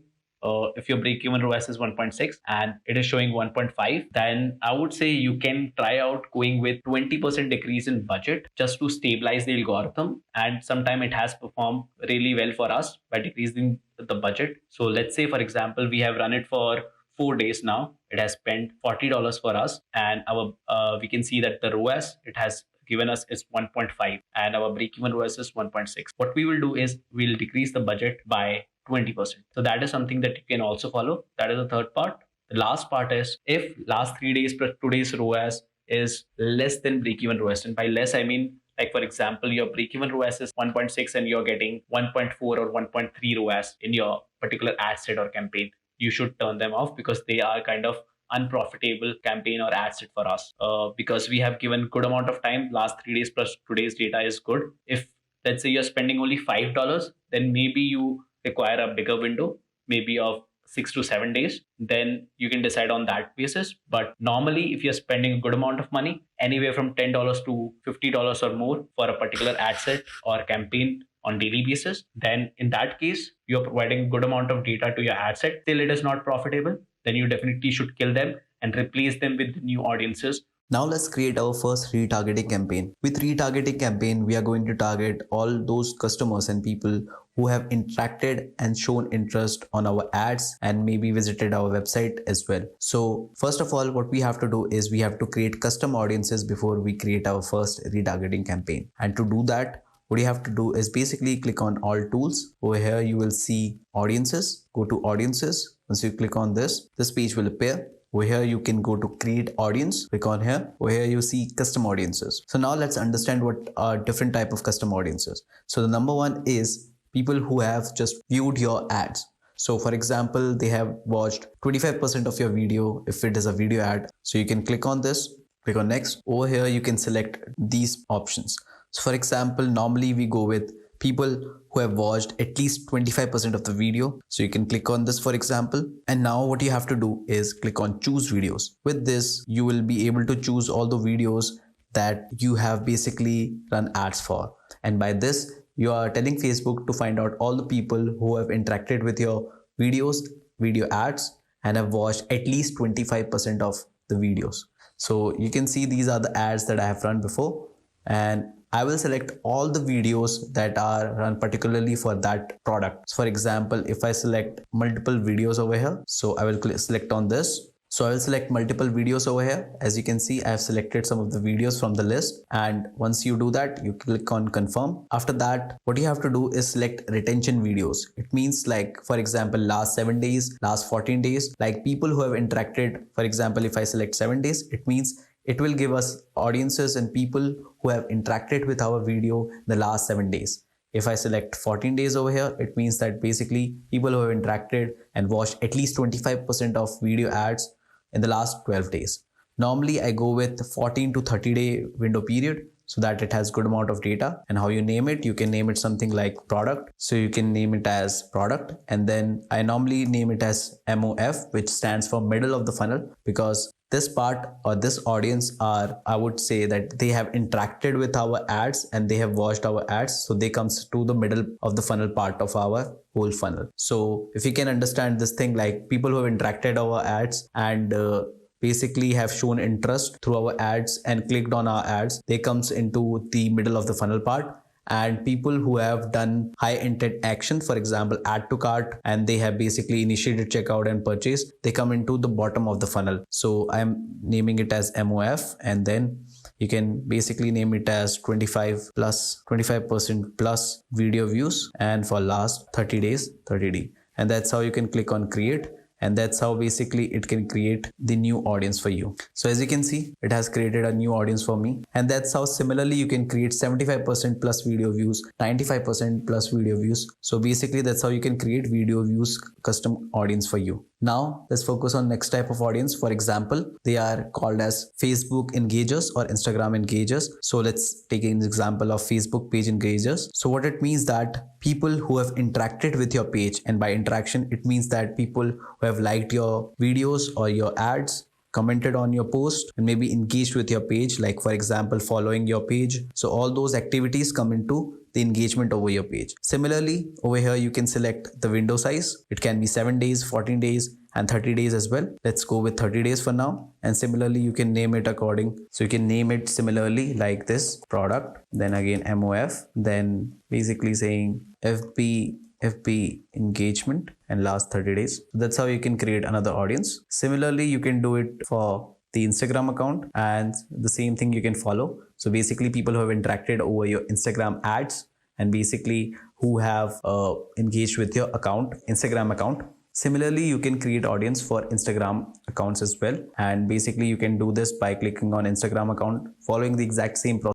if your break-even ROAS is 1.6 and it is showing 1.5, then I would say you can try out going with 20% decrease in budget just to stabilize the algorithm. And sometime it has performed really well for us by decreasing the budget. So let's say, for example, we have run it for 4 days now. It has spent $40 for us, and our we can see that the ROAS it has given us is 1.5 and our break-even ROAS is 1.6. What we will do is we'll decrease the budget by 20%. So that is something that you can also follow. That is the third part. The last part is if last 3 days plus today's ROAS is less than break-even ROAS, and by less I mean, like for example, your break-even ROAS is 1.6 and you're getting 1.4 or 1.3 ROAS in your particular ad set or campaign, you should turn them off because they are kind of unprofitable campaign or ad set for us, because we have given good amount of time. Last 3 days plus today's data is good. If let's say you're spending only $5, then maybe you require a bigger window, maybe of 6 to 7 days, then you can decide on that basis. But normally, if you're spending a good amount of money, anywhere from $10 to $50 or more for a particular ad set or campaign on daily basis, then in that case, you're providing a good amount of data to your ad set. Till it is not profitable, then you definitely should kill them and replace them with new audiences. Now let's create our first retargeting campaign. With retargeting campaign, we are going to target all those customers and people who have interacted and shown interest on our ads and maybe visited our website as well. So first of all, what we have to do is we have to create custom audiences before we create our first retargeting campaign. And to do that, what you have to do is basically click on all tools. Over here, you will see audiences. Go to audiences. Once you click on this page will appear. Over here, you can go to create audience. Click on here. Over here, you see custom audiences. So now let's understand what are different type of custom audiences. So the number one is people who have just viewed your ads. So for example, they have watched 25% of your video if it is a video ad. So you can click on this, click on next. Over here, you can select these options. So for example, normally we go with people who have watched at least 25% of the video. So you can click on this, for example. And now what you have to do is click on choose videos. With this, you will be able to choose all the videos that you have basically run ads for. And by this, you are telling Facebook to find out all the people who have interacted with your videos, video ads, and have watched at least 25% of the videos. So you can see these are the ads that I have run before, and I will select all the videos that are run particularly for that product. So for example, if I select multiple videos over here, so I will select on this. So I will select multiple videos over here. As you can see, I have selected some of the videos from the list. And once you do that, you click on confirm. After that, what you have to do is select retention videos. It means like, for example, last 7 days, last 14 days, like people who have interacted. For example, if I select 7 days, it means it will give us audiences and people who have interacted with our video in the last 7 days. If I select 14 days over here, it means that basically people who have interacted and watched at least 25% of video ads in the last 12 days. Normally I go with 14 to 30 day window period so that it has good amount of data. And how you name it, you can name it something like product. So you can name it as product, and then I normally name it as MOF, which stands for middle of the funnel, because this part or this audience are, I would say that they have interacted with our ads and they have watched our ads. So they comes to the middle of the funnel part of our whole funnel. So if you can understand this thing, like people who have interacted our ads and basically have shown interest through our ads and clicked on our ads, they comes into the middle of the funnel part. And people who have done high intent action, for example, add to cart, and they have basically initiated checkout and purchase, they come into the bottom of the funnel. So I'm naming it as MOF, and then you can basically name it as 25% plus video views, and for last 30 days, 30D. And that's how you can click on create. And that's how basically it can create the new audience for you. So as you can see, it has created a new audience for me. And that's how similarly you can create 75% plus video views, 95% plus video views. So basically that's how you can create video views custom audience for you. Now let's focus on next type of audience. For example, they are called as Facebook engagers or Instagram engagers. So let's take an example of Facebook page engagers. So what it means that people who have interacted with your page, and by interaction, it means that people who have liked your videos or your ads commented on your post, and maybe engaged with your page, like for example following your page. So all those activities come into the engagement over your page. Similarly, over here you can select the window size. It can be 7 days, 14 days and 30 days as well. Let's go with 30 days for now. And similarly you can name it according, so you can name it similarly like this: product, then again MOF, then basically saying FB engagement, and last 30 days. That's how you can create another audience. Similarly, you can do it for the Instagram account, and the same thing you can follow. So basically people who have interacted over your Instagram ads and basically who have engaged with your account, Instagram account. Similarly, you can create audience for Instagram accounts as well. And basically you can do this by clicking on Instagram account, following the exact same process.